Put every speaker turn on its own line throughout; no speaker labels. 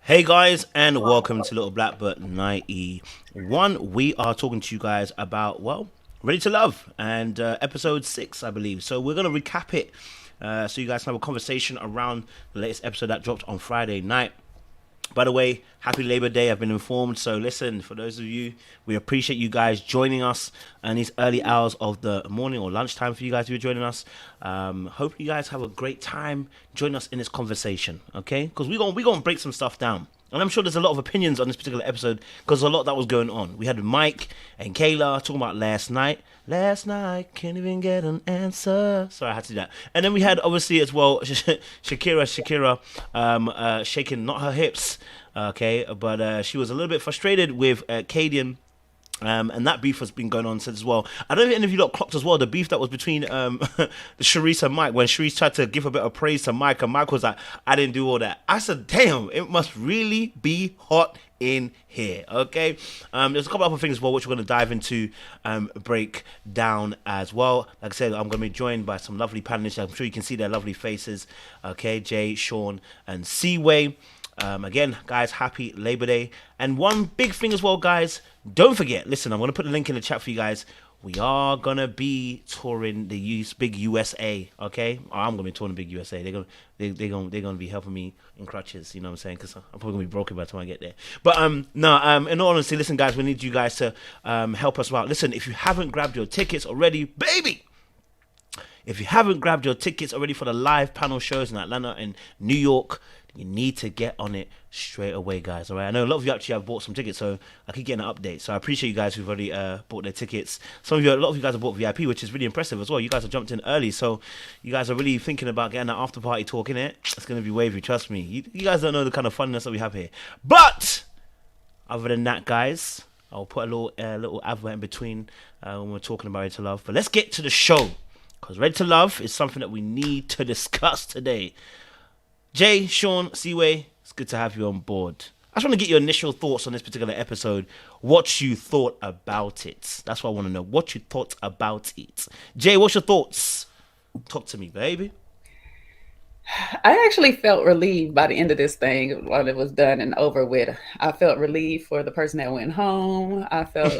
Hey guys, and welcome to Little Blackbird 91. We are talking to you guys about, well, Ready to Love and episode 6, I believe. So we're going to recap it so you guys can have a conversation around the latest episode that dropped on Friday night. By the way, happy Labor Day. I've been informed. So listen, for those of you, we appreciate you guys joining us in these early hours of the morning or lunchtime for you guys who are joining us. Hope you guys have a great time joining us in this conversation, okay? Because we gonna break some stuff down. And I'm sure there's a lot of opinions on this particular episode because a lot that was going on. We had Mike and Kayla talking about last night. Last night, can't even get an answer. Sorry, I had to do that. And then we had, obviously, as well, Shakira shaking, not her hips, okay, but she was a little bit frustrated with Cadian. And that beef has been going on since as well. I don't know if any of you lot clocked as well the beef that was between the Sharice and Mike when Sharice tried to give a bit of praise to Mike and Mike was like, I didn't do all that. I said, damn, it must really be hot in here, okay? There's a couple other things as well which we're going to dive into, break down as well. Like I said, I'm going to be joined by some lovely panelists. I'm sure you can see their lovely faces, okay? Jay, Sean, and Seaway. Again, guys, happy Labor Day. And one big thing as well, guys, don't forget, listen, I'm going to put the link in the chat for you guys. We are going to be touring the big USA, okay? I'm going to be touring the big USA. They're going to be helping me in crutches, you know what I'm saying? Because I'm probably going to be broken by the time I get there. But in all honesty, listen, guys, we need you guys to help us out. Listen, if you haven't grabbed your tickets already, baby, if you haven't grabbed your tickets already for the live panel shows in Atlanta and New York, you need to get on it straight away, guys. All right. I know a lot of you actually have bought some tickets, so I keep getting an update. So I appreciate you guys who've already bought their tickets. A lot of you guys have bought VIP, which is really impressive as well. You guys have jumped in early, so you guys are really thinking about getting that after party talk in it. It's gonna be wavy, trust me. You guys don't know the kind of funness that we have here. But other than that, guys, I'll put a little advert in between when we're talking about Ready to Love. But let's get to the show, because Ready to Love is something that we need to discuss today. Jay, Sean, Seaway, it's good to have you on board. I just want to get your initial thoughts on this particular episode. What you thought about it. That's what I want to know. What you thought about it. Jay, what's your thoughts? Talk to me, baby.
I actually felt relieved by the end of this thing when it was done and over with. I felt relieved for the person that went home. I felt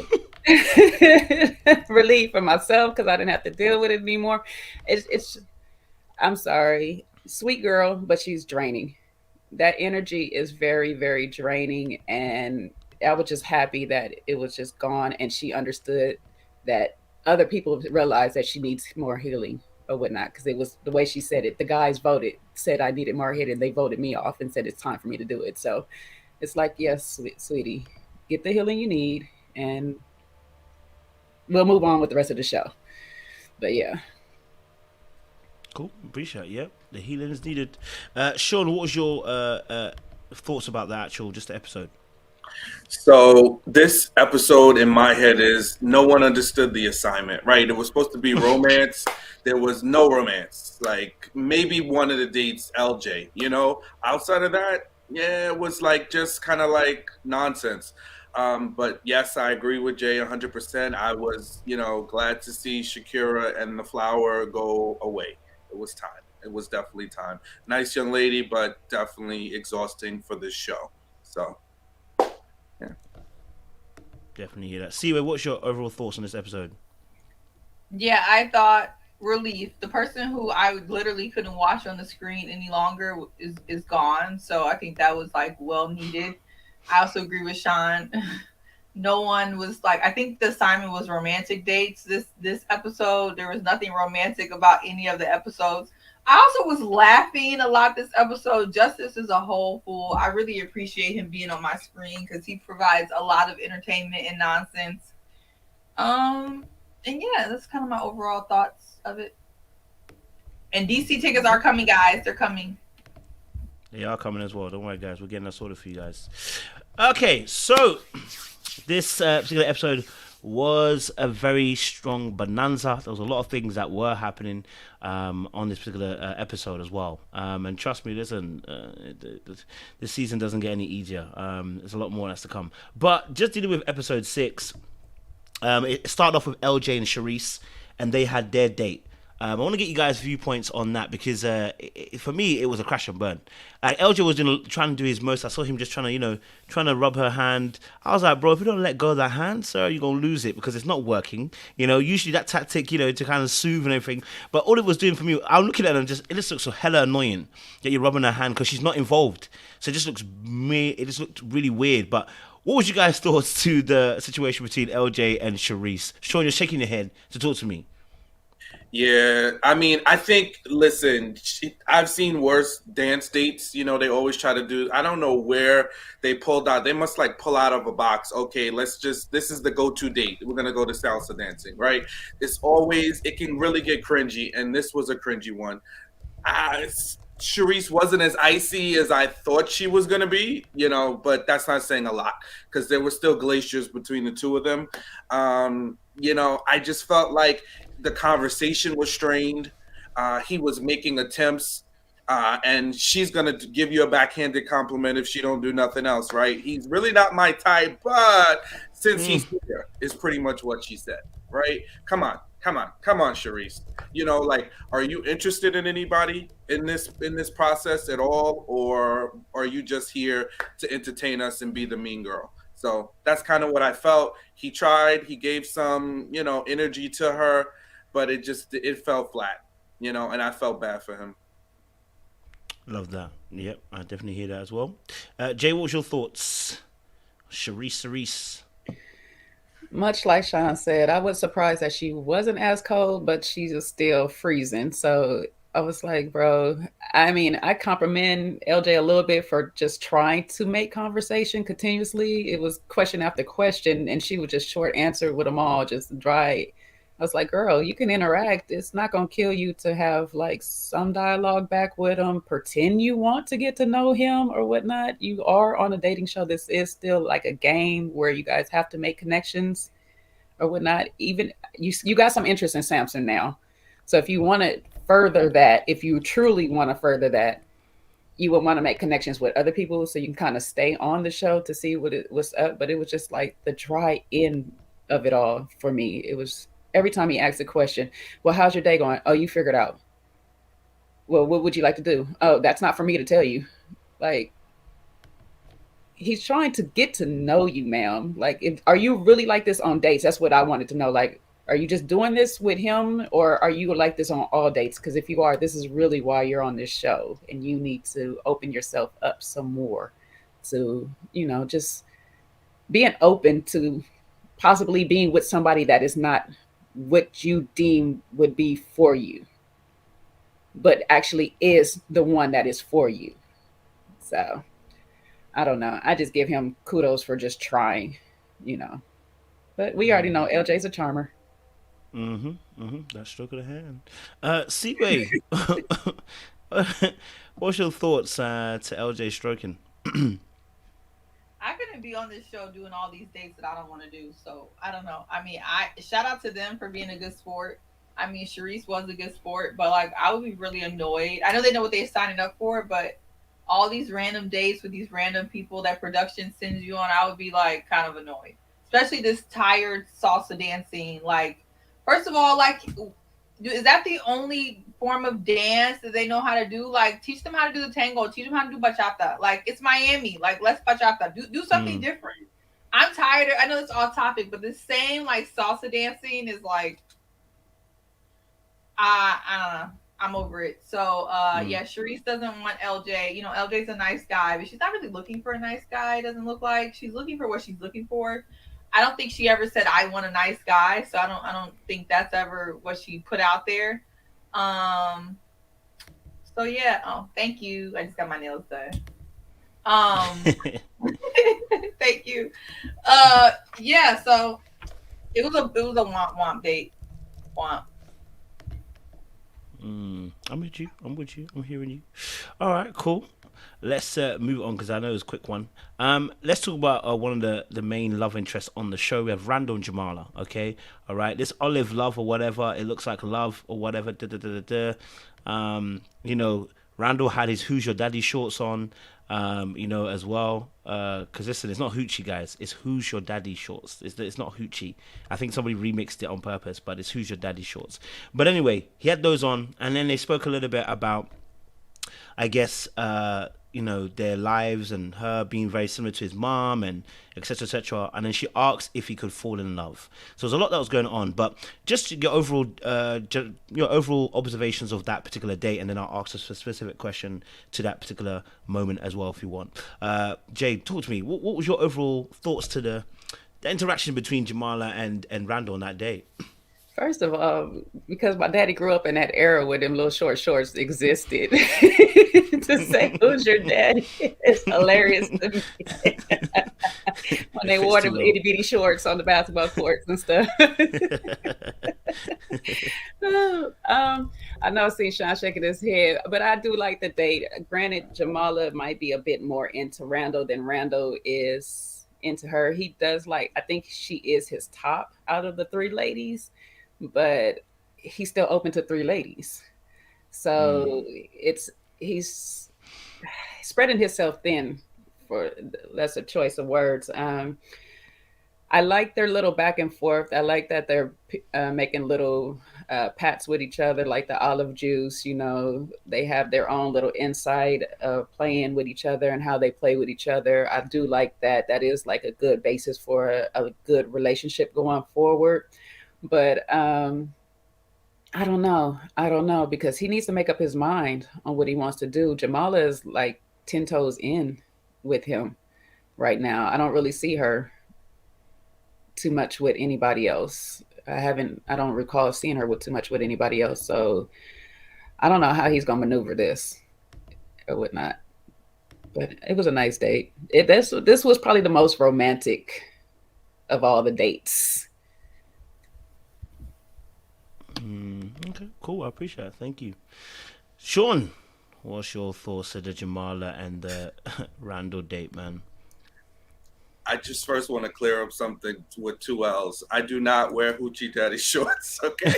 relieved for myself because I didn't have to deal with it anymore. I'm sorry, sweet girl, but she's draining. That energy is very, very draining. And I was just happy that it was just gone and she understood that other people realized that she needs more healing or whatnot, because it was the way she said it. The guys said I needed more healing. They voted me off and said it's time for me to do it. So it's like, yes, sweetie, get the healing you need and we'll move on with the rest of the show. But yeah.
Cool, appreciate it. Yeah, the healing is needed. Sean, what was your thoughts about just the episode?
So this episode in my head is no one understood the assignment, right? It was supposed to be romance. There was no romance. Like maybe one of the dates, LJ, outside of that, yeah, it was like just kind of like nonsense. But yes, I agree with Jay 100%. I was, glad to see Shakira and the flower go away. It was time. It was definitely time. Nice young lady, but definitely exhausting for this show. So. Yeah.
Definitely hear that. Seaway, what's your overall thoughts on this episode?
Yeah, I thought relief. The person who I literally couldn't watch on the screen any longer is gone. So I think that was like well needed. I also agree with Sean. No one was like, I think the assignment was romantic dates. This episode, there was nothing romantic about any of the episodes. I also was laughing a lot this episode. Justice is a whole fool. I really appreciate him being on my screen because he provides a lot of entertainment and nonsense. And yeah, that's kind of my overall thoughts of it. And DC tickets are coming, guys. They're coming.
They are coming as well. Don't worry, guys. We're getting that sorted for you guys. Okay, so this particular episode was a very strong bonanza. There was a lot of things that were happening on this particular episode as well. And trust me, listen, this season doesn't get any easier. There's a lot more that's to come. But just dealing with episode 6, it started off with LJ and Sharice, and they had their date. I want to get you guys' viewpoints on that because for me, it was a crash and burn. Like LJ was trying to do his most. I saw him just trying to, trying to rub her hand. I was like, bro, if you don't let go of that hand, sir, you're going to lose it because it's not working. Usually that tactic, to kind of soothe and everything. But all it was doing for me, I'm looking at her and it just looks so hella annoying that you're rubbing her hand because she's not involved. So it just looked really weird. But what was you guys' thoughts to the situation between LJ and Sharice? Sean, you're shaking your head to talk to me.
Yeah, I mean, I think, listen, I've seen worse dance dates. They always try to do, I don't know where they pulled out. They must pull out of a box. Okay, this is the go-to date. We're going to go to salsa dancing, right? It can really get cringy. And this was a cringy one. Sharice wasn't as icy as I thought she was going to be, but that's not saying a lot because there were still glaciers between the two of them. I just felt like the conversation was strained. He was making attempts, and she's going to give you a backhanded compliment if she don't do nothing else, right? He's really not my type, but since he's here, is pretty much what she said, right? Come on, Sharice. Are you interested in anybody in this process at all, or are you just here to entertain us and be the mean girl? So that's kind of what I felt. He tried. He gave some, energy to her, but it fell flat, and I felt bad for him.
Love that. Yep, I definitely hear that as well. Jay, what was your thoughts? Sharice.
Much like Sean said, I was surprised that she wasn't as cold, but she was still freezing. So I was like, bro, I mean, I compliment LJ a little bit for just trying to make conversation continuously. It was question after question, and she would just short answer with them all, just dry. I was like, girl, you can interact. It's not going to kill you to have some dialogue back with him. Pretend you want to get to know him or whatnot. You are on a dating show. This is still like a game where you guys have to make connections or whatnot. Even you got some interest in Samson now. So if you want to further that, if you truly want to further that, you would want to make connections with other people so you can kind of stay on the show to see what's up. But it was just like the dry end of it all for me. It was every time he asked a question, well, how's your day going? Oh, you figured out. Well, what would you like to do? Oh, that's not for me to tell you. He's trying to get to know you, ma'am. Are you really like this on dates? That's what I wanted to know. Are you just doing this with him, or are you like this on all dates? Because if you are, this is really why you're on this show, and you need to open yourself up some more to, just being open to possibly being with somebody that is not what you deem would be for you, but actually is the one that is for you. So I don't know. I just give him kudos for just trying, but we already know LJ's a charmer.
That stroke of the hand. Seaway, what's your thoughts to LJ stroking?
I couldn't be on this show doing all these dates that I don't want to do. So I don't know. I mean, I shout out to them for being a good sport. I mean, Sharice was a good sport, but I would be really annoyed. I know they know what they're signing up for, but all these random dates with these random people that production sends you on, I would be kind of annoyed. Especially this tired salsa dancing. First of all, is that the only form of dance that they know how to do? Teach them how to do the tango. Teach them how to do bachata. It's Miami. Let's bachata. Do something different. I'm tired. I know it's off topic, but the same salsa dancing is I don't know. I'm over it. So yeah, Sharice doesn't want LJ. LJ's a nice guy, but she's not really looking for a nice guy. It doesn't look like she's looking for what she's looking for. I don't think she ever said I want a nice guy, so I don't think that's ever what she put out there. So yeah. Oh, thank you. I just got my nails done. Thank you. Yeah. So it was a womp date. Womp.
I'm with you. I'm hearing you. All right, cool. Let's move on because I know it's a quick one. Let's talk about one of the main love interests on the show. We have Randall and Jamala. Okay, all right. This Olive Love or whatever. It looks like love or whatever. Randall had his "Who's Your Daddy" shorts on, as well. Because listen, it's not hoochie, guys. It's "Who's Your Daddy" shorts. It's not hoochie. I think somebody remixed it on purpose, but it's "Who's Your Daddy" shorts. But anyway, he had those on, and then they spoke a little bit about, I guess, their lives and her being very similar to his mom and etc. etc. And then she asked if he could fall in love. So there's a lot that was going on, but just your overall observations of that particular date, and then I'll ask a specific question to that particular moment as well if you want. Jay, talk to me. What was your overall thoughts to the interaction between Jamala and Randall on that date?
First of all, because my daddy grew up in that era where them little short shorts existed, to say "Who's your daddy" is hilarious to me. When they wore them itty bitty shorts on the basketball courts and stuff. I know I seen Sean shaking his head, but I do like the date. Granted, Jamala might be a bit more into Randall than Randall is into her. He does I think she is his top out of the three ladies, but he's still open to three ladies. So he's spreading himself thin, for that's a choice of words. I like their little back and forth. I like that they're making little pats with each other, like the olive juice. They have their own little insight of playing with each other and how they play with each other. I do like that. That is like a good basis for a good relationship going forward. But I don't know, because he needs to make up his mind on what he wants to do. Jamala is like 10 toes in with him right now. I don't really see her too much with anybody else. I don't recall seeing her with too much with anybody else. So I don't know how he's going to maneuver this or whatnot. But it was a nice date. This was probably the most romantic of all the dates.
Okay, cool. I appreciate it. Thank you. Sean, what's your thoughts of the Jamala and the Randall date, man?
I just first want to clear up something with two L's. I do not wear hoochie daddy shorts, okay?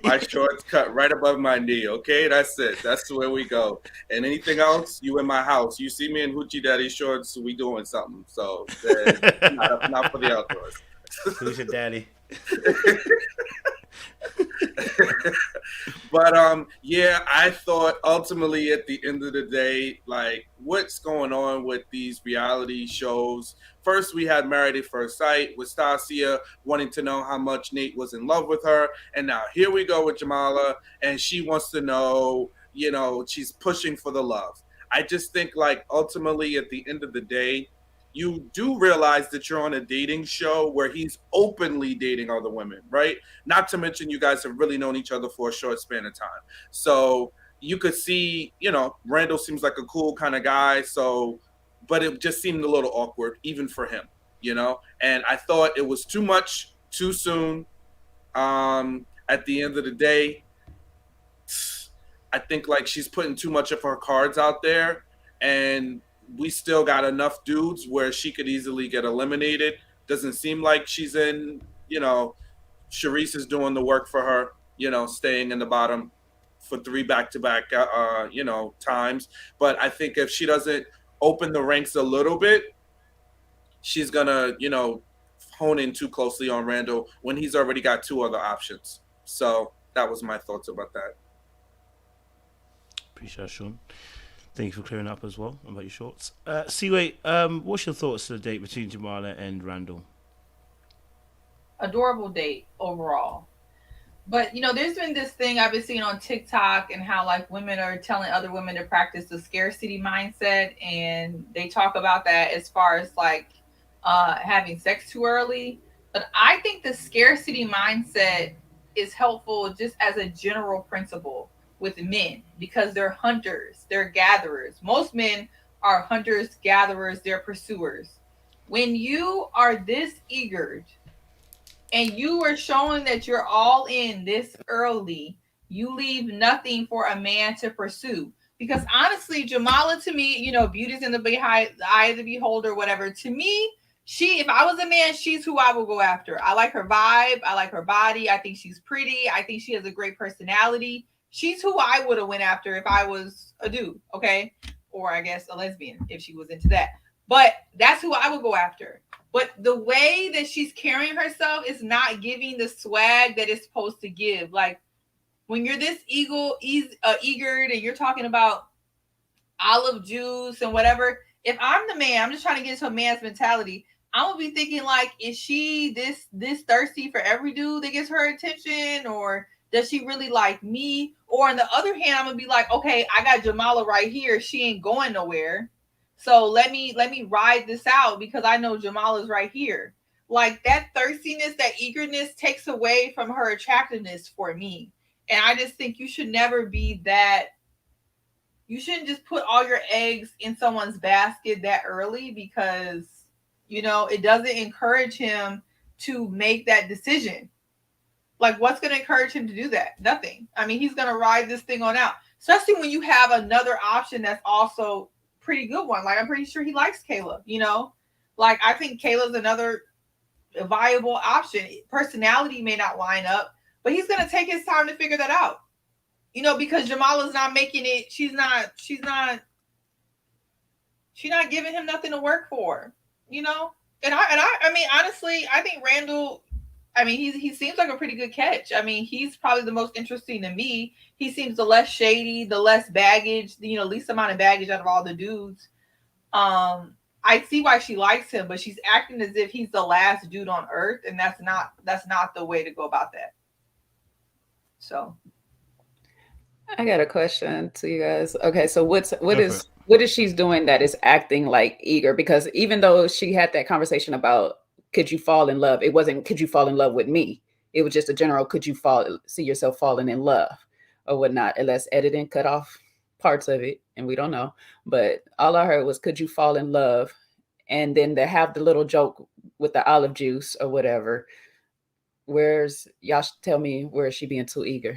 My shorts cut right above my knee, okay? That's it. That's where we go. And anything else, you in my house. You see me in hoochie daddy shorts, we doing something. So not for the outdoors.
Who's your daddy?
But I thought ultimately at the end of the day, like, what's going on with these reality shows? First, we had Married at First Sight with Stasia wanting to know how much Nate was in love with her. And now here we go with Jamala, and she wants to know, she's pushing for the love. I just think, like, ultimately at the end of the day, you do realize that you're on a dating show where he's openly dating other women, right? Not to mention you guys have really known each other for a short span of time. So you could see, Randall seems like a cool kind of guy. But it just seemed a little awkward, even for him, And I thought it was too much, too soon. At the end of the day, I think like she's putting too much of her cards out there, and we still got enough dudes where she could easily get eliminated. Doesn't seem like she's in, Charisse is doing the work for her, staying in the bottom for 3 back-to-back, times. But I think if she doesn't open the ranks a little bit, she's going to, hone in too closely on Randall when he's already got 2 other options. So that was my thoughts about that.
Appreciate it, Sean. Thank you for clearing up as well about your shorts. Seaway, what's your thoughts on the date between Jamala and Randall?
Adorable date overall. But, there's been this thing I've been seeing on TikTok and how, like, women are telling other women to practice the scarcity mindset. And they talk about that as far as, like, having sex too early. But I think the scarcity mindset is helpful just as a general principle with men, because they're hunters, they're gatherers. Most men are hunters, gatherers, they're pursuers. When you are this eager and you are showing that you're all in this early, you leave nothing for a man to pursue. Because honestly, Jamala, to me, beauty's in the eye of the beholder, whatever. To me, if I was a man, she's who I would go after. I like her vibe. I like her body. I think she's pretty. I think she has a great personality. She's who I would have went after if I was a dude, okay? Or I guess a lesbian if she was into that. But that's who I would go after. But the way that she's carrying herself is not giving the swag that it's supposed to give. Like when you're this eager and you're talking about olive juice and whatever. If I'm the man, I'm just trying to get into a man's mentality. I'm gonna be thinking like, is she this thirsty for every dude that gets her attention, or does she really like me? Or on the other hand, I'm gonna be like, okay, I got Jamala right here. She ain't going nowhere. So let me ride this out because I know Jamala's right here. Like that thirstiness, that eagerness takes away from her attractiveness for me. And I just think you should never be that. You shouldn't just put all your eggs in someone's basket that early because, it doesn't encourage him to make that decision. Like, what's going to encourage him to do that? Nothing. I mean, he's going to ride this thing on out, especially when you have another option that's also pretty good one. Like, I'm pretty sure he likes Kayla, Like, I think Kayla's another viable option. Personality may not line up, but he's going to take his time to figure that out. Because Jamala's not making it. She's not giving him nothing to work for, And I mean, honestly, I think Randall, I mean, he seems like a pretty good catch. I mean, he's probably the most interesting to me. He seems the less shady, the less baggage, least amount of baggage out of all the dudes. I see why she likes him, but she's acting as if he's the last dude on earth, and that's not the way to go about that. So
I got a question to you guys. Okay, so what is she's doing that is acting like eager? Because even though she had that conversation about could you fall in love, it wasn't could you fall in love with me. It was just a general could you see yourself falling in love or whatnot. Unless editing cut off parts of it, and we don't know. But all I heard was could you fall in love, and then they have the little joke with the olive juice or whatever. Y'all tell me where is she being too eager?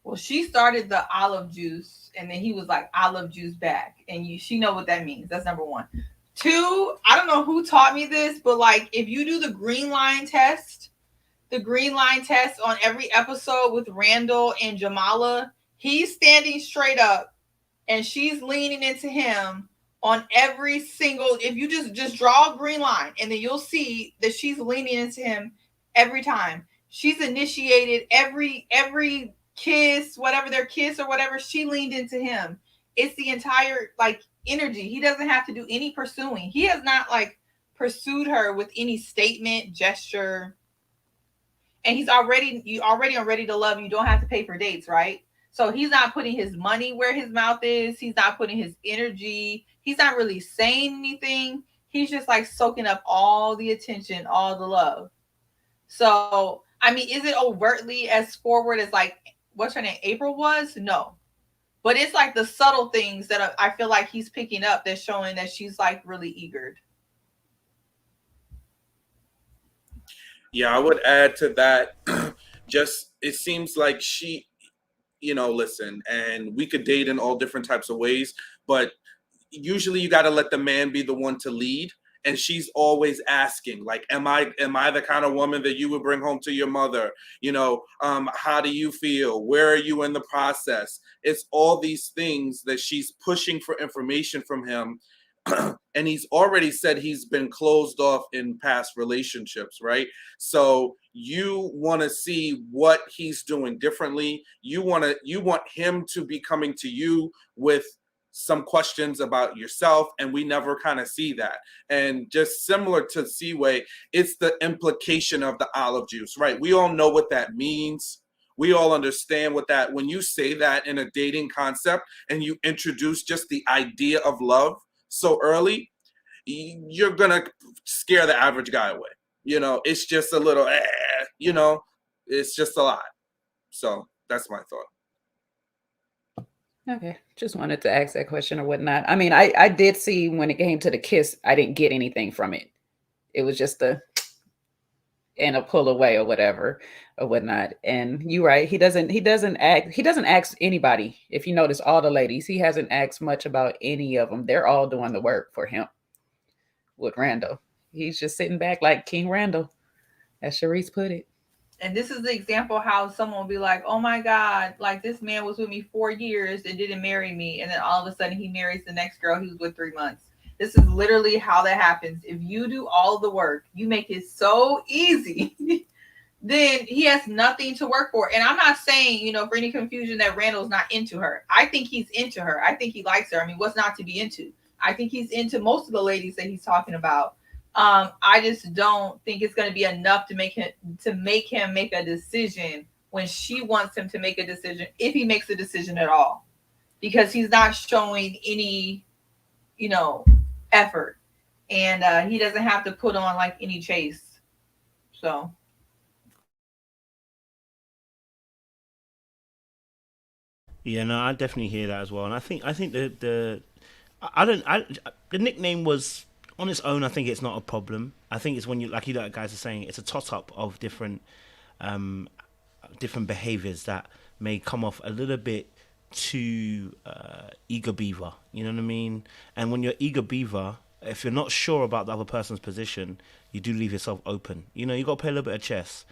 Well, she started the olive juice, and then he was like olive juice back, and she know what that means. That's number one. Two, I don't know who taught me this, but like if you do the green line test on every episode with Randall and Jamala, he's standing straight up, and she's leaning into him on every single. If you just draw a green line, and then you'll see that she's leaning into him every time. She's initiated every kiss, whatever their kiss or whatever, she leaned into him. It's the entire like energy. He doesn't have to do any pursuing. He has not like pursued her with any statement, gesture. And he's already on Ready to Love. You don't have to pay for dates, right? So he's not putting his money where his mouth is. He's not putting his energy. He's not really saying anything. He's just like soaking up all the attention, all the love. So, I mean, is it overtly as forward as like, what's her name, April was? No. But it's like the subtle things that I feel like he's picking up that's showing that she's like really eager.
Yeah, I would add to that. Just, it seems like she, listen, and we could date in all different types of ways, but usually you got to let the man be the one to lead. And she's always asking, like, am I the kind of woman that you would bring home to your mother? How do you feel? Where are you in the process? It's all these things that she's pushing for information from him. And he's already said he's been closed off in past relationships, right? So you want to see what he's doing differently. You want him to be coming to you with some questions about yourself, and we never kind of see that. And just similar to Seaway, it's the implication of the olive juice, right? We all know what that means. We all understand what that, when you say that in a dating concept and you introduce just the idea of love so early, you're gonna scare the average guy away. It's just a little, it's just a lot. So that's my thought.
Okay, just wanted to ask that question or whatnot. I mean, I did see when it came to the kiss, I didn't get anything from it. It was just a pull away or whatever or whatnot. And you're right, he doesn't ask anybody. If you notice, all the ladies, he hasn't asked much about any of them. They're all doing the work for him with Randall. He's just sitting back like King Randall, as Sharice put it.
And this is the example how someone will be like, oh my God, like this man was with me 4 years and didn't marry me. And then all of a sudden he marries the next girl he was with 3 months. This is literally how that happens. If you do all the work, you make it so easy, then he has nothing to work for. And I'm not saying, for any confusion that Randall's not into her. I think he's into her. I think he likes her. I mean, what's not to be into? I think he's into most of the ladies that he's talking about. I just don't think it's going to be enough to make him make a decision when she wants him to make a decision, if he makes a decision at all, because he's not showing any, effort, and he doesn't have to put on like any chase. So.
Yeah, no, I definitely hear that as well, and I think the nickname was on its own. I think it's not a problem. I think it's when you guys are saying, it's a tot up of different behaviors that may come off a little bit too eager beaver. You know what I mean? And when you're eager beaver, if you're not sure about the other person's position, you do leave yourself open. You got to play a little bit of chess.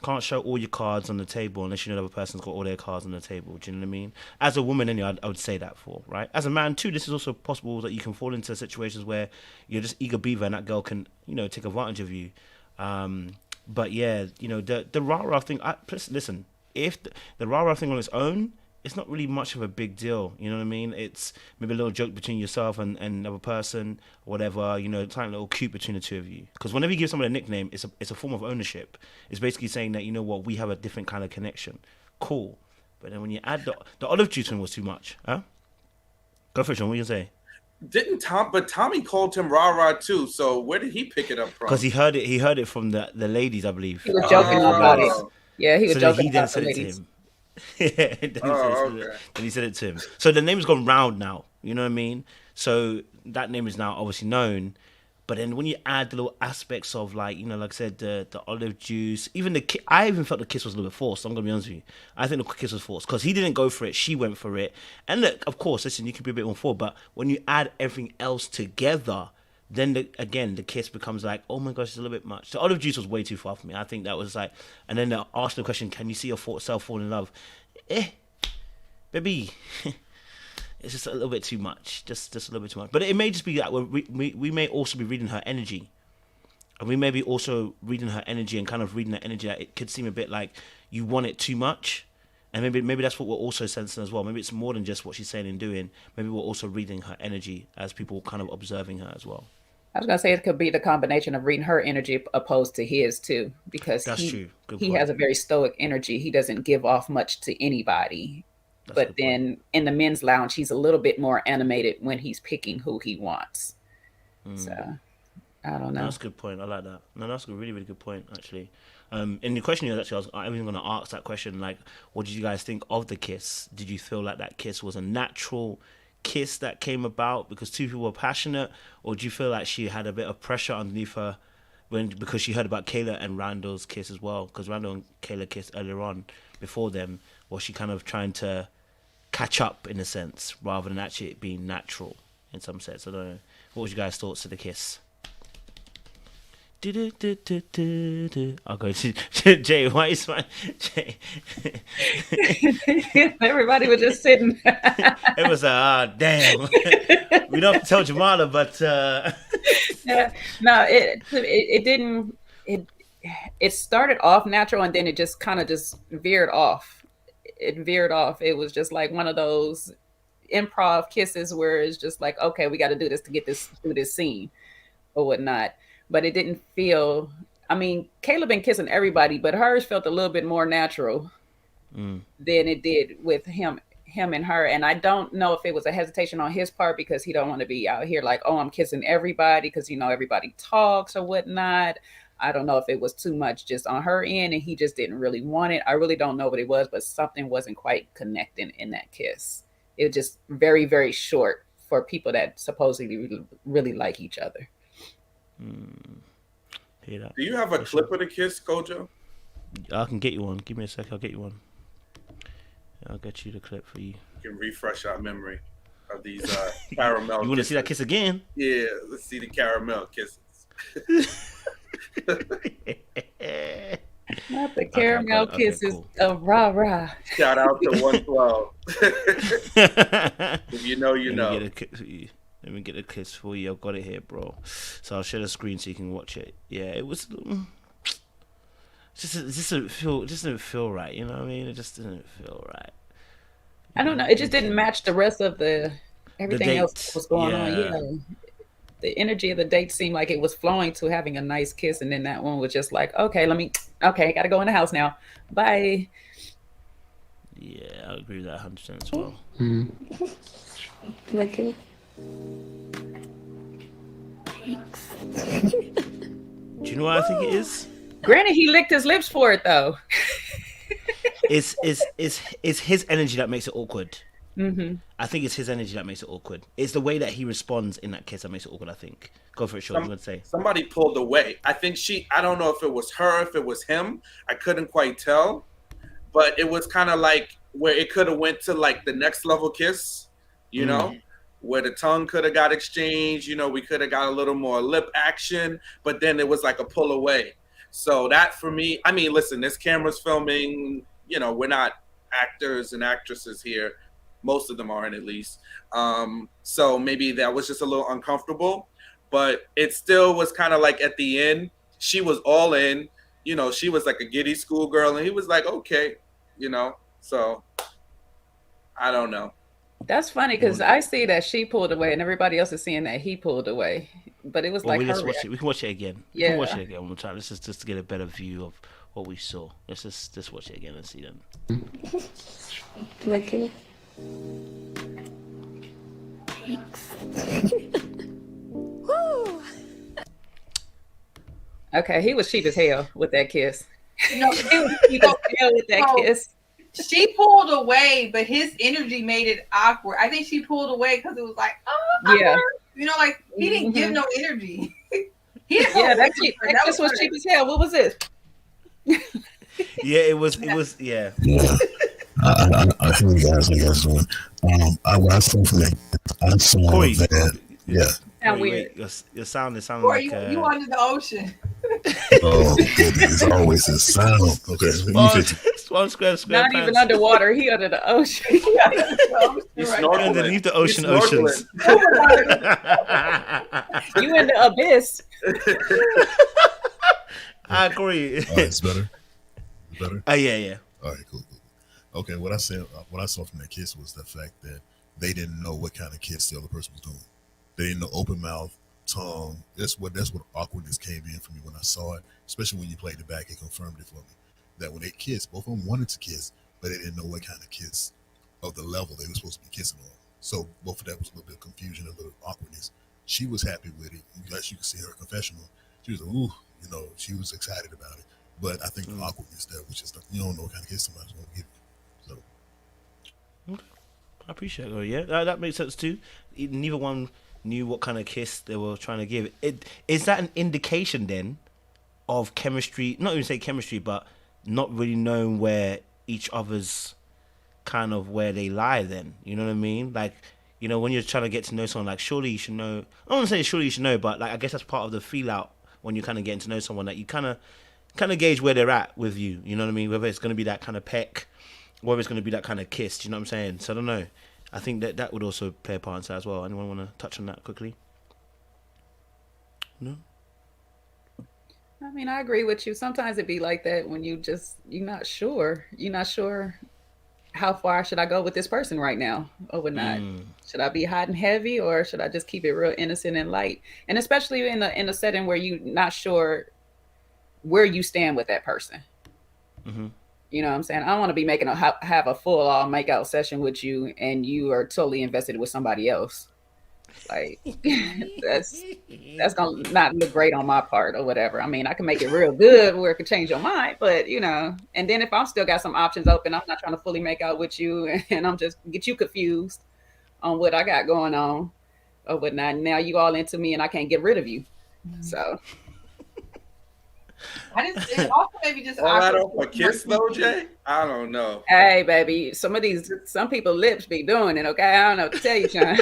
Can't show all your cards on the table unless you know the other person's got all their cards on the table. Do you know what I mean? As a woman, anyway, I would say that for, right? As a man, too, this is also possible that you can fall into situations where you're just eager beaver and that girl can, take advantage of you. But yeah, the rah-rah thing, listen, if the rah-rah thing on its own, it's not really much of a big deal. You know what I mean? It's maybe a little joke between yourself and another person, or whatever. Something a little cute between the two of you. Because whenever you give someone a nickname, it's a form of ownership. It's basically saying that, we have a different kind of connection. Cool. But then when you add the olive juice one was too much, huh? Go for it, Sean. What you gonna say?
But Tommy called him Rah Rah too. So where did he pick it up from?
Because he heard it from the ladies, I believe.
He was joking about it. Yeah, he was joking about the ladies.
Then he said it to him. So the name's gone round now. You know what I mean? So that name is now obviously known. But then when you add the little aspects of like I said, the olive juice, even I even felt the kiss was a little bit forced. I'm gonna be honest with you. I think the kiss was forced because he didn't go for it. She went for it. And look, of course, listen, you can be a bit more forward, but when you add everything else together, then the kiss becomes like, oh my gosh, it's a little bit much. The olive juice was way too far for me. I think that was like, and then they asked the question, can you see yourself fall in love? Baby, it's just a little bit too much. Just a little bit too much. But it may just be that we may also be reading her energy. And we may be also reading her energy and kind of reading that energy that it could seem a bit like you want it too much. And maybe that's what we're also sensing as well. Maybe it's more than just what she's saying and doing. Maybe we're also reading her energy as people kind of observing her as well.
I was going to say it could be the combination of reading her energy opposed to his too, because
that's true.
He has a very stoic energy. He doesn't give off much to anybody. But then in the men's lounge, he's a little bit more animated when he's picking who he wants. So I don't know.
That's a good point. I like that. No, that's a really, really good point, actually. And the question is actually, I'm even going to ask that question, like, what did you guys think of the kiss? Did you feel like that kiss was a natural kiss that came about because two people were passionate, or do you feel like she had a bit of pressure underneath her because she heard about Kayla and Randall's kiss as well? Because Randall and Kayla kissed earlier on before them. Was she kind of trying to catch up in a sense rather than actually it being natural in some sense? I don't know. What was your guys' thoughts of the kiss? I'll go to Jay. Why is my Jay?
Everybody was just sitting.
It was damn. We don't have to tell Jamala, but
no, it didn't. It started off natural and then it just kind of just veered off. It was just like one of those improv kisses where it's just like, okay, we got to do this to get this through this scene or whatnot. But it didn't feel, I mean, Kayla been kissing everybody, but hers felt a little bit more natural than it did with him and her. And I don't know if it was a hesitation on his part because he don't want to be out here like, oh, I'm kissing everybody because, everybody talks or whatnot. I don't know if it was too much just on her end and he just didn't really want it. I really don't know what it was, but something wasn't quite connecting in that kiss. It was just very, very short for people that supposedly really like each other.
Do you have a clip of the kiss, Kojo?
I can get you one. Give me a sec. I'll get you one. I'll get you the clip for you.
You can refresh our memory of these caramel.
You want to see that kiss again?
Yeah, let's see the caramel kisses.
Not the caramel
Okay,
kisses
cool.
of rah-rah.
Shout out to 112. If you know, you know.
Let me get a kiss for you. I've got it here, bro. So I'll share the screen so you can watch it. Yeah, it was. Just didn't feel right. You know what I mean? It just didn't feel right.
I don't know. It just didn't match the rest of everything else that was going on.
Yeah.
Yeah. The energy of the date seemed like it was flowing to having a nice kiss, and then that one was just like, okay, gotta go in the house now. Bye.
Yeah, I agree with that 100% as well.
Okay.
Do you know what I think it is?
Granted, he licked his lips for it though.
It's his energy that makes it awkward.
Mm-hmm.
I think it's his energy that makes it awkward. It's the way that he responds in that kiss that makes it awkward, I think. Go for it, Sean. I'm going to say.
Somebody pulled away. I think I don't know if it was her, if it was him. I couldn't quite tell. But it was kind of like where it could have went to like the next level kiss, you know, where the tongue could have got exchanged. You know, we could have got a little more lip action, but then it was like a pull away. So that for me, I mean, listen, this camera's filming, you know, we're not actors and actresses here. Most of them aren't, at least. So maybe that was just a little uncomfortable, but it still was kind of like at the end, she was all in, you know, she was like a giddy schoolgirl and he was like, okay, you know, so I don't know.
That's funny because I see that she pulled away and everybody else is seeing that he pulled away, but it was like,
we can watch it again.
Yeah.
We can watch it again one more time. This is just to get a better view of what we saw. Let's just watch it again and see them.
Okay.
Okay, he was cheap as hell with that kiss.
No,
He was cheap as hell with that kiss.
she pulled away, but his energy made it awkward. I think she pulled away because it was like, oh,
Yeah.
You know, like he didn't give no energy.
That kiss was cheap as hell. What was this?
Yeah, it was, yeah.
Yeah. I hear you guys. What I saw from that, I saw
Corey,
that. Yeah.
Sound weird.
Your sound is sounding
Or
like
you under the ocean.
Oh, it's always a sound. Okay.
one square
Not even underwater. He under the ocean.
He's snorkeling.
Underneath the oceans.
You in the abyss.
I agree.
It's better. Better.
Yeah.
All right. Cool. Okay. What I saw from that kiss was the fact that they didn't know what kind of kiss the other person was doing. They didn't know open mouth, tongue. That's what awkwardness came in for me when I saw it. Especially when you played it back, it confirmed it for me that when they kissed, both of them wanted to kiss, but they didn't know what kind of kiss of the level they were supposed to be kissing on. So both of that was a little bit of confusion, a little awkwardness. She was happy with it. As you can see her confessional, she was like, ooh, you know, she was excited about it. But I think the awkwardness there, which is you don't know what kind of kiss somebody's going to give you. So
I appreciate it. Yeah, that makes sense too. Neither one knew what kind of kiss they were trying to give. Is that an indication then of chemistry? Not even say chemistry, but not really knowing where each other's kind of where they lie then. You know what I mean? Like, you know, when you're trying to get to know someone, like surely you should know. I don't want to say surely you should know, but like I guess that's part of the feel out when you're kind of getting to know someone, that you kind of gauge where they're at with you. You know what I mean? Whether it's going to be that kind of peck, whether it's going to be that kind of kiss. Do you know what I'm saying? So I don't know. I think that would also play a part in that as well. Anyone want to touch on that quickly? No?
I mean, I agree with you. Sometimes it be like that when you're not sure. You're not sure how far should I go with this person right now or not. Should I be hot and heavy or should I just keep it real innocent and light? And especially in a setting where you're not sure where you stand with that person.
Mm-hmm.
You know what I'm saying? I don't want to be have a full all make out session with you and you are totally invested with somebody else. Like that's gonna not look great on my part or whatever. I mean, I can make it real good where it can change your mind, but you know, and then if I'm still got some options open, I'm not trying to fully make out with you and I'm just get you confused on what I got going on or whatnot. Now you all into me and I can't get rid of you. So
It also maybe just
all that off a kiss though, Jay? I don't know.
Hey baby, some people lips be doing it, okay? I don't know what to tell you, Sean.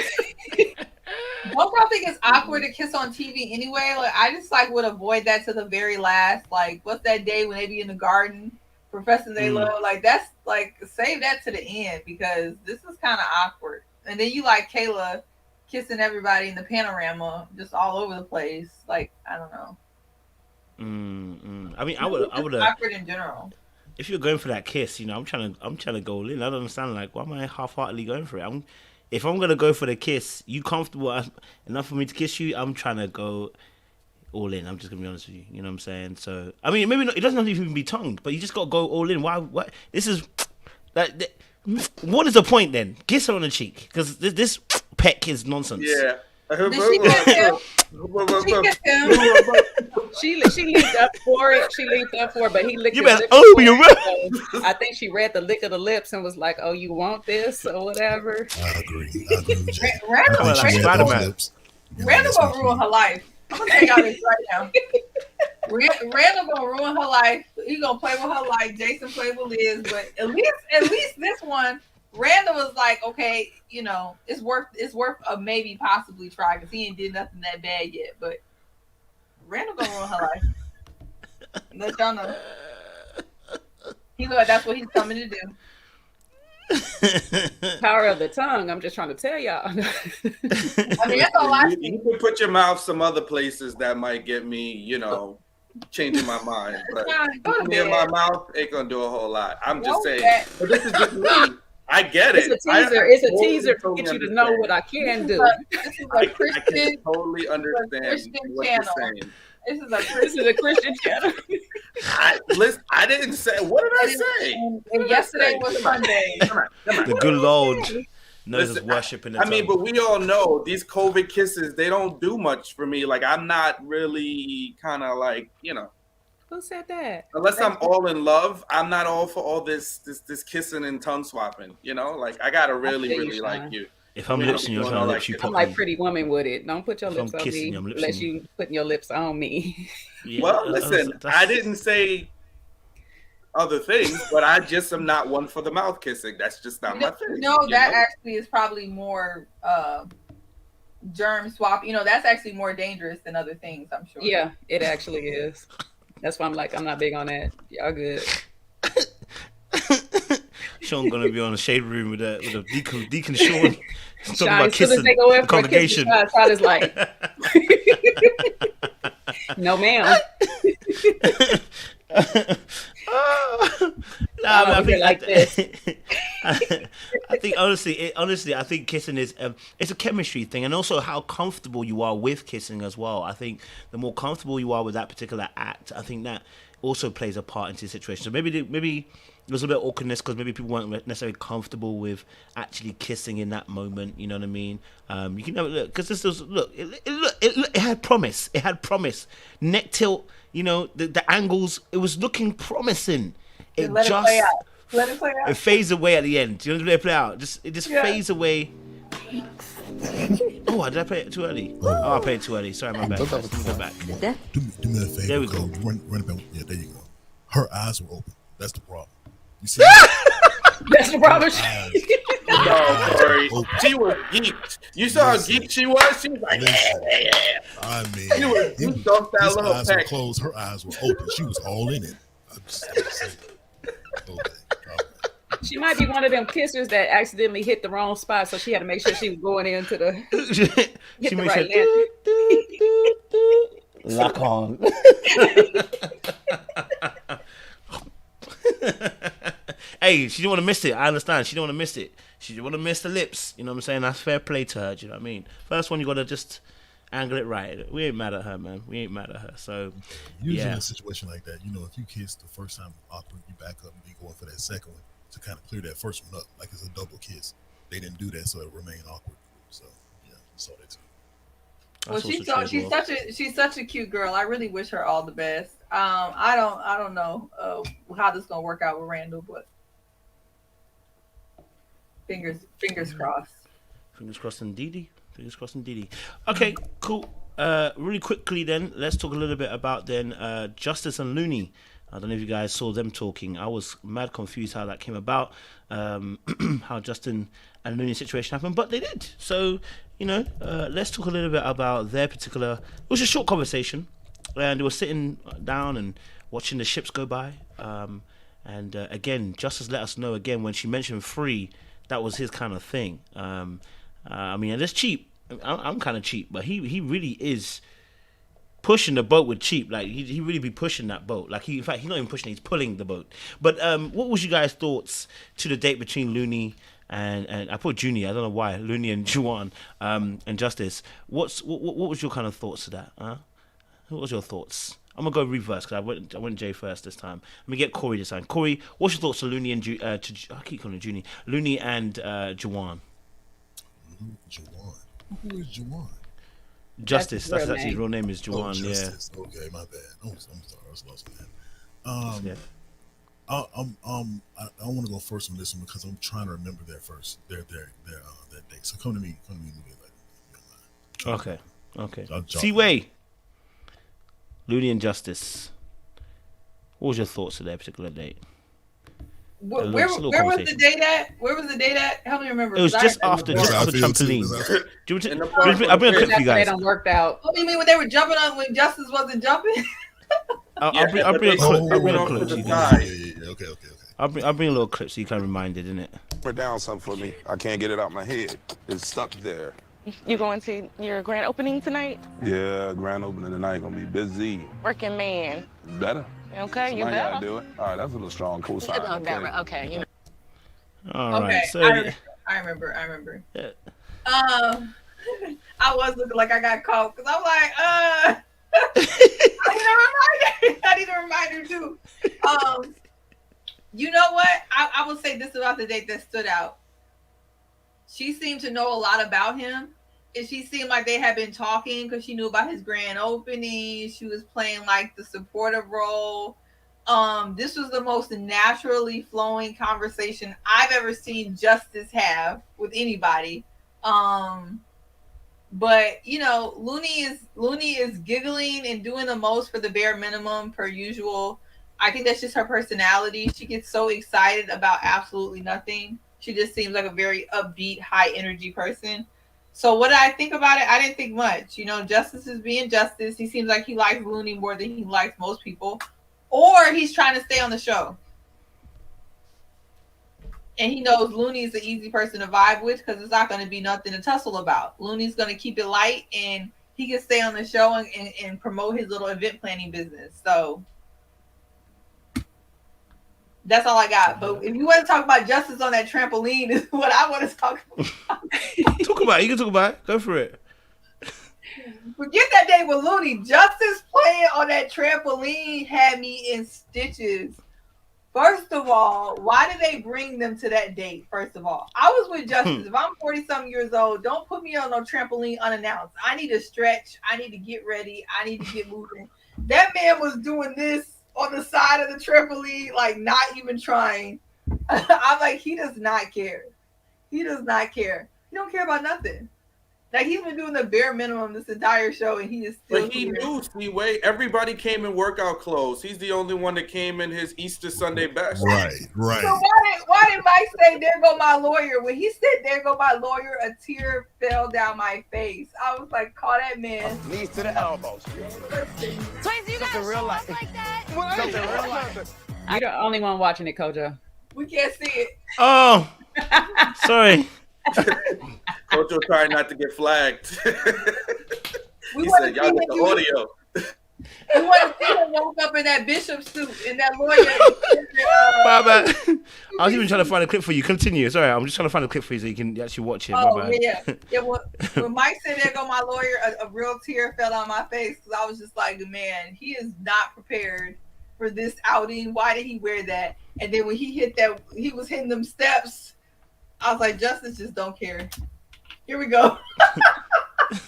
Both y'all think it's awkward to kiss on TV anyway. Like I just like would avoid that to the very last. Like what's that day when they be in the garden professing they love? Like that's like save that to the end because this is kind of awkward. And then you like Kayla kissing everybody in the panorama just all over the place. Like I don't know.
I mean, I would
awkward in general.
If you're going for that kiss, you know, I'm trying to go all in. I don't understand, like, why am I half-heartedly going for it? If I'm gonna go for the kiss, you comfortable enough for me to kiss you? I'm trying to go all in. I'm just gonna be honest with you. You know what I'm saying? So, I mean, maybe not, it doesn't have to even be tongued, but you just gotta go all in. Why? What? This is like, what is the point then? Kiss her on the cheek because this peck is nonsense.
Yeah.
Did she kiss him?
She leaped up for it. She leaped up for it, but he licked his lips.
You're right.
So I think she read the lick of the lips and was like, "Oh, you want this or whatever."
I agree with you.
Randall gonna ruin her life. I'm gonna tell y'all this right now. Randall gonna ruin her life. He gonna play with her life. Jason played with Liz, but at least this one, Randall was like, okay, you know, it's worth a maybe possibly try because he ain't did nothing that bad yet. But Randall gonna ruin her life. Let y'all know. He look like that's what he's coming to do.
Power of the tongue. I'm just trying to tell y'all.
I mean, that's all I see.
You can put your mouth some other places that might get me, you know, changing my mind. But in my mouth ain't gonna do a whole lot. I'm just saying. But this is just me. I get it.
It's a teaser. It's a teaser to get you to know what I can do.
This is a Christian. I can totally understand what you're saying.
This is a Christian channel.
I didn't say. What did I say?
And yesterday was Sunday.
Come on.
The good Lord knows us worshiping.
I mean, but we all know these COVID kisses. They don't do much for me. Like I'm not really kind of like, you know.
Who said that?
Unless I'm all in love, I'm not all for all this kissing and tongue swapping. You know, like I gotta really like you.
If I'm lipsing your tongue, lips, you put
I'm like Pretty Woman with it. Don't put your lips on me unless you putting your lips on me.
Yeah, well, listen, I didn't say other things, but I just am not one for the mouth kissing. That's just not my thing.
No, that actually is probably more germ swap. You know, that's actually more dangerous than other things, I'm sure.
Yeah, it actually is. That's why I'm like, I'm not big on that. Y'all good.
Sean gonna be on a shade room with a deacon Sean talking about
kissing
the congregation.
Sean is like, no, ma'am.
I think honestly, I think kissing is it's a chemistry thing, and also how comfortable you are with kissing as well. I think the more comfortable you are with that particular act, I think that also plays a part into the situation. So maybe there's a bit of awkwardness because maybe people weren't necessarily comfortable with actually kissing in that moment. You know what I mean? You can have a look because this was it had promise. It had promise. Neck tilt. You know the angles. It was looking promising. It
let
just
it play out.
It fades away at the end. Do you want to let it play out? It just fades away. Oh, did I play it too early? Oh, I played it too early. Sorry, my bad. Go back.
Do me a favor.
There we go.
Run it back. Yeah, there you go. Her eyes were open. That's the problem. You see?
That's the problem.
No, sorry. She was geeked. You saw how geeked she was? She was like, yeah.
I mean,
you dumped that little
eyes were closed. Her eyes were open. She was all in it. I'm just saying. Okay.
She might be one of them kissers that accidentally hit the wrong spot, so she had to make sure she was going into the hit the right lantern.
Lock on. Hey, she didn't want to miss it. I understand. She didn't want to miss it. She didn't want to miss the lips. You know what I'm saying? That's fair play to her. Do you know what I mean? First one, you got to just angle it right. We ain't mad at her, man. We ain't mad at her. So,
usually in a situation like that, you know, if you kiss the first time awkward, you back up and be going for that second one to kind of clear that first one up, like it's a double kiss. They didn't do that, so it remained awkward. So, yeah, saw that too.
Well, she's such a cute girl. I really wish her all the best. I don't know how this is gonna work out with Randall, but fingers crossed.
Fingers crossed indeedy. Fingers crossed indeedy. Okay, cool. Really quickly then, let's talk a little bit about then Justice and Looney. I don't know if you guys saw them talking. I was mad confused how that came about, how Justin and Looney's situation happened, but they did. So, let's talk a little bit about their particular. It was a short conversation, and they were sitting down and watching the ships go by. Again, Justice let us know again when she mentioned free, that was his kind of thing. And it's cheap. I'm kind of cheap, but he really is pushing the boat with cheap. Like he really be pushing that boat. Like in fact he's not even pushing, he's pulling the boat. But what was you guys' thoughts to the date between Looney and I put Junior, I don't know why, Looney and Juwan and Justice? What was your kind of thoughts to that? What was your thoughts? I'm gonna go reverse because I went Jay first this time. Let me get Corey this time. Corey, what's your thoughts to Looney and I keep calling him Junior. Looney and Juwan.
Juwan. Who is Juwan?
Justice. That's actually his real name is Juwan.
Oh, Justice. Yeah. Okay, my bad. I'm sorry, I was lost in that.
Yeah.
I want to go first on this one because I'm trying to remember that date. So come to me a little bit later.
Okay. Seaway. Looney and Justice. What was your thoughts to that particular date?
Where was the date at? Where was the date at? Help me remember.
It was just after trampoline. I'll bring a clip for you guys.
They don't worked out.
What do you mean when they were jumping on when Justice wasn't jumping?
I'll bring a clip.
Okay.
I'll bring a little clip so you can remind it, innit?
Put down something for me. I can't get it out my head. It's stuck there.
You going to your grand opening tonight?
Yeah, grand opening tonight gonna be busy.
Working man.
Better.
Okay, you
I
better.
gotta do it. All right, that's a little strong cosign.
Okay.
All right. So
I remember.
Yeah.
I was looking like I got caught because I'm like, I need a reminder too. You know what? I will say this about the date that stood out. She seemed to know a lot about him. And she seemed like they had been talking because she knew about his grand opening. She was playing like the supportive role. This was the most naturally flowing conversation I've ever seen Justice have with anybody. But Looney is giggling and doing the most for the bare minimum per usual. I think that's just her personality. She gets so excited about absolutely nothing. She just seems like a very upbeat, high energy person. So what did I think about it? I didn't think much. Justice is being Justice. He seems like he likes Looney more than he likes most people. Or he's trying to stay on the show. And he knows Looney's an easy person to vibe with because it's not going to be nothing to tussle about. Looney's going to keep it light and he can stay on the show and promote his little event planning business. So that's all I got. But if you want to talk about Justice on that trampoline, is what I want to talk about.
Talk about it. You can talk about it. Go for it.
Forget that day with Looney. Justice playing on that trampoline had me in stitches. First of all, why did they bring them to that date? First of all, I was with Justice. If I'm 40-something years old, don't put me on no trampoline unannounced. I need to stretch. I need to get ready. I need to get moving. That man was doing this on the side of the trampoline, like not even trying. I'm like, he does not care. He does not care. He don't care about nothing. Like he's been doing the bare minimum this entire show, and he is still.
But he knew, Seaway. Everybody came in workout clothes. He's the only one that came in his Easter Sunday best.
Right.
So why did Mike say, "There go my lawyer"? When he said, "There go my lawyer," a tear fell down my face. I was like, "Call that man."
Knees to the elbows.
Swayze, you got real life like that?
Something real life.
You're the only one watching it, Kojo.
We can't see it.
Oh, sorry.
Kojo trying not to get flagged.
We
He
want
said,
to
y'all
see
get the
him.
audio.
We want to see him woke up in that bishop suit and that lawyer.
My bad. I was even trying to find a clip for you. Continue. Sorry, I'm just trying to find a clip for you so you can actually watch it.
Oh,
My bad.
yeah. When Mike said, "There go my lawyer," a real tear fell on my face because I was just like, man, he is not prepared for this outing. Why did he wear that? And then when he hit that, he was hitting them steps. I was like, Justice just don't care. Here we go.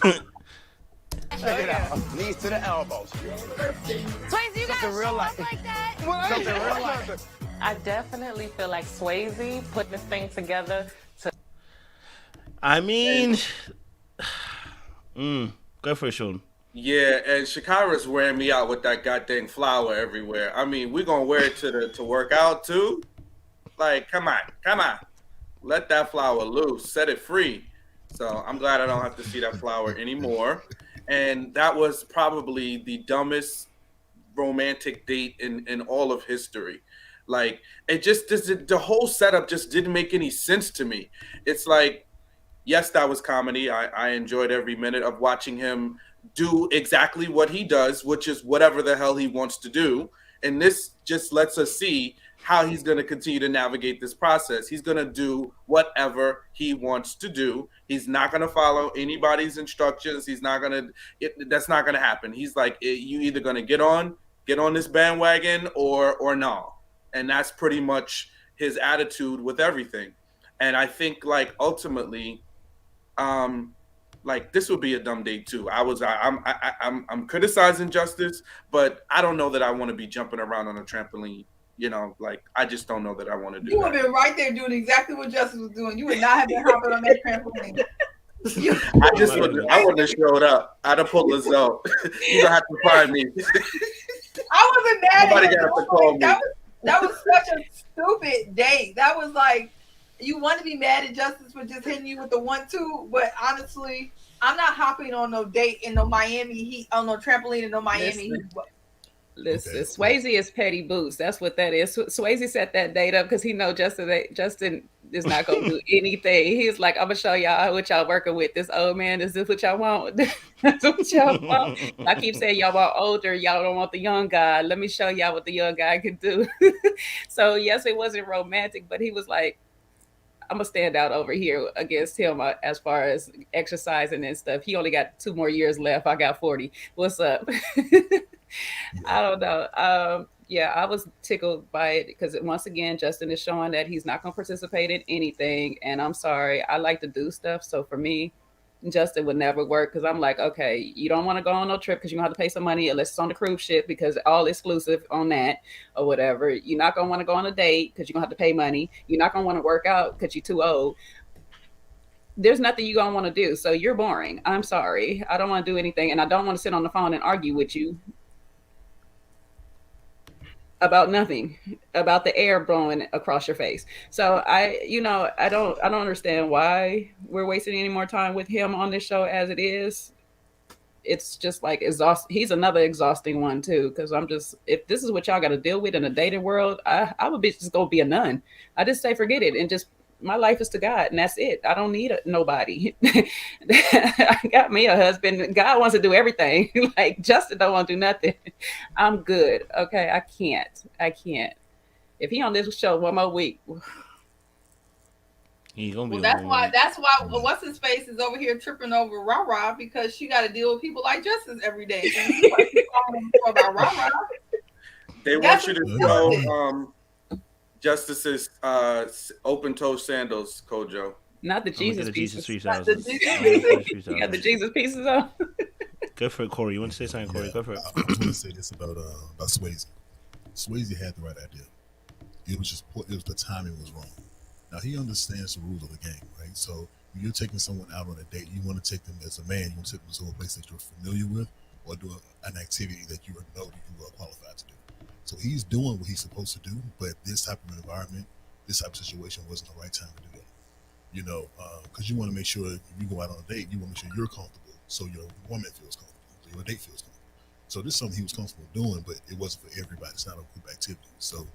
Check it out. Knees to the elbows.
Swayze, you got
real life
like that?
Something real life.
I definitely feel like Swayze put this thing together to.
I mean, go for it, Sean.
Yeah, and Shakira's wearing me out with that goddamn flower everywhere. I mean, we're gonna wear it to work out too. Like, come on, come on, let that flower loose, set it free. So I'm glad I don't have to see that flower anymore. And that was probably the dumbest romantic date in all of history. Like, it just the whole setup just didn't make any sense to me. It's like, yes, that was comedy. I enjoyed every minute of watching him do exactly what he does, which is whatever the hell he wants to do. And this just lets us see how he's going to continue to navigate this process. He's going to do whatever he wants to do. He's not going to follow anybody's instructions. He's not going to. That's not going to happen. He's like, you either going to get on this bandwagon or no. And that's pretty much his attitude with everything. And I think, like, ultimately, like, this would be a dumb date too. I'm criticizing Justice, but I don't know that I want to be jumping around on a trampoline. You know, like, I just don't know that I want to do
You
that.
would have been right there doing exactly what Justice was doing. You would not have been hopping on that trampoline.
I wouldn't have showed up. I'd have pulled Lizzo. You don't have to find me.
I wasn't mad
Nobody
at
got to
him.
call me.
That was such a stupid date. That was like, you want to be mad at Justice for just hitting you with the 1-2, but honestly, I'm not hopping on no date in no Miami Heat, on no trampoline in no Miami Heat.
Listen, Swayze is petty boots. That's what that is. Swayze set that date up because he know Justin is not gonna do anything. He's like, I'm gonna show y'all what y'all working with. This old man, is this what y'all want? That's what y'all want. I keep saying y'all want older, y'all don't want the young guy. Let me show y'all what the young guy can do. So yes, it wasn't romantic, but he was like, I'm gonna stand out over here against him as far as exercising and stuff. He only got 2 more years left. I got 40. What's up? I don't know. Yeah, I was tickled by it because once again, Justin is showing that he's not going to participate in anything. And I'm sorry, I like to do stuff. So for me, Justin would never work because I'm like, okay, you don't want to go on no trip because you're going to have to pay some money unless it's on the cruise ship because all exclusive on that or whatever. You're not going to want to go on a date because you're going to have to pay money. You're not going to want to work out because you're too old. There's nothing you're going to want to do. So you're boring. I'm sorry. I don't want to do anything. And I don't want to sit on the phone and argue with you about nothing, about the air blowing across your face. So I don't understand why we're wasting any more time with him on this show as it is. It's just like he's another exhausting one too. Because if this is what y'all got to deal with in a dating world, I would be just gonna be a nun. I just say forget it and just my life is to God and that's it. I don't need nobody. I got me a husband. God wants to do everything. Like Justin don't want to do nothing. I'm good. Okay, I can't. If he on this show one more week,
he's gonna be.
Well, that's why what's his face is over here tripping over Rah because she got to deal with people like Justice every day. About Rah.
They want you to know Justice's open-toe sandals, Kojo.
Not the Jesus pieces.
You
got the Jesus pieces on.
Go for it, Corey. You want to say something, Corey? Go for it.
I was going to say this about Swayze. Swayze had the right idea. It was the timing was wrong. Now he understands the rules of the game, right? So when you're taking someone out on a date, you want to take them as a man. You want to take them to a place that you're familiar with, or do an activity that you know that you are qualified to do. So he's doing what he's supposed to do, but this type of environment, this type of situation wasn't the right time to do that. You know, because you want to make sure if you go out on a date, you want to make sure you're comfortable, so your woman feels comfortable, so your date feels comfortable. So this is something he was comfortable doing, but it wasn't for everybody. It's not a group activity. So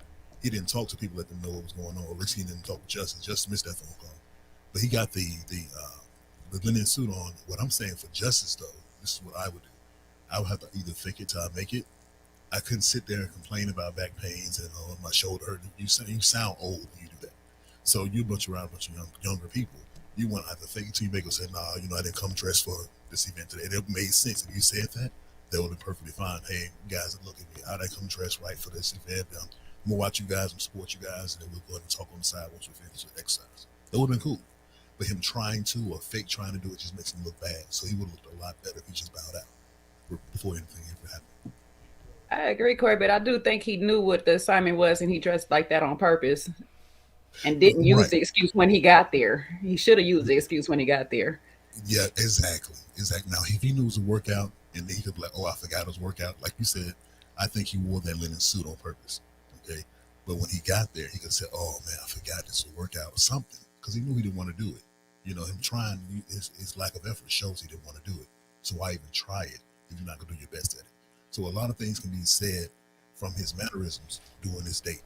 he didn't talk to people, let them know what was going on. Or at least he didn't talk to Justice. Justice missed that phone call, but he got the linen suit on. What I'm saying for Justice, though, this is what I would do. I would have to either fake it till I make it. I couldn't sit there and complain about back pains and my shoulder hurt. You sound old when you do that. So you bunch around a bunch of younger people. You want to have to fake it till you make it say, nah, I didn't come dressed for this event today. And it made sense. If you said that, that would have been perfectly fine. Hey, guys, look at me. I didn't come dressed right for this event. I'm going to watch you guys and support you guys, and then we'll go ahead and talk on the side once we finish the exercise. That would have been cool. But him trying to or fake trying to do it just makes him look bad. So he would have looked a lot better if he just bowed out before anything ever happened.
I agree, Corey, but I do think he knew what the assignment was and he dressed like that on purpose and didn't use the excuse when he got there. He should have used the excuse when he got there.
Yeah, exactly. Now, if he knew it was a workout And then he could be like, oh, I forgot his workout. Like you said, I think he wore that linen suit on purpose. Okay. But when he got there, he could say, oh man, I forgot this workout or something. Because he knew he didn't want to do it. You know, him trying, his lack of effort shows he didn't want to do it. So why even try it if you're not going to do your best at it? So a lot of things can be said from his mannerisms during this date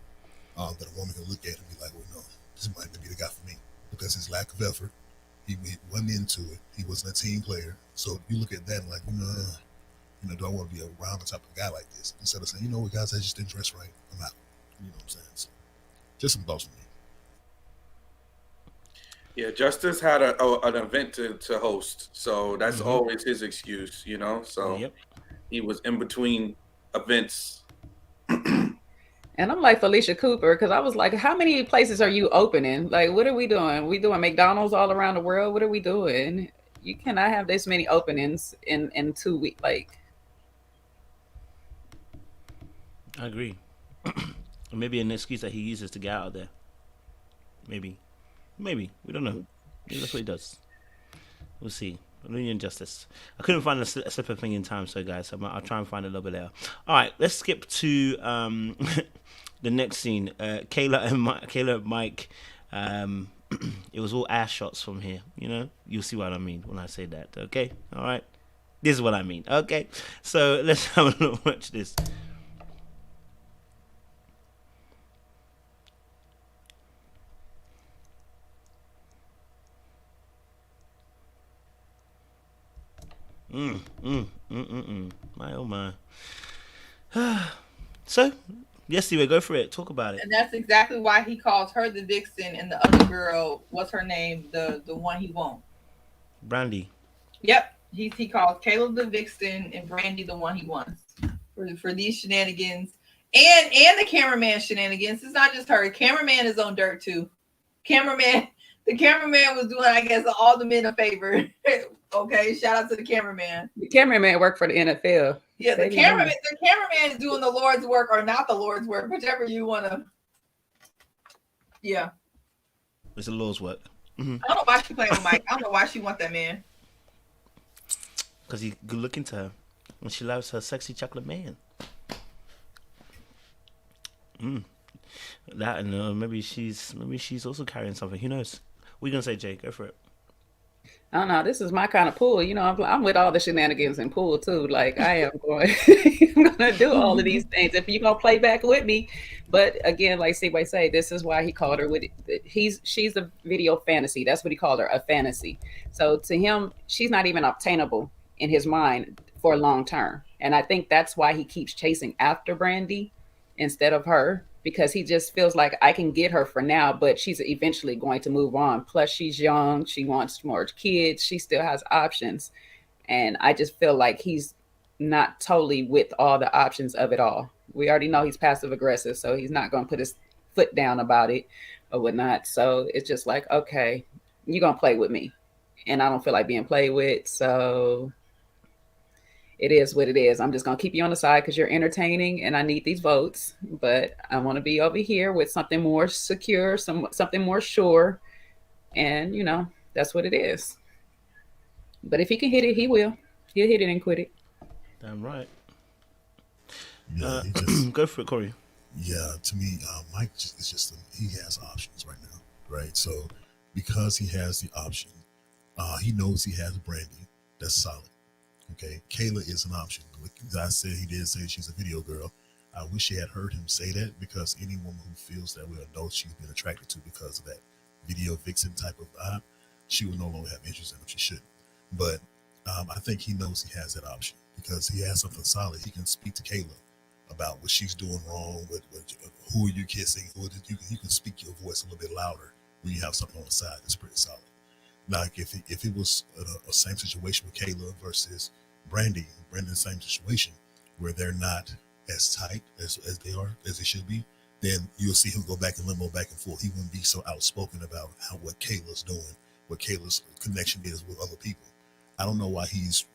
that a woman can look at and be like, well, no, this might not be the guy for me. Because his lack of effort, he wasn't into it. He wasn't a team player. So you look at that and like, do I want to be around the type of guy like this? Instead of saying, you know what, guys, I just didn't dress right. I'm out. You know what I'm saying? So just some thoughts from me.
Yeah, Justice had an event to host, so that's always his excuse, you know. So he was in between events.
And I'm like Felicia Cooper, because I was like, how many places are you opening? Like, what are we doing? We doing McDonald's all around the world? What are we doing? You cannot have this many openings in 2 weeks. Like,
I agree. Maybe an excuse that he uses to get out of there. Maybe. We don't know. Maybe that's what he does. We'll see. Union Justice. I couldn't find a separate thing in time, so guys, I'll try and find it a little bit later. All right, let's skip to the next scene. Kayla and Mike. It was all ass shots from here. You know, you'll see what I mean when I say that. Okay, all right. This is what I mean. Okay, so let's have a look. Watch this. My oh my. So, yes, you go for it. Talk about it.
And that's exactly why he calls her the vixen and the other girl, what's her name? The one he won't.
Brandy.
Yep. He calls Kayla the vixen and Brandy the one he wants for these shenanigans. And the cameraman shenanigans. It's not just her. The cameraman is on dirt too. The cameraman was doing, I guess, all the men a favor. Okay, shout out to the cameraman.
The cameraman worked for the NFL.
Yeah, the cameraman is doing the Lord's work or not the Lord's work, whichever you want to. Yeah.
It's the Lord's work.
I don't know why she playing with Mike. I don't know why she want that man.
Because he's good looking to her. And she loves her sexy chocolate man. That and maybe she's also carrying something. Who knows? What are you gonna say, Jay? Go for it.
I don't know. This is my kind of pool. You know, I'm with all the shenanigans in pool too. Like I am going, I'm gonna do all of these things if you're gonna play back with me. But again, like C-Way say, this is why he called her with. She's a video fantasy. That's what he called her, a fantasy. So to him, she's not even obtainable in his mind for long term. And I think that's why he keeps chasing after Brandy instead of her. Because he just feels like I can get her for now, but she's eventually going to move on. Plus, she's young. She wants more kids. She still has options. And I just feel like he's not totally with all the options of it all. We already know he's passive aggressive, so he's not going to put his foot down about it or whatnot. So it's just like, okay, you're going to play with me. And I don't feel like being played with. So it is what it is. I'm just going to keep you on the side because you're entertaining and I need these votes. But I want to be over here with something more secure, something more sure. And, you know, that's what it is. But if he can hit it, he will. He'll hit it and quit it.
Damn right.
Yeah,
go for it, Corey.
Yeah, to me, Mike is just he has options right now, right? So because he has the option, he knows he has Brandy. That's solid. Okay, Kayla is an option. As I said, he did say she's a video girl. I wish he had heard him say that because any woman who feels that way or knows she's been attracted to because of that video vixen type of vibe, she will no longer have interest in him. She shouldn't. But I think he knows he has that option because he has something solid. He can speak to Kayla about what she's doing wrong, who are you kissing, you can speak your voice a little bit louder when you have something on the side that's pretty solid. Now, if it was a same situation with Kayla versus Brandy in the same situation where they're not as tight as they should be, then you'll see him go back and limbo back and forth. He wouldn't be so outspoken about what Kayla's doing, what Kayla's connection is with other people. I don't know why he's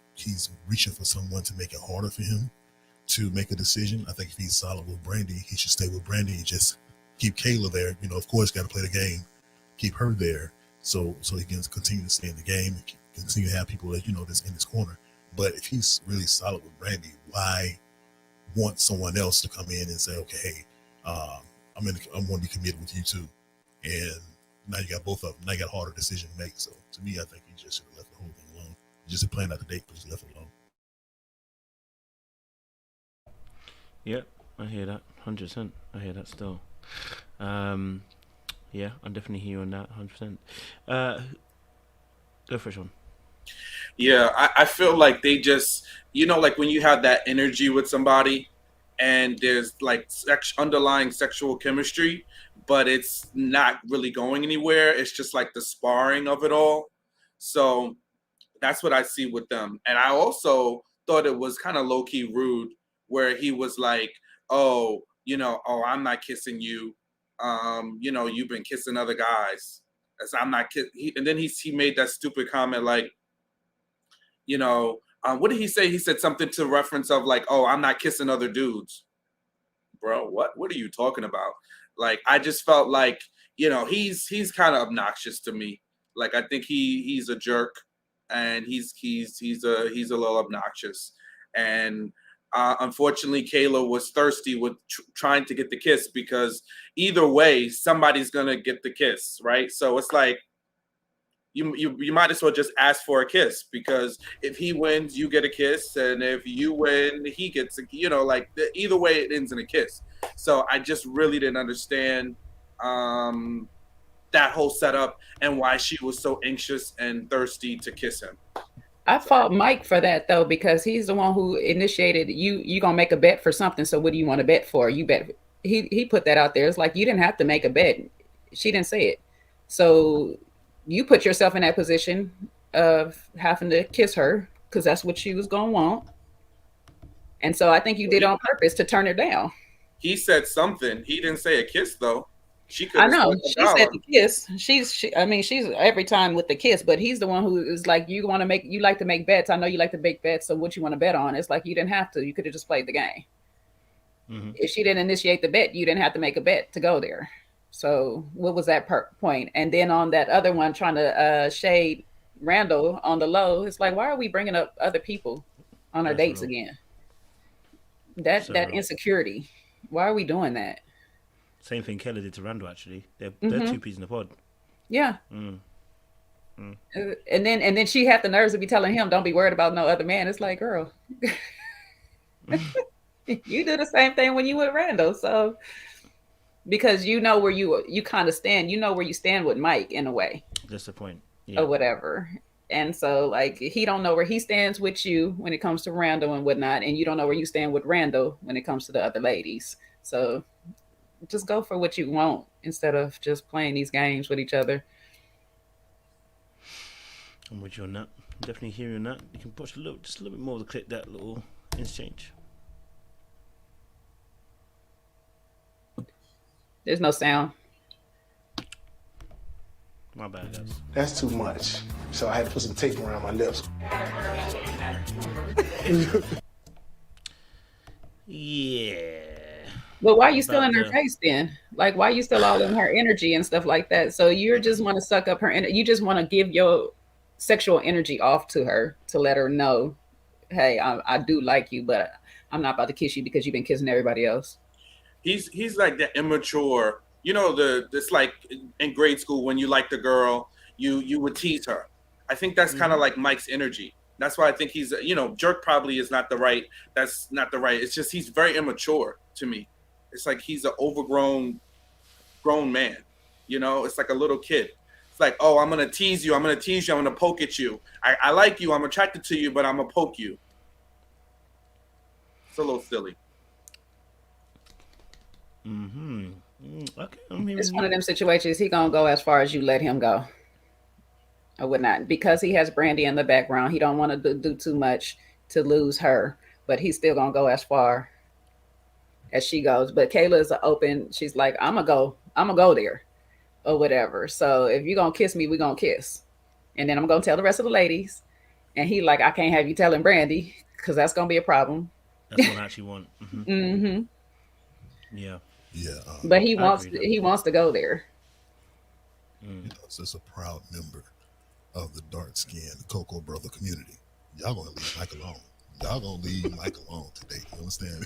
reaching for someone to make it harder for him to make a decision. I think if he's solid with Brandy, he should stay with Brandy and just keep Kayla there. You know, of course, got to play the game, keep her there, so he can continue to stay in the game and continue to have people that that's in his corner. But if he's really solid with Brandy, why want someone else to come in and say, okay, hey, I'm going to be committed with you too, and now you got both of them. Now you got a harder decision to make. So to me, I think he just should have left the whole thing alone. He just planned out the date, but just left it alone.
Yep, I hear that 100%. I hear that still. Yeah, I definitely hear you on that 100%. Go for it, Sean.
Yeah, I feel like they just, like when you have that energy with somebody and there's like underlying sexual chemistry, but it's not really going anywhere. It's just like the sparring of it all. So that's what I see with them. And I also thought it was kind of low-key rude where he was like, oh, I'm not kissing you. You've been kissing other guys. As I'm not kissing. And then he made that stupid comment like, what did he say? He said something to reference of like, oh, I'm not kissing other dudes. Bro, what are you talking about? Like, I just felt like, he's kind of obnoxious to me. Like, I think he's a jerk, and he's a little obnoxious. And unfortunately, Kayla was thirsty with trying to get the kiss, because either way, somebody's gonna get the kiss, right? So it's like, you might as well just ask for a kiss, because if he wins, you get a kiss, and if you win, he gets either way, it ends in a kiss. So I just really didn't understand that whole setup and why she was so anxious and thirsty to kiss him.
I fought Mike for that though, because he's the one who initiated you gonna make a bet for something. So what do you want to bet for? You bet. He put that out there. It's like, you didn't have to make a bet. She didn't say it. So you put yourself in that position of having to kiss her because that's what she was going to want. And so I think you did on purpose to turn her down.
He said something. He didn't say a kiss though. She could.
I know. She said the kiss. She's every time with the kiss, but he's the one who is like, you like to make bets. I know you like to make bets. So what you want to bet on? It's like, you didn't have to. You could have just played the game. Mm-hmm. If she didn't initiate the bet, you didn't have to make a bet to go there. So what was that point? And then on that other one, trying to shade Randall on the low, it's like, why are we bringing up other people on our dates again? That insecurity. Why are we doing that?
Same thing Kayla did to Randall, actually. They're two peas in the pod. Yeah. And
then she had the nerves to be telling him, don't be worried about no other man. It's like, girl, you do the same thing when you with Randall. So because you know where you kind of stand, you know where you stand with Mike in a way.
That's the point.
Yeah. Or whatever. And so like, he don't know where he stands with you when it comes to Randall and whatnot. And you don't know where you stand with Randall when it comes to the other ladies. So just go for what you want instead of just playing these games with each other.
I'm with you on that. Definitely hear you on that. You can push just a little bit more of the clip, that little exchange.
There's no sound.
My bad, guys.
That's too much. So I had to put some tape around my lips.
Yeah.
But why are you still in her face then? Like, why are you still all in her energy and stuff like that? So you just want to suck up her energy. You just want to give your sexual energy off to her to let her know, hey, I do like you, but I'm not about to kiss you because you've been kissing everybody else.
He's like that immature, it's like in grade school when you liked a girl, you would tease her. I think that's kind of like Mike's energy. That's why I think he's, jerk probably is not the right. That's not the right. It's just he's very immature to me. It's like he's an overgrown, grown man. It's like a little kid. It's like, oh, I'm gonna tease you. I'm gonna poke at you. I like you. I'm attracted to you, but I'm gonna poke you. It's a little silly.
Okay.
It's one of them situations. He gonna go as far as you let him go, or whatnot, because he has Brandy in the background. He don't want to do too much to lose her, but he's still gonna go as far as she goes. But Kayla is open. She's like, I'm gonna go there, or whatever. So if you're gonna kiss me, we're gonna kiss, and then I'm gonna tell the rest of the ladies. And he like, I can't have you telling Brandy because that's gonna be a problem.
That's what I actually want. Yeah.
Yeah.
But he wants to go there.
So it's a proud member of the dark-skinned Cocoa Brother community. y'all gonna leave Mike alone. Y'all gonna leave Mike alone today. You understand?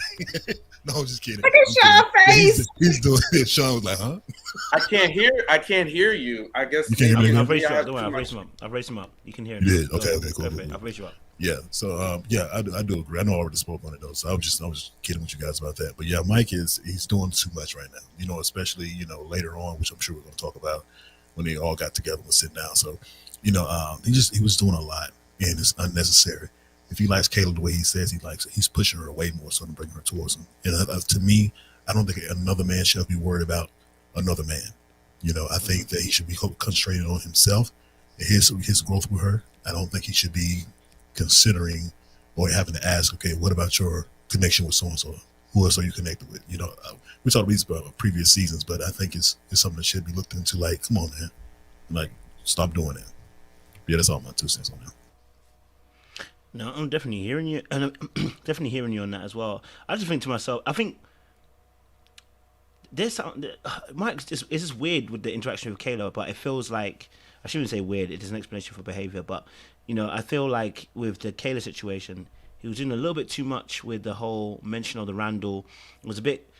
No, I'm just kidding.
Look at Sean's face.
He's doing it. Sean was like, huh?
I can't hear you. I guess
You can't hear me
I've raised
I
you up.
have
Don't worry,
too
I've
much.
raised him up. I've raised him up. You can hear him.
You did? Okay, cool.
I've raised you up.
Yeah. So I do agree. I know I already spoke on it though. So I was kidding with you guys about that. But yeah, Mike he's doing too much right now. You know, especially, you know, later on, which I'm sure we're gonna talk about when they all got together and sit down. So, you know, he was doing a lot and it's unnecessary. If he likes Kayla the way he says he likes her, he's pushing her away more so than bringing her towards him. And to me, I don't think another man should be worried about another man. You know, I think that he should be concentrating on himself and his growth with her. I don't think he should be considering or having to ask, okay, what about your connection with so-and-so? Who else are you connected with? You know, we talked about these previous seasons, but I think it's something that should be looked into. Like, come on, man. Like, stop doing that. Yeah, that's all my 2 cents on that.
No, I'm definitely hearing you, and I'm definitely hearing you on that as well. I just think to myself, I think there's something. Mike, it's just weird with the interaction with Kayla, but it feels like I shouldn't say weird. It is an explanation for behavior, but you know, I feel like with the Kayla situation, he was doing a little bit too much with the whole mention of the Randall. It was a bit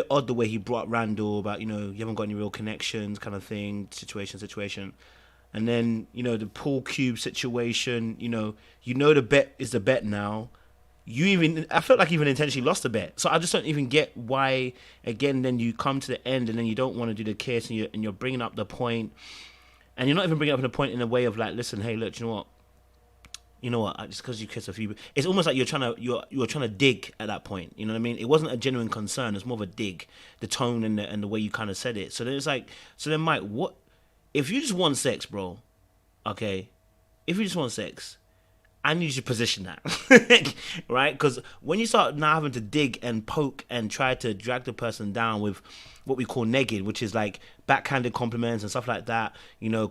odd the way he brought Randall about, you know, you haven't got any real connections, kind of thing, situation. And then, you know, the pool cube situation, you know the bet is the bet now. I felt like even intentionally lost the bet. So I just don't even get why, again, then you come to the end and then you don't want to do the kiss and you're bringing up the point. And you're not even bringing up the point in a way of like, listen, hey, look, you know what? Just because you kiss a few, it's almost like you're trying to dig at that point. You know what I mean? It wasn't a genuine concern. It's more of a dig, the tone and the way you kind of said it. So then it's like, Mike, what? If you just want sex, bro, okay? If you just want sex, I need you to position that, right? Because when you start now having to dig and poke and try to drag the person down with what we call negging, which is like backhanded compliments and stuff like that, you know,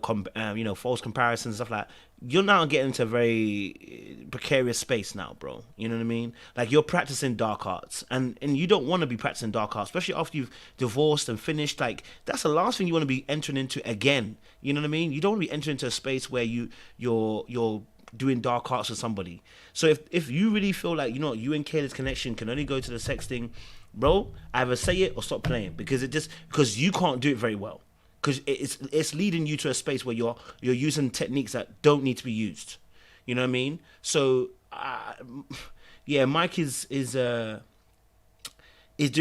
false comparisons and stuff like that, you're now getting into a very precarious space now, bro. You know what I mean? Like you're practicing dark arts, and you don't want to be practicing dark arts, especially after you've divorced and finished. Like that's the last thing you want to be entering into again. You know what I mean? You don't want to be entering into a space where you're doing dark arts with somebody. So if you really feel like, you know, you and Kayla's connection can only go to the sex thing, bro, either say it or stop playing, because you can't do it very well. Because it's leading you to a space where you're using techniques that don't need to be used. You know what I mean? So yeah, Mike is doing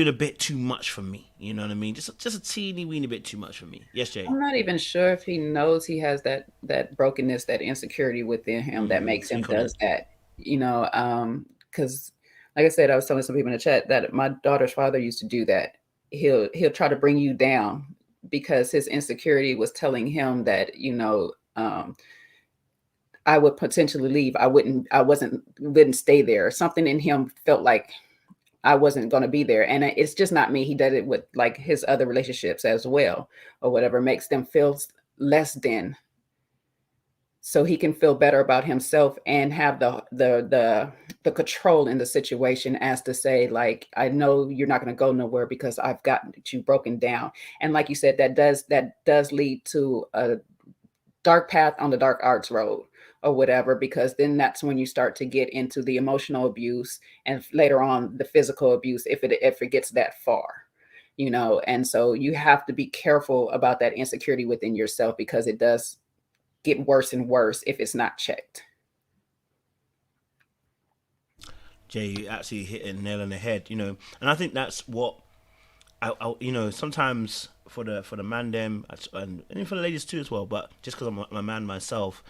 a bit too much for me. You know what I mean? Just a teeny weeny bit too much for me. Yes, Jay.
I'm not even sure if he knows he has that brokenness, that insecurity within him that makes him does that. You know, because like I said, I was telling some people in the chat that my daughter's father used to do that. He'll try to bring you down because his insecurity was telling him that, you know, I would potentially leave. I wouldn't stay there. Something in him felt like I wasn't going to be there. And it's just not me. He did it with like his other relationships as well, or whatever makes them feel less than, so he can feel better about himself and have the control in the situation, as to say, like, I know you're not going to go nowhere because I've gotten you broken down. And like you said, that does lead to a dark path on the dark arts road or whatever, because then that's when you start to get into the emotional abuse and later on the physical abuse, if it gets that far, you know. And so you have to be careful about that insecurity within yourself, because it does get worse and worse if it's not checked.
Jay, you actually hit a nail on the head, you know. And I think that's what I you know, sometimes for the man them, and for the ladies too as well, but just because I'm a man myself,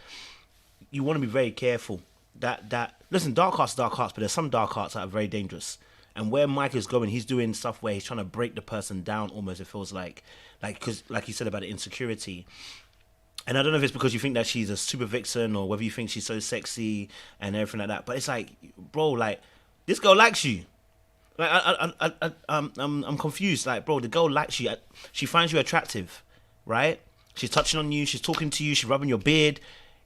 you want to be very careful that listen, dark arts, but there's some dark arts that are very dangerous. And where Mike is going, he's doing stuff where he's trying to break the person down almost, it feels like because like you said about the insecurity. And I don't know if it's because you think that she's a super vixen or whether you think she's so sexy and everything like that. But it's like, bro, like, this girl likes you. Like, I'm confused. Like, bro, the girl likes you. She finds you attractive, right? She's touching on you. She's talking to you. She's rubbing your beard.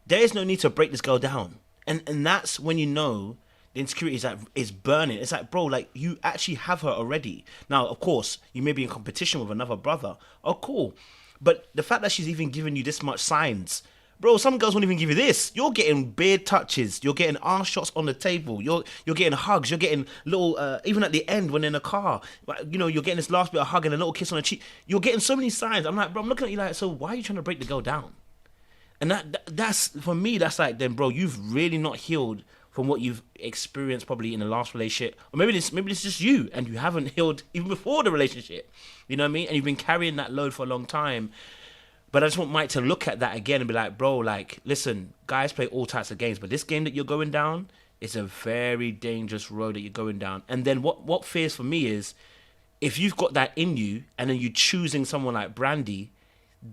There is no need to break this girl down. And that's when you know the insecurity is burning. It's like, bro, like, you actually have her already. Now, of course, you may be in competition with another brother. Oh, cool. But the fact that she's even giving you this much signs, Bro, some girls won't even give you this. You're getting beard touches. You're getting arse shots on the table. You're getting hugs. You're getting little, even at the end when in the car, you're getting this last bit of hug and a little kiss on the cheek. You're getting so many signs. I'm like, bro, I'm looking at you like, so why are you trying to break the girl down? And that's for me, that's like, then, bro, you've really not healed from what you've experienced probably in the last relationship. Or maybe it's just you and you haven't healed even before the relationship. You know what I mean? And you've been carrying that load for a long time. But I just want Mike to look at that again and be like, bro, like, listen, guys play all types of games, but this game that you're going down is a very dangerous road that you're going down. And then what fears for me is, if you've got that in you and then you're choosing someone like Brandy,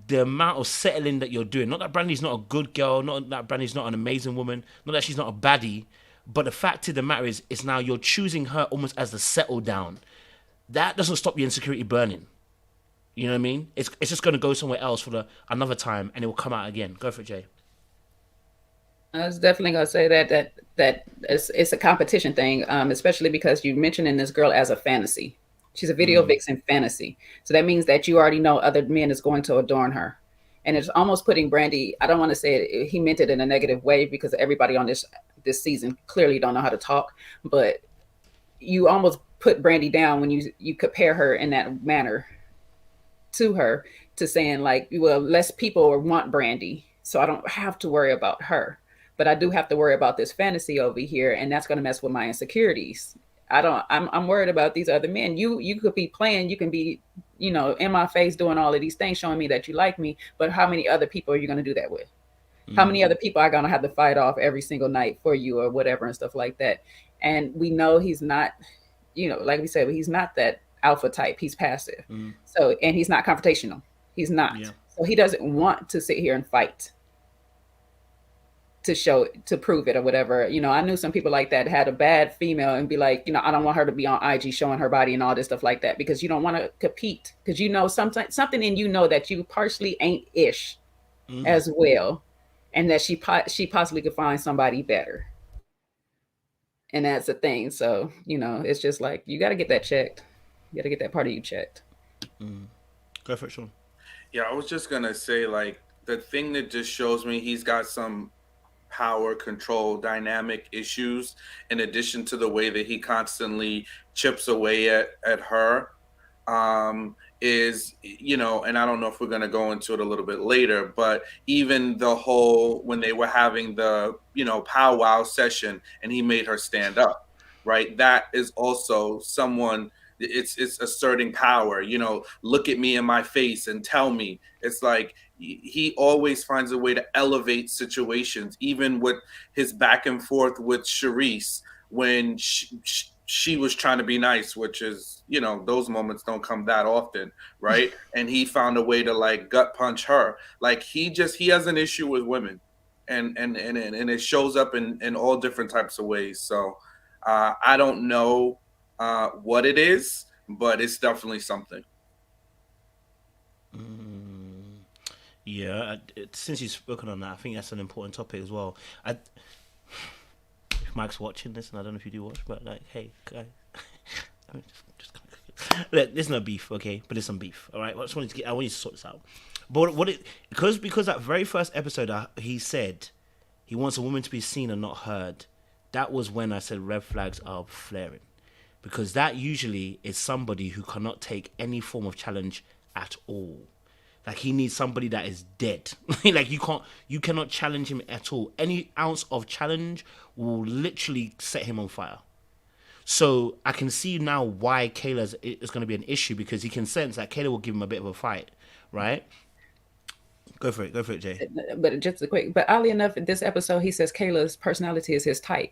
the amount of settling that you're doing, not that Brandy's not a good girl, not that Brandy's not an amazing woman, not that she's not a baddie, but the fact of the matter is now you're choosing her almost as the settle down. That doesn't stop your insecurity burning. You know what I mean? It's just going to go somewhere else for another time, and it will come out again. Go for it, Jay.
I was definitely going to say that it's a competition thing, especially because you mentioned this girl as a fantasy. She's a video vixen fantasy. So that means that you already know other men is going to adorn her. And it's almost putting Brandy, I don't want to say it, he meant it in a negative way, because everybody on this season clearly don't know how to talk, but you almost put Brandy down when you compare her in that manner to her, to saying like, well, less people want Brandy, so I don't have to worry about her, but I do have to worry about this fantasy over here, and that's going to mess with my insecurities. I'm worried about these other men. You could be playing, you can be, in my face doing all of these things, showing me that you like me, but how many other people are you going to do that with? How many other people are going to have to fight off every single night for you or whatever and stuff like that? And we know he's not, like we said, he's not that alpha type. He's passive. So, and he's not confrontational. He's not. Yeah. So he doesn't want to sit here and fight to prove it or whatever. I knew some people like that had a bad female and be like, I don't want her to be on IG showing her body and all this stuff like that, because you don't want to compete, because something in that you partially ain't ish as well, and that she possibly could find somebody better. And that's the thing. So, it's just like, you got to get that checked. You got to get that part of you checked.
Go for it, Sean.
Yeah, I was just going to say, like, the thing that just shows me he's got some power control dynamic issues, in addition to the way that he constantly chips away at her, is, and I don't know if we're going to go into it a little bit later, but even the whole, when they were having the, powwow session and he made her stand up, right? That is also someone, it's asserting power, look at me in my face and tell me. It's like, he always finds a way to elevate situations, even with his back and forth with Charisse when she was trying to be nice, which is, those moments don't come that often, right? And he found a way to like gut punch her. Like he has an issue with women, and it shows up in all different types of ways. So I don't know what it is, but it's definitely something.
Yeah, since you've spoken on that, I think that's an important topic as well. If Mike's watching this, and I don't know if you do watch, but like, hey, guys, look, there's no beef, okay? But there's some beef, all right? I want you to sort this out. But because that very first episode, he said he wants a woman to be seen and not heard. That was when I said red flags are flaring, because that usually is somebody who cannot take any form of challenge at all. Like he needs somebody that is dead. Like you cannot challenge him at all. Any ounce of challenge will literally set him on fire. So I can see now why Kayla is going to be an issue, because he can sense that Kayla will give him a bit of a fight, right? Go for it, Jay.
But just a quick, but oddly enough, in this episode, he says Kayla's personality is his type.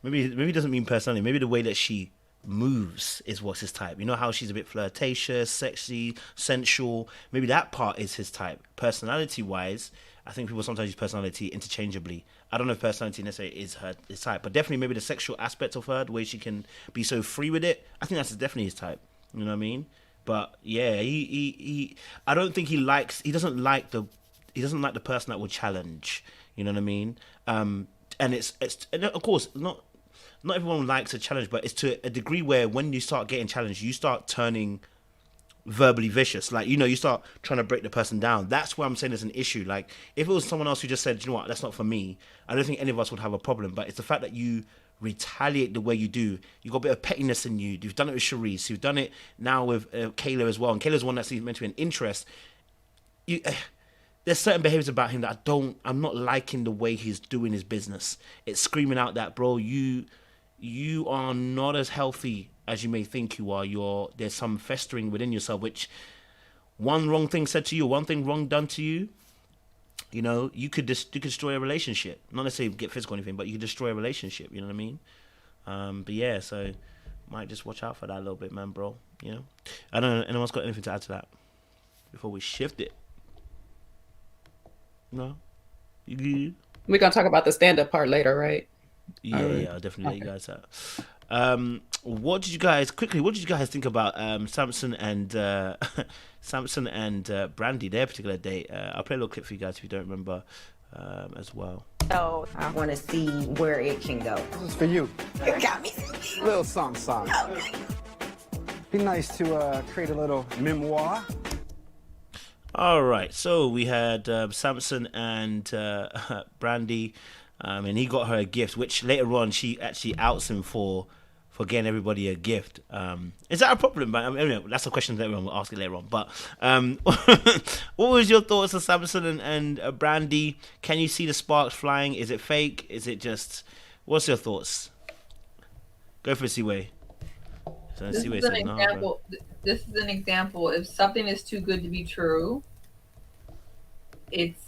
Maybe it doesn't mean personality. Maybe the way that she moves is what's his type. You know how she's a bit flirtatious, sexy, sensual. Maybe that part is his type. Personality wise, I think people sometimes use personality interchangeably. I don't know if personality necessarily is his type, but definitely maybe the sexual aspect of her, the way she can be so free with it, I think that's definitely his type. You know what I mean? But yeah, he I don't think he doesn't like the person that will challenge. You know what I mean? And it's and of course not everyone likes a challenge, but it's to a degree where when you start getting challenged, you start turning verbally vicious. Like, you start trying to break the person down. That's where I'm saying there's an issue. Like, if it was someone else who just said, you know what, that's not for me, I don't think any of us would have a problem. But it's the fact that you retaliate the way you do. You've got a bit of pettiness in you. You've done it with Charisse. You've done it now with Kayla as well. And Kayla's one that's meant to be an interest. There's certain behaviors about him that I'm not liking the way he's doing his business. It's screaming out that, bro, you are not as healthy as you may think you are. There's some festering within yourself, which one wrong thing said to you, one thing wrong done to you, you could destroy a relationship. Not necessarily get physical or anything, but you could destroy a relationship. You know what I mean? But yeah, so might just watch out for that a little bit, man, bro. I don't know. Anyone's got anything to add to that before we shift it? No? You good?
We're going to talk about the stand-up part later, right?
Yeah, I'll definitely let you guys out. What did you guys think about Samson and Brandy, their particular date? I'll play a little clip for you guys if you don't remember as well.
So I want to see where it can go.
This is for you.
You got me.
Little something. Be nice to create a little memoir.
All right, so we had Samson and Brandy, and he got her a gift, which later on she actually outs him for getting everybody a gift. Is that a problem? I mean, that's a question that everyone will ask it later on. But what was your thoughts on Samson and Brandy? Can you see the sparks flying? Is it fake? Is it just... What's your thoughts? Go for it, Seaway. So
This is an example. This is an example. If something is too good to be true, it's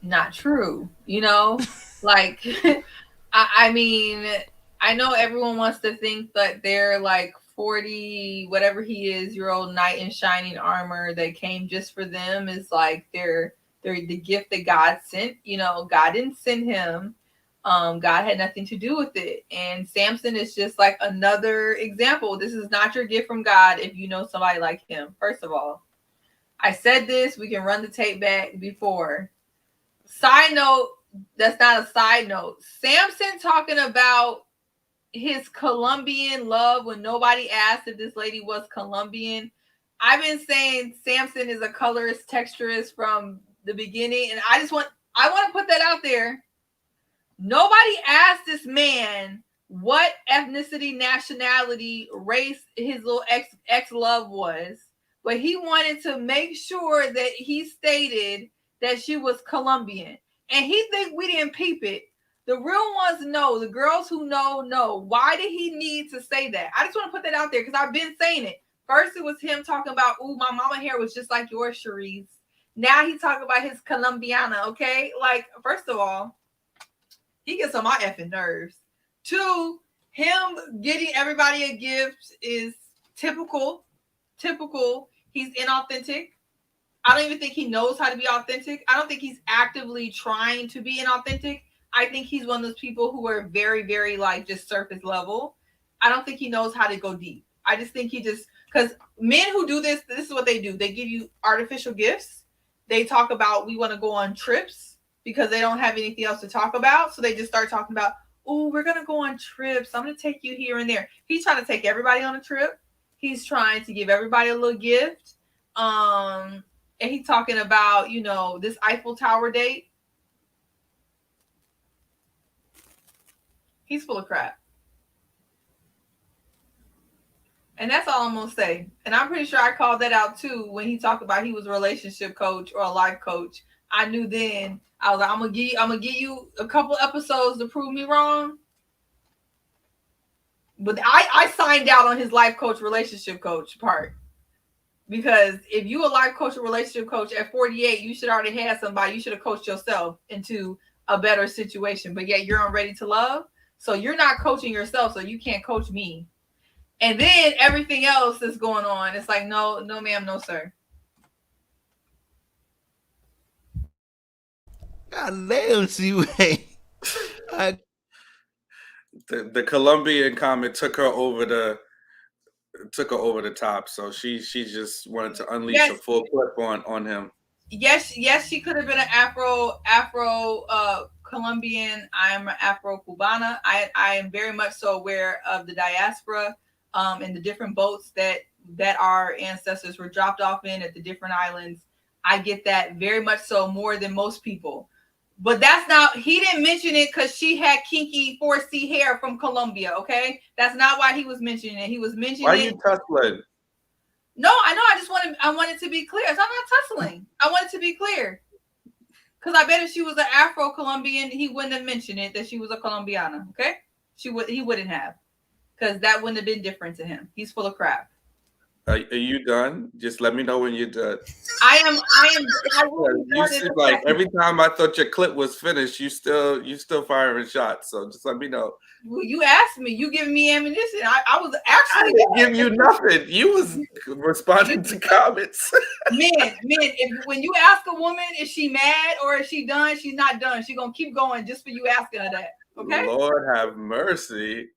not true. Like, I mean, I know everyone wants to think that they're like 40, whatever he is, year old knight in shining armor that came just for them is like they're the gift that God sent. God didn't send him. God had nothing to do with it. And Samson is just like another example. This is not your gift from God if you know somebody like him. First of all, I said this, we can run the tape back before. Side note, that's not a side note. Samson talking about his Colombian love when nobody asked if this lady was Colombian. I've been saying Samson is a colorist, texturist from the beginning. And I want to put that out there. Nobody asked this man what ethnicity, nationality, race his little ex-love was, but he wanted to make sure that he stated that she was Colombian. And he think we didn't peep it. The real ones know. The girls who know. Why did he need to say that? I just want to put that out there because I've been saying it. First, it was him talking about, ooh, my mama hair was just like yours, Charisse. Now he's talking about his Colombiana, okay? Like, first of all, he gets on my effing nerves. Two, him getting everybody a gift is typical. He's inauthentic. I don't even think he knows how to be authentic. I don't think he's actively trying to be inauthentic. I think he's one of those people who are very, very like just surface level. I don't think he knows how to go deep. I just think because men who do this is what they do. They give you artificial gifts. They talk about, we want to go on trips because they don't have anything else to talk about. So they just start talking about, oh, we're going to go on trips. I'm going to take you here and there. He's trying to take everybody on a trip. He's trying to give everybody a little gift. And he's talking about, this Eiffel Tower date. He's full of crap. And that's all I'm going to say. And I'm pretty sure I called that out too when he talked about he was a relationship coach or a life coach. I knew then. I was like, I'm gonna give you a couple episodes to prove me wrong. But I signed out on his life coach, relationship coach part. Because if you a life coach or relationship coach at 48, you should already have somebody. You should have coached yourself into a better situation. But yet you're on Ready to Love. So you're not coaching yourself, so you can't coach me. And then everything else that's going on, it's like, no, ma'am, no, sir.
God damn, Seaway.
The Colombian comment took her over the top. So she just wanted to unleash a full clip on him.
Yes, she could have been an Afro Colombian. I'm an Afro Cubana. I am very much so aware of the diaspora and the different boats that that our ancestors were dropped off in at the different islands. I get that very much so, more than most people. But that's not, he didn't mention it because she had kinky 4C hair from Colombia, okay? That's not why he was mentioning it. He was mentioning
Why
it.
you tussling?
No, I know. I want it to be clear. So I'm not tussling. I want it to be clear. Because I bet if she was an Afro-Colombian, he wouldn't have mentioned it, that she was a Colombiana, okay? He wouldn't have. Because that wouldn't have been different to him. He's full of crap.
Are you done? Just let me know when you're done.
I will be
You
done
seem
in a
like
second.
every time I thought your clip was finished, you still firing shots. So just let me know.
Well, you asked me. You giving me ammunition. I was
I
actually
didn't give you nothing. You was responding to comments.
man. When you ask a woman, is she mad or is she done? She's not done. She's gonna keep going just for you asking her that. Okay.
Lord have mercy.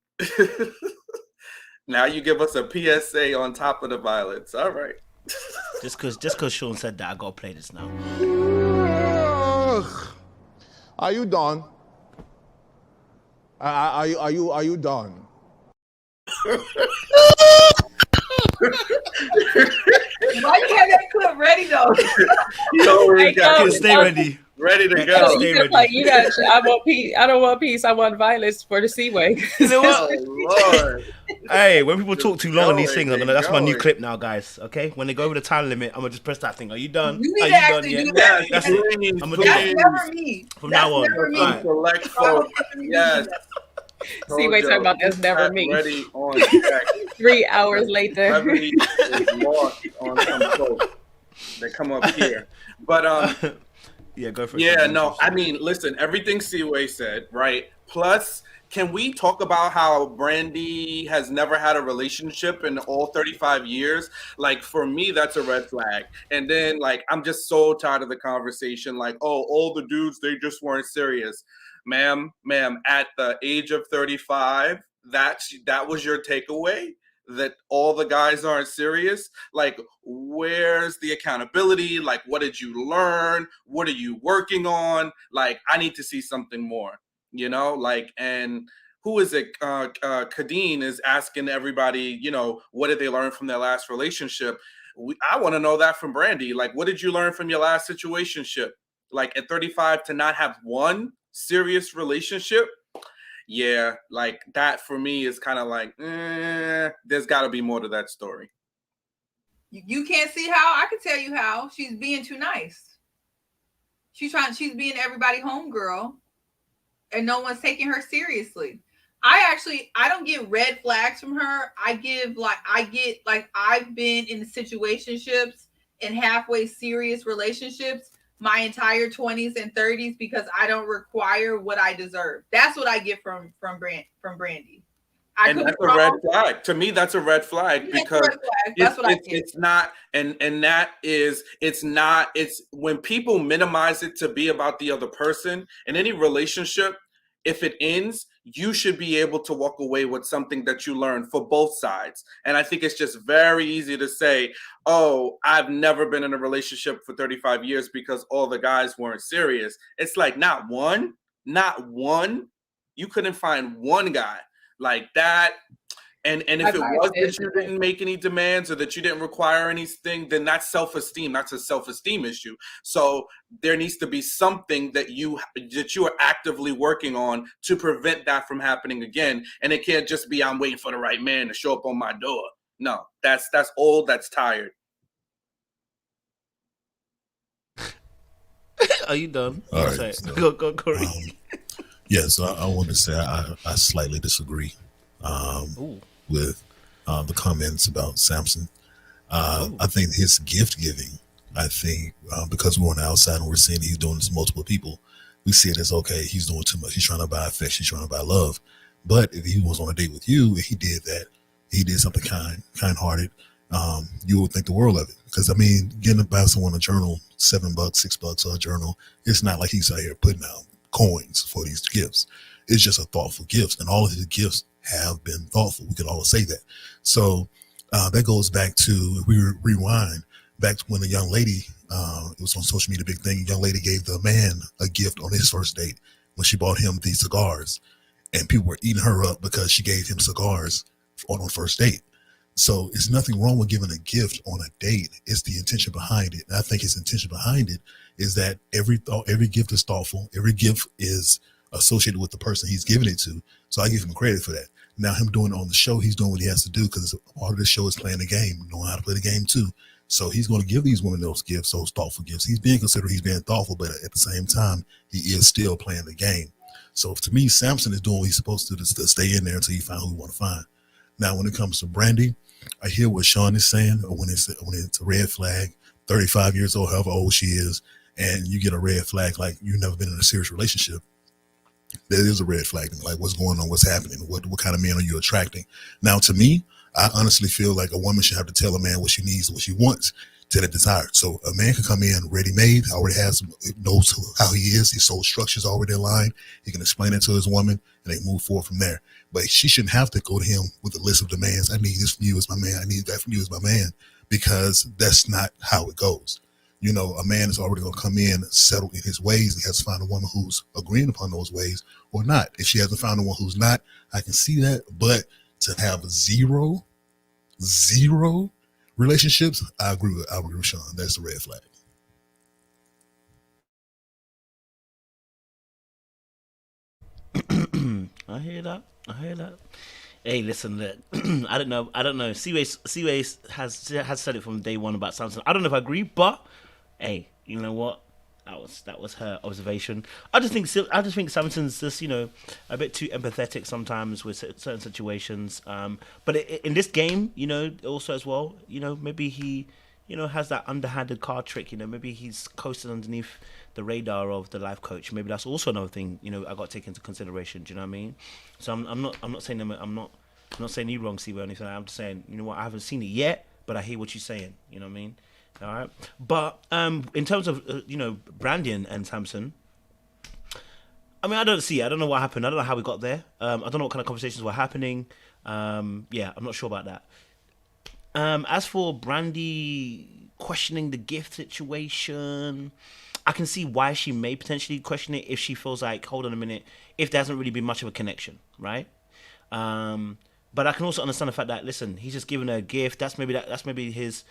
Now you give us a PSA on top of the violence. All right.
Just cause Sean said that, I gotta play this now.
Are you done? Are you done?
Why you have that clip ready though?
Stay ready.
Ready to go.
You got. I want peace. I don't want peace. I want violence for the Seaway.
You know what?
Oh, Lord.
Hey, when people talk too long on these things,
Going,
that's my new
going.
clip now, guys. Okay, when they go over the time limit, I'm gonna just press that thing. Are you done?
You need
Are
to
you done
actually
yet?
do that.
That's
Please,
it. I'm gonna do
That's
it
never me.
from
That's
now on.
never me.
All right.
Select folk. Yes.
Seaway talking about that's never me.
Ready on check.
3 hours later.
Brevity is lost on some folks that come up here. But
Yeah, go for it.
yeah, no, I mean, listen, everything Seaway said, right? Plus, can we talk about how Brandy has never had a relationship in all 35 years? Like, for me, that's a red flag. And then, like, I'm just so tired of the conversation. Like, oh, all the dudes, they just weren't serious. Ma'am, at the age of 35, that was your takeaway? That all the guys aren't serious? Like, where's the accountability? Like, what did you learn? What are you working on? Like, I need to see something more, you know? Like, and who is it? Kadeen is asking everybody, you know, what did they learn from their last relationship? I want to know that from Brandy. Like, what did you learn from your last situationship? Like, at 35 to not have one serious relationship? Yeah, like that for me is kind of like, there's got to be more to that story.
You can't see how. I can tell you how. She's being too nice. She's being everybody homegirl, and no one's taking her seriously. I don't get red flags from her. I've been in situationships and halfway serious relationships my entire 20s and 30s because I don't require what I deserve. That's what I get from Brandy.
And that's a red flag. To me, that's a red flag because it's not, and that is, it's when people minimize it to be about the other person in any relationship. If it ends, you should be able to walk away with something that you learned for both sides. And I think it's just very easy to say, oh, I've never been in a relationship for 35 years because all the guys weren't serious. It's like, not one. You couldn't find one guy like that. And if it was that you didn't make any demands or that you didn't require anything, then that's self-esteem. That's a self-esteem issue. So there needs to be something that you are actively working on to prevent that from happening again. And it can't just be, I'm waiting for the right man to show up on my door. No, that's old. That's tired.
Are you done?
All right. So,
go, Corey.
Yes, I want to say I slightly disagree with the comments about Samson. I think his gift giving, because we're on the outside and we're seeing he's doing this to multiple people, we see it as, okay, he's doing too much. He's trying to buy affection. He's trying to buy love. But if he was on a date with you and he did that, he did something kind-hearted, you would think the world of it. Because, I mean, getting to buy someone a journal, $7, $6 a journal, it's not like he's out here putting out coins for these gifts. It's just a thoughtful gift. And all of his gifts have been thoughtful. We could all say that. So that goes back to, if we rewind back to when a young lady, it was on social media, big thing, a young lady gave the man a gift on his first date when she bought him these cigars. And people were eating her up because she gave him cigars on her first date. So it's nothing wrong with giving a gift on a date. It's the intention behind it. And I think his intention behind it is that every gift is thoughtful. Every gift is associated with the person he's giving it to. So I give him credit for that. Now him doing it on the show, he's doing what he has to do because part of the show is playing the game, knowing how to play the game too. So he's going to give these women those gifts, those thoughtful gifts. He's being considered, he's being thoughtful, but at the same time, he is still playing the game. So to me, Samson is doing what he's supposed to do to stay in there until he find who he want to find. Now, when it comes to Brandy, I hear what Sean is saying. When it's a red flag, 35 years old, however old she is, and you get a red flag like you've never been in a serious relationship, there is a red flag. Like, what's going on? What's happening? What kind of man are you attracting? Now, to me, I honestly feel like a woman should have to tell a man what she needs and what she wants to the desired. So a man can come in ready-made, already knows how he is. His soul structure's already aligned. He can explain it to his woman, and they move forward from there. But she shouldn't have to go to him with a list of demands. I need this from you as my man. I need that from you as my man, because that's not how it goes. You know, a man is already going to come in, settle in his ways. He has to find a woman who's agreeing upon those ways or not. If she hasn't found a one who's not, I can see that. But to have zero relationships, I agree with Sean. That's the red flag.
I hear that. Hey, listen, look, I don't know. Seaway has said it from day one about Samson. I don't know if I agree, but hey, you know what? That was her observation. I just think Samson's just, you know, a bit too empathetic sometimes with certain situations. But in this game, you know, also as well, you know, maybe he, you know, has that underhanded card trick. You know, maybe he's coasting underneath the radar of the life coach. Maybe that's also another thing, you know, I got to take into consideration. Do you know what I mean? So I'm not saying I'm not saying you wrong, Steve, or anything. I'm just saying, you know what, I haven't seen it yet, but I hear what you're saying. You know what I mean? All right. But in terms of you know, Brandy and Samson, I mean, I don't know what happened. I don't know how we got there. I don't know what kind of conversations were happening. Yeah, I'm not sure about that. As for Brandy questioning the gift situation, I can see why she may potentially question it if she feels like, hold on a minute, if there hasn't really been much of a connection, right? But I can also understand the fact that, listen, he's just giving her a gift. That's maybe his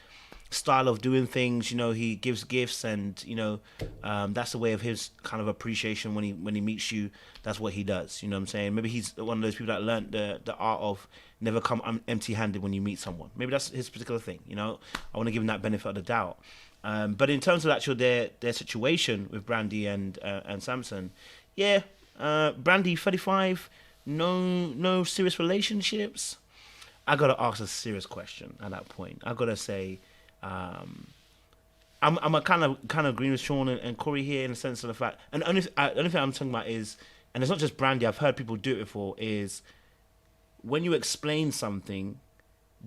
style of doing things. You know, he gives gifts, and you know, that's the way of his kind of appreciation when he meets you. That's what he does. You know what I'm saying? Maybe he's one of those people that learned the art of never come empty-handed when you meet someone. Maybe that's his particular thing. You know, I want to give him that benefit of the doubt. But in terms of actual their situation with Brandy and Samson, yeah, Brandy 35, no serious relationships. I gotta ask a serious question at that point. I gotta say, I'm a kind of agreeing with Sean and Corey here in the sense of the fact, and the only thing I'm talking about is, and it's not just Brandy, I've heard people do it before, is when you explain something,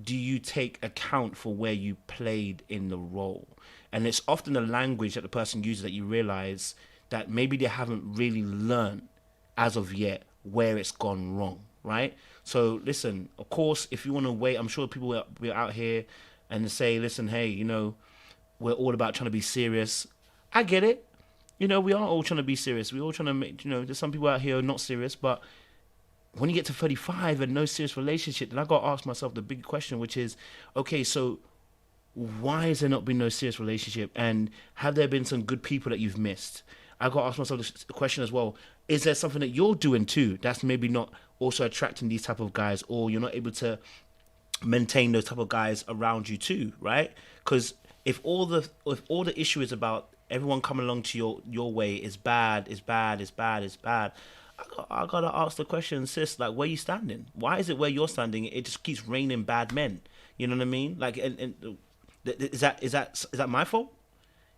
do you take account for where you played in the role? And it's often the language that the person uses that you realize that maybe they haven't really learned as of yet where it's gone wrong, right? So listen, of course, if you want to wait, I'm sure people will be out here and say, listen, hey, you know, we're all about trying to be serious. I get it. You know, we are all trying to be serious. We're all trying to make, you know, there's some people out here who are not serious, but when you get to 35 and no serious relationship, then I got to ask myself the big question, which is, okay, so why has there not been no serious relationship? And have there been some good people that you've missed? I got to ask myself the question as well. Is there something that you're doing too that's maybe not also attracting these type of guys, or you're not able to maintain those type of guys around you too, right? Because if all the issue is about everyone coming along to your way is bad, I gotta ask the question, sis, like, where you standing? Why is it where you're standing, it just keeps raining bad men? You know what I mean? Like, and is that my fault?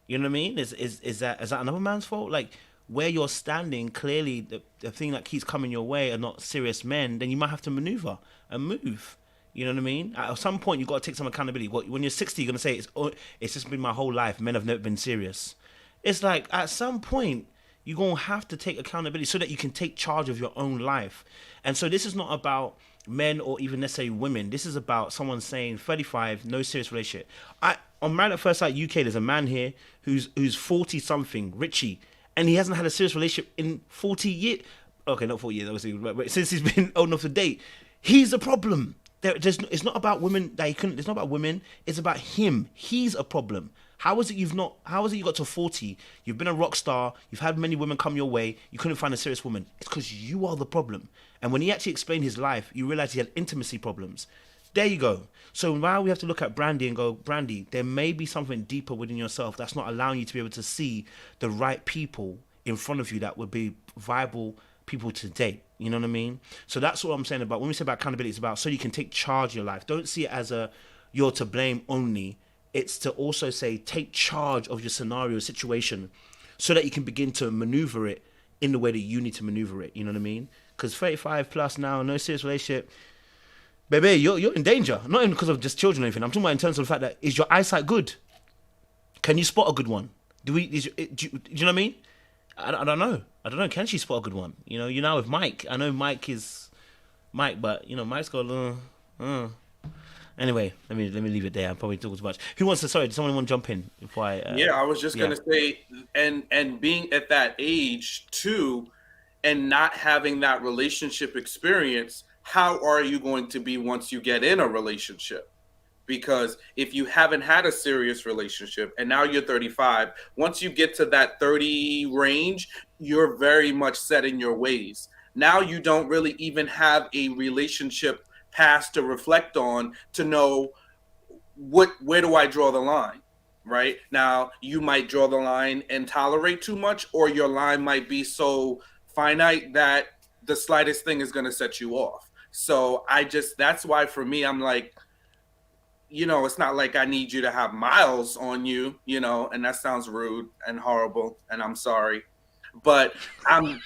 You know what I mean? Is that another man's fault? Like, where you're standing, clearly the thing that keeps coming your way are not serious men. Then you might have to maneuver and move. You know what I mean? At some point, you got to take some accountability. When you're 60, you're gonna say it's just been my whole life. Men have never been serious. It's like at some point, you're gonna have to take accountability so that you can take charge of your own life. And so this is not about men or even necessarily women. This is about someone saying 35, no serious relationship. On Married at First Sight UK, there's a man here who's 40 something, Richie, and he hasn't had a serious relationship in 40 years. Okay, not 40 years, obviously, but since he's been old enough to date. He's the problem. It's not about women that he couldn't. It's not about women. It's about him. He's a problem. How is it you got to 40? You've been a rock star. You've had many women come your way. You couldn't find a serious woman. It's because you are the problem. And when he actually explained his life, you realize he had intimacy problems. There you go. So now we have to look at Brandy and go, Brandy, there may be something deeper within yourself that's not allowing you to be able to see the right people in front of you that would be viable people to date. You know what I mean? So that's what I'm saying about when we say about accountability. It's about so you can take charge of your life. Don't see it as a you're to blame only. It's to also say take charge of your scenario situation so that you can begin to maneuver it in the way that you need to maneuver it. You know what I mean? Because 35 plus now, no serious relationship, baby, you're in danger. Not even because of just children or anything. I'm talking about in terms of the fact that is your eyesight good? Can you spot a good one? Do you know what I mean? I don't know. Can she spot a good one? You're now with Mike. I know Mike is Mike, but Mike's got Anyway, let me leave it there. I'm probably talking too much. Who wants to? Sorry, does someone want to jump in before I?
I was just gonna say, and being at that age too, and not having that relationship experience, how are you going to be once you get in a relationship? Because if you haven't had a serious relationship and now you're 35, once you get to that 30 range, you're very much set in your ways. Now you don't really even have a relationship past to reflect on to know where do I draw the line, right? Now you might draw the line and tolerate too much, or your line might be so finite that the slightest thing is going to set you off. So that's why for me, I'm like, it's not like I need you to have miles on you, and that sounds rude and horrible, and I'm sorry. But I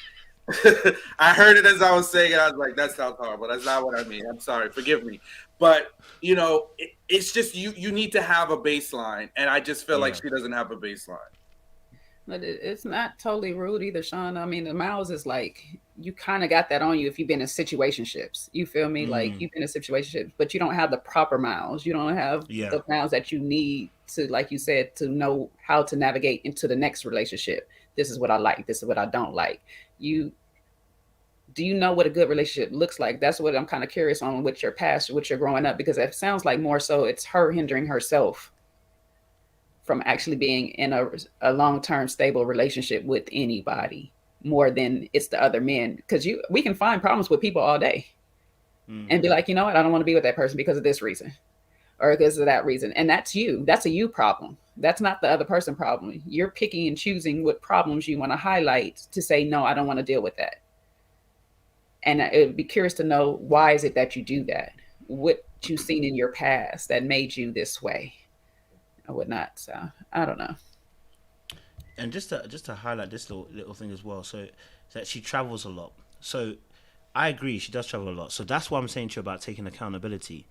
heard it as I was saying it. I was like, that sounds horrible. That's not what I mean. I'm sorry. Forgive me. But, it's just you need to have a baseline. And I just feel like she doesn't have a baseline.
But it's not totally rude either, Sean. I mean, the miles is like, you kind of got that on you if you've been in situationships. You feel me? Like you've been in situationships, but you don't have the proper miles. You don't have the miles that you need to, like you said, to know how to navigate into the next relationship. This is what I like. This is what I don't like. Do you know what a good relationship looks like? That's what I'm kind of curious on with your past, with your growing up, because it sounds like more so it's her hindering herself from actually being in a long-term stable relationship with anybody more than it's the other men. Because we can find problems with people all day and be like, you know what? I don't want to be with that person because of this reason or because of that reason. And that's you. That's a you problem. That's not the other person problem. You're picking and choosing what problems you want to highlight to say, no, I don't want to deal with that. And it would be curious to know, why is it that you do that? What you've seen in your past that made you this way or whatnot. So I don't know.
And just to highlight this little thing as well, so that she travels a lot. So I agree, she does travel a lot. So that's what I'm saying to you about taking accountability.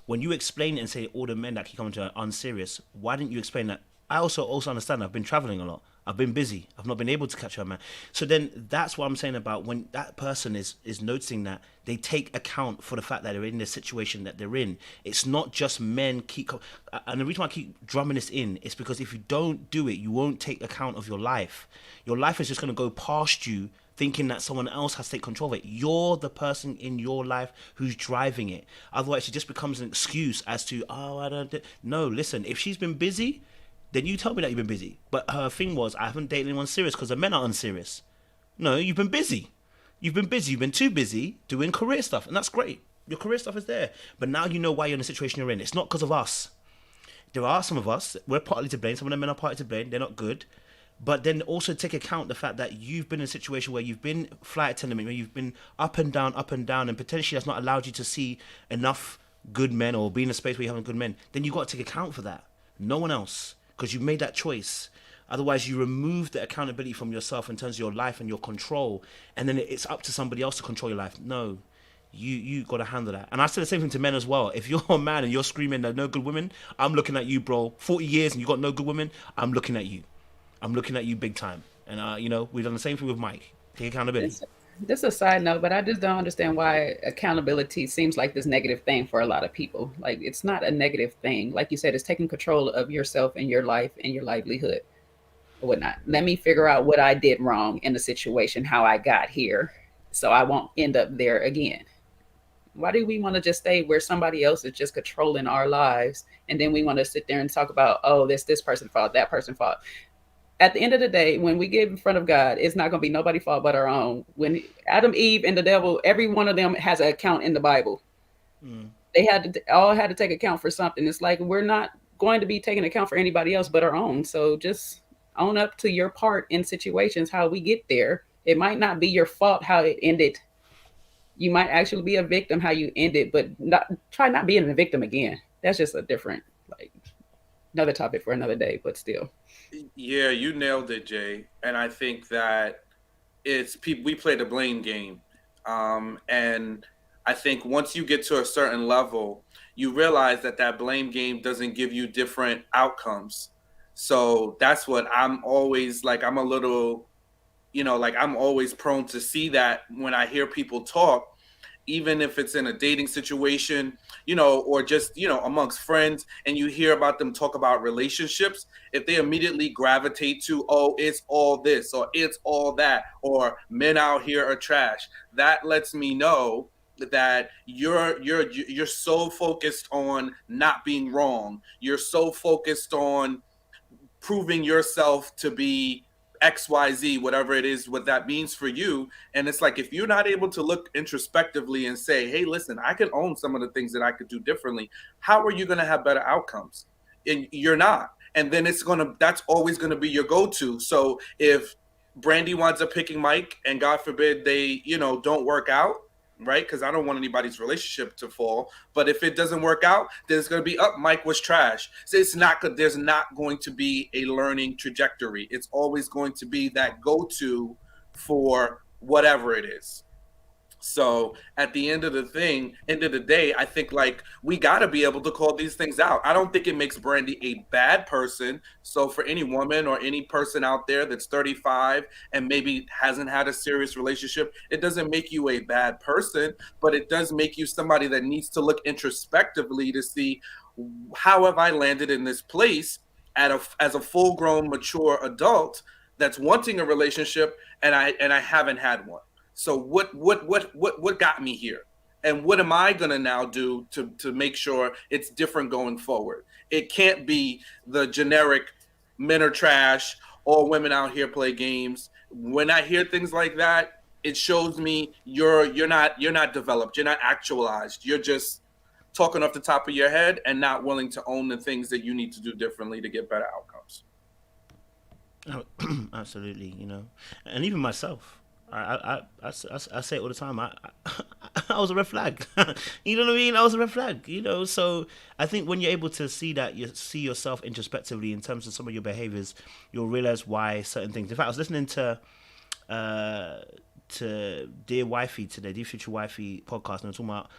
When you explain it and say all the men that keep coming to her are unserious, why didn't you explain that? I also understand I've been traveling a lot. I've been busy. I've not been able to catch her, man. So then that's what I'm saying about when that person is noticing that they take account for the fact that they're in the situation that they're in. It's not just men and the reason why I keep drumming this in is because if you don't do it, you won't take account of your life. Your life is just going to go past you thinking that someone else has to take control of it. You're the person in your life who's driving it. Otherwise, it just becomes an excuse as to, no, listen, if she's been busy, then you tell me that you've been busy. But her thing was, I haven't dated anyone serious because the men are unserious. No, you've been busy. You've been busy. You've been too busy doing career stuff. And that's great. Your career stuff is there. But now you know why you're in the situation you're in. It's not because of us. There are some of us, we're partly to blame. Some of the men are partly to blame. They're not good. But then also take account the fact that you've been in a situation where you've been flight attendant, where you've been up and down, and potentially that's not allowed you to see enough good men or be in a space where you have good men. Then you've got to take account for that. No one else. Because you made that choice. Otherwise, you remove the accountability from yourself in terms of your life and your control. And then it's up to somebody else to control your life. No, you got to handle that. And I say the same thing to men as well. If you're a man and you're screaming that no good women, I'm looking at you, bro. 40 years and you got no good women, I'm looking at you. I'm looking at you big time. And, we've done the same thing with Mike. Take accountability.
This is a side note, but I just don't understand why accountability seems like this negative thing for a lot of people. Like, it's not a negative thing. Like you said, it's taking control of yourself and your life and your livelihood or whatnot. Let me figure out what I did wrong in the situation, how I got here, so I won't end up there again. Why do we want to just stay where somebody else is just controlling our lives, and then we want to sit there and talk about, oh, this person fault, that person fault? At the end of the day, when we get in front of God, it's not going to be nobody's fault but our own. When Adam, Eve, and the devil, every one of them has an account in the Bible. They all had to take account for something. It's like we're not going to be taking account for anybody else but our own. So just own up to your part in situations, how we get there. It might not be your fault how it ended. You might actually be a victim how you ended, but try not being a victim again. That's just a different, like, another topic for another day, but still.
Yeah, you nailed it, Jay. And I think that it's people. We play the blame game, and I think once you get to a certain level, you realize that that blame game doesn't give you different outcomes. So that's what I'm always like. I'm a little, like I'm always prone to see that when I hear people talk, even if it's in a dating situation, or just, amongst friends, and you hear about them talk about relationships, if they immediately gravitate to, oh, it's all this or it's all that, or men out here are trash, that lets me know that you're so focused on not being wrong. You're so focused on proving yourself to be XYZ, whatever it is, what that means for you. And it's like, if you're not able to look introspectively and say, hey, listen, I can own some of the things that I could do differently, how are you going to have better outcomes? And you're not. And then that's always going to be your go-to. So if Brandy winds up picking Mike and God forbid they, don't work out, right? Because I don't want anybody's relationship to fall. But if it doesn't work out, then it's going to be up. Mike was trash. So it's not good. There's not going to be a learning trajectory. It's always going to be that go-to for whatever it is. So at the end of the day, I think like we got to be able to call these things out. I don't think it makes Brandy a bad person. So for any woman or any person out there that's 35 and maybe hasn't had a serious relationship, it doesn't make you a bad person, but it does make you somebody that needs to look introspectively to see, how have I landed in this place as a full-grown, mature adult that's wanting a relationship, and I haven't had one. So what got me here? And what am I gonna now do to make sure it's different going forward? It can't be the generic men are trash, all women out here play games. When I hear things like that, it shows me you're not developed, you're not actualized. You're just talking off the top of your head and not willing to own the things that you need to do differently to get better outcomes.
Absolutely, and even myself. I say it all the time. I was a red flag. You know what I mean? I was a red flag. So I think when you're able to see that, you see yourself introspectively in terms of some of your behaviors, you'll realize why certain things. In fact, I was listening to Dear Wifey today, Dear Future Wifey podcast, and I was talking about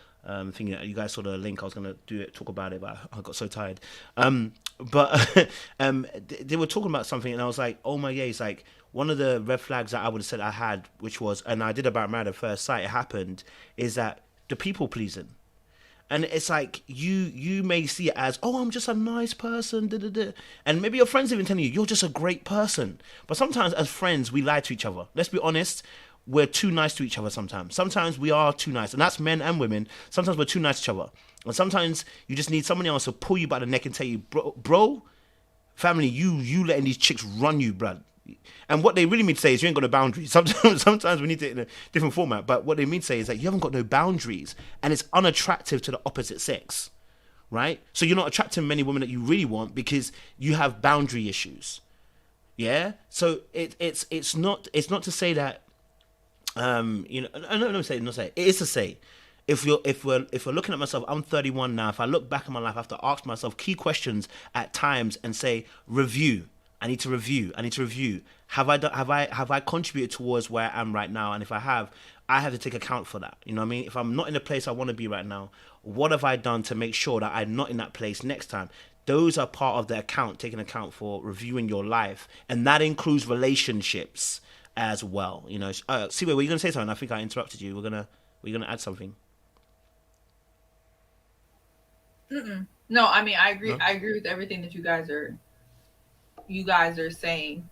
thinking that you guys saw the link. I was gonna talk about it, but I got so tired. But they were talking about something, and I was like, oh my god, it's like one of the red flags that I would have said I had, which was, and I did about Married at First Sight, it happened, is that the people pleasing. And it's like you may see it as, oh, I'm just a nice person, and maybe your friends even telling you you're just a great person. But sometimes as friends we lie to each other. Let's be honest. We're too nice to each other sometimes. Sometimes we are too nice, and that's men and women. Sometimes we're too nice to each other, and sometimes you just need somebody else to pull you by the neck and tell you, bro, family, you letting these chicks run you, blood. And what they really mean to say is you ain't got no boundaries. Sometimes we need it in a different format, but what they mean to say is that you haven't got no boundaries, and it's unattractive to the opposite sex, right? So you're not attracting many women that you really want because you have boundary issues. Yeah. So it's not to say that. No, say it is to say, if we're looking at myself, I'm 31 now. If I look back in my life, I have to ask myself key questions at times and say, review. I need to review. Have I contributed towards where I am right now? And if I have to take account for that. You know what I mean? If I'm not in the place I want to be right now, what have I done to make sure that I'm not in that place next time? Those are part of the account, taking account for reviewing your life, and that includes relationships as well. See, were you gonna say something? I think I interrupted you. We're gonna add something.
No, I mean I agree.
No?
I agree with everything that you guys are saying,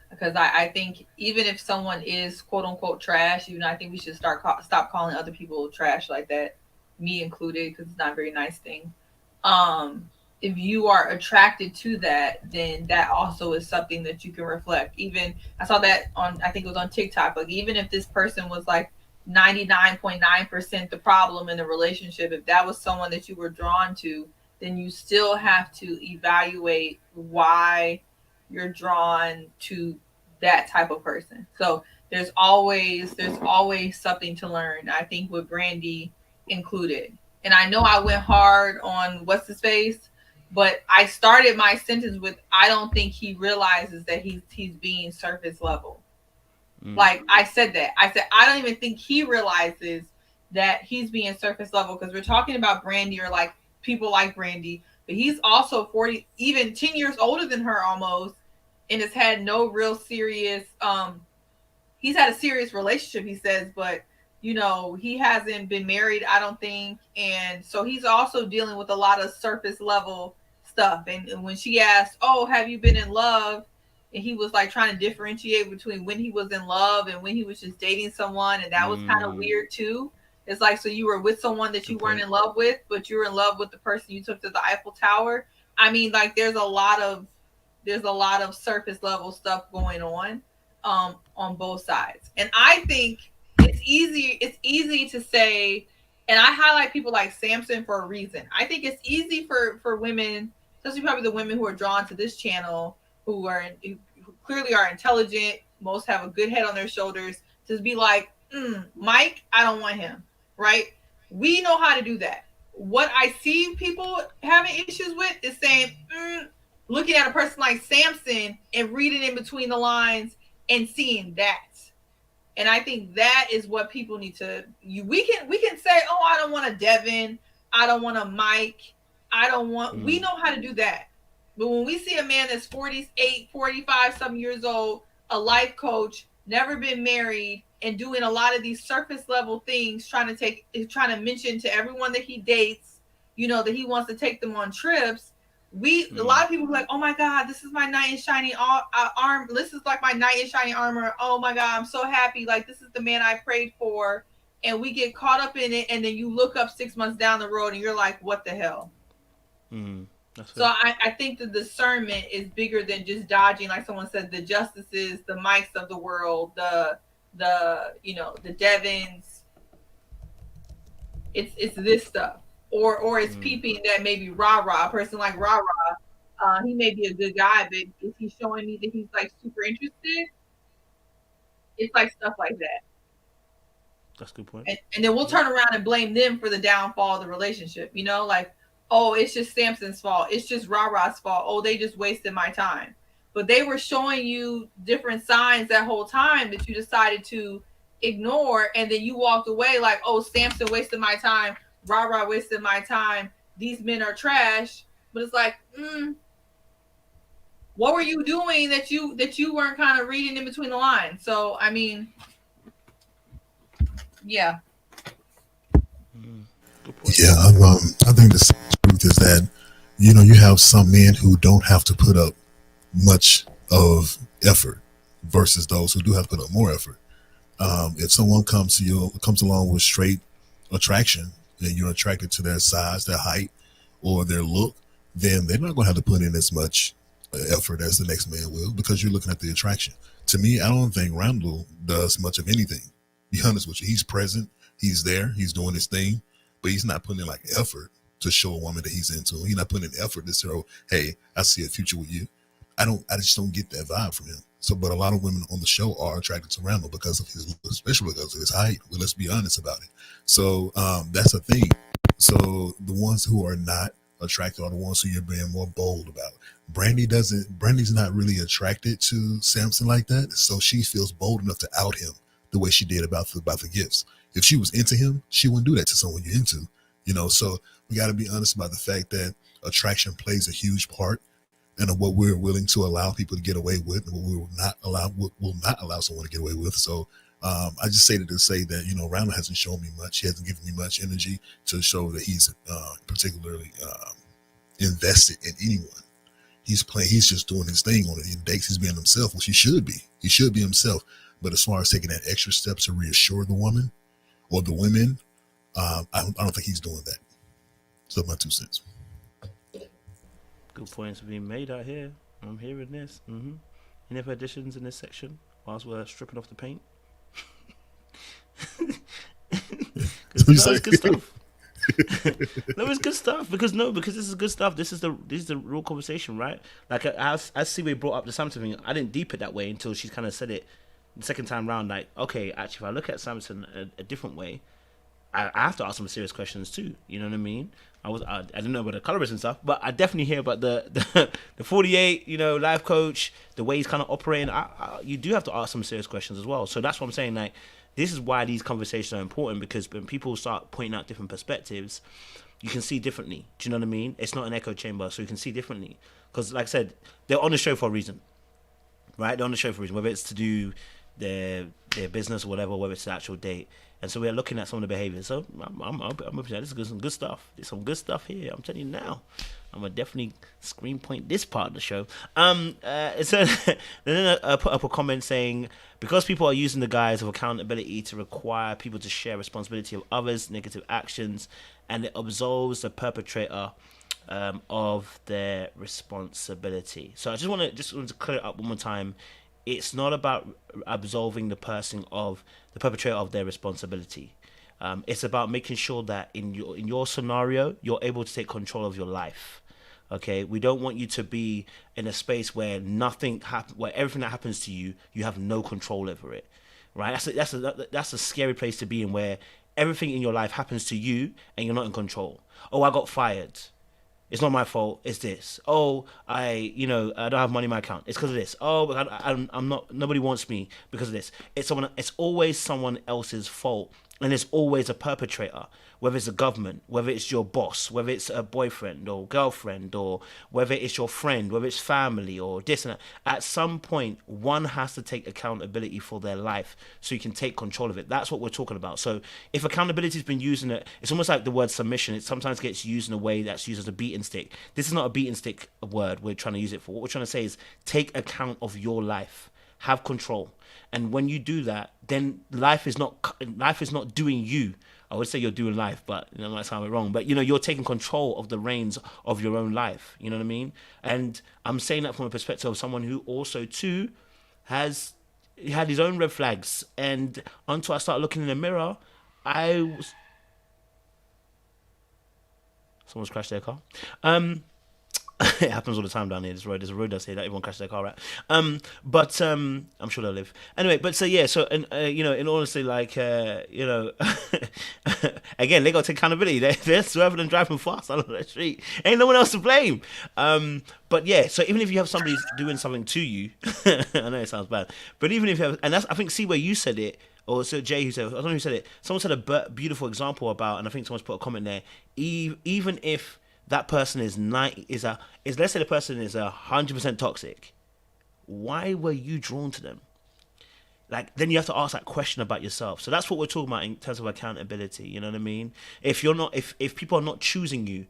because I think even if someone is quote unquote trash, I think we should stop calling other people trash like that. me included, because it's not a very nice thing. If you are attracted to that, then that also is something that you can reflect. Even I saw that on, I think it was on TikTok. Like, even if this person was like 99.9% the problem in the relationship, if that was someone that you were drawn to, then you still have to evaluate why you're drawn to that type of person. So there's always something to learn. I think with Brandy included. And I know I went hard on what's his face, but I started my sentence with, I don't think he realizes that he's being surface level. Like, I said that. I said, I don't even think he realizes that he's being surface level, because we're talking about Brandy, or like people like Brandy, but he's also 40, even 10 years older than her almost, and has had no real serious, he's had a serious relationship, he says, but you know, he hasn't been married, I don't think. And so he's also dealing with a lot of surface level stuff. And when she asked, oh, have you been in love? And he was like trying to differentiate between when he was in love and when he was just dating someone. And that was kind of weird too. It's like, so you were with someone that you weren't in love with, but you were in love with the person you took to the Eiffel Tower. I mean, like, there's a lot of surface level stuff going on both sides. And I think it's easy to say, and I highlight people like Samson for a reason. I think it's easy for women, especially probably the women who are drawn to this channel, who clearly are intelligent, most have a good head on their shoulders, to be like, Mike, I don't want him, right? We know how to do that. What I see people having issues with is saying, looking at a person like Samson and reading in between the lines and seeing that. And I think that is what people need to, we can say, oh, I don't want a Devin, I don't want a Mike, we know how to do that. But when we see a man that's 48, 45 some years old, a life coach, never been married, and doing a lot of these surface level things, trying to mention to everyone that he dates, you know, that he wants to take them on trips. A lot of people are like, oh my God, this is my knight in shining armor. This is like my knight in shining armor. Oh my God, I'm so happy. Like, this is the man I prayed for. And we get caught up in it. And then you look up 6 months down the road and you're like, what the hell? So I think the discernment is bigger than just dodging, like someone said, the Justices, the Mikes of the world, the Devins. It's this stuff. Or it's peeping that maybe a person like he may be a good guy, but is he showing me that he's like super interested? It's like stuff like that.
That's a good point.
And then we'll turn around and blame them for the downfall of the relationship. You know, like, oh, it's just Samson's fault. It's just Ra's fault. Oh, they just wasted my time. But they were showing you different signs that whole time that you decided to ignore, and then you walked away like, oh, Samson wasted my time. Ra wasted my time. These men are trash. But it's like, what were you doing that you weren't kind of reading in between the lines? So I mean, yeah.
Yeah, I think the truth is that, you know, you have some men who don't have to put up much of effort versus those who do have to put up more effort. If someone comes along with straight attraction, and you're attracted to their size, their height, or their look, then they're not going to have to put in as much effort as the next man will, because you're looking at the attraction. To me, I don't think Randall does much of anything. Be honest with you, he's present, he's there, he's doing his thing, but he's not putting in like effort to show a woman that he's into. He's not putting in effort to say, oh, hey, I see a future with you. I just don't get that vibe from him. So, but a lot of women on the show are attracted to Randall because of his, especially because of his height. Well, let's be honest about it. So that's a thing. So the ones who are not attracted are the ones who you're being more bold about. Brandy's not really attracted to Samson like that. So she feels bold enough to out him the way she did about the gifts. If she was into him, she wouldn't do that to someone you're into, you know? So we got to be honest about the fact that attraction plays a huge part in what we're willing to allow people to get away with, and what we will not allow someone to get away with. So I just say to say that, you know, Randall hasn't shown me much. He hasn't given me much energy to show that he's particularly invested in anyone. He's just doing his thing on it. In dates, he's being himself, which he should be. He should be himself. But as far as taking that extra step to reassure the woman or the women, I don't think he's doing that. So my 2 cents.
Good points being made out here. I'm hearing this. Any other additions in this section whilst we're stripping off the paint? It's good stuff. No, it's good stuff because this is good stuff. This is the real conversation, right? Like as Siwe brought up the Samson thing, I didn't deep it that way until she kind of said it the second time round. Like, okay, actually, if I look at Samson a different way, I have to ask some serious questions too. You know what I mean? I didn't know about the colorist and stuff, but I definitely hear about the 48, life coach, the way he's kind of operating. You do have to ask some serious questions as well. So that's what I'm saying. Like, this is why these conversations are important, because when people start pointing out different perspectives, you can see differently. Do you know what I mean? It's not an echo chamber, so you can see differently. Because, like I said, they're on the show for a reason, right? They're on the show for a reason, whether it's to do their business or whatever, whether it's the actual date. And so we're looking at some of the behaviors. So I'm this is some good stuff. There's some good stuff here. I'm telling you now. I'm gonna definitely screen point this part of the show. So then I put up a comment saying, because people are using the guise of accountability to require people to share responsibility of others' negative actions, and it absolves the perpetrator of their responsibility. So I just want to clear it up one more time. It's not about absolving the person of the perpetrator of their responsibility. It's about making sure that in your scenario, you're able to take control of your life. Okay, we don't want you to be in a space where where everything that happens to you, you have no control over it. Right? That's a scary place to be in, where everything in your life happens to you and you're not in control. Oh, I got fired. It's not my fault. It's this. Oh, I don't have money in my account. It's because of this. Oh, I'm not. Nobody wants me because of this. It's always someone else's fault, and it's always a perpetrator. Whether it's the government, whether it's your boss, whether it's a boyfriend or girlfriend, or whether it's your friend, whether it's family or this and that. At some point, one has to take accountability for their life so you can take control of it. That's what we're talking about. So if accountability has been used it's almost like the word submission. It sometimes gets used in a way that's used as a beating stick. This is not a beating stick word we're trying to use it for. What we're trying to say is take account of your life. Have control. And when you do that, then life is not doing you. I would say you're doing life, but that might sound wrong. But you're taking control of the reins of your own life. You know what I mean? And I'm saying that from a perspective of someone who also too has had his own red flags. And until I start looking in the mirror, someone's crashed their car. It happens all the time down here. There's a road that's here that everyone crashes their car at. But I'm sure they'll live. Anyway, but so yeah, so and in honesty, like again, they got to take accountability. They're swerving and driving fast on the street. Ain't no one else to blame. But yeah, so even if you have somebody doing something to you, I know it sounds bad, but even if you have, and that's, I think, see where you said it. Or so Jay, I don't know who said it. Someone said a beautiful example about, and I think someone's put a comment there. Even if that person let's say the person is 100% toxic, why were you drawn to them? Like, then you have to ask that question about yourself. So that's what we're talking about in terms of accountability. You know what I mean? If people are not choosing you,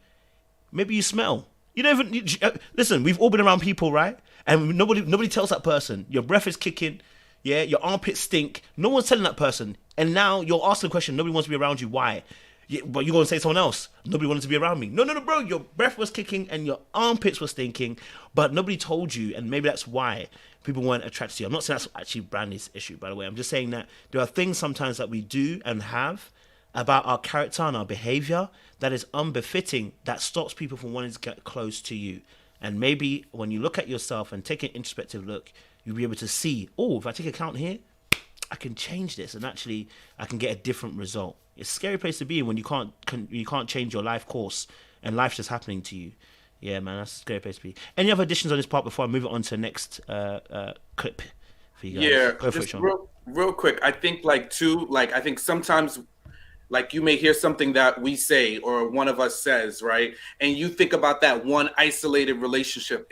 maybe you smell. Listen, we've all been around people, right? And nobody tells that person your breath is kicking. Yeah, your armpits stink. No one's telling that person. And now you're asking the question, nobody wants to be around you. Why? Yeah, but you're going to say someone else. Nobody wanted to be around me. No, bro. Your breath was kicking and your armpits were stinking, but nobody told you, and maybe that's why people weren't attracted to you. I'm not saying that's actually Brandy's issue, by the way. I'm just saying that there are things sometimes that we do and have about our character and our behavior that is unbefitting, that stops people from wanting to get close to you. And maybe when you look at yourself and take an introspective look, you'll be able to see, oh, if I take account here, I can change this, and actually I can get a different result. It's a scary place to be in when you can't change your life course and life's just happening to you. Yeah, man, that's a scary place to be. Any other additions on this part before I move it on to the next clip for you guys?
Yeah,
go for
just
it, Sean.
real quick. I think I think sometimes, like, you may hear something that we say or one of us says, right? And you think about that one isolated relationship.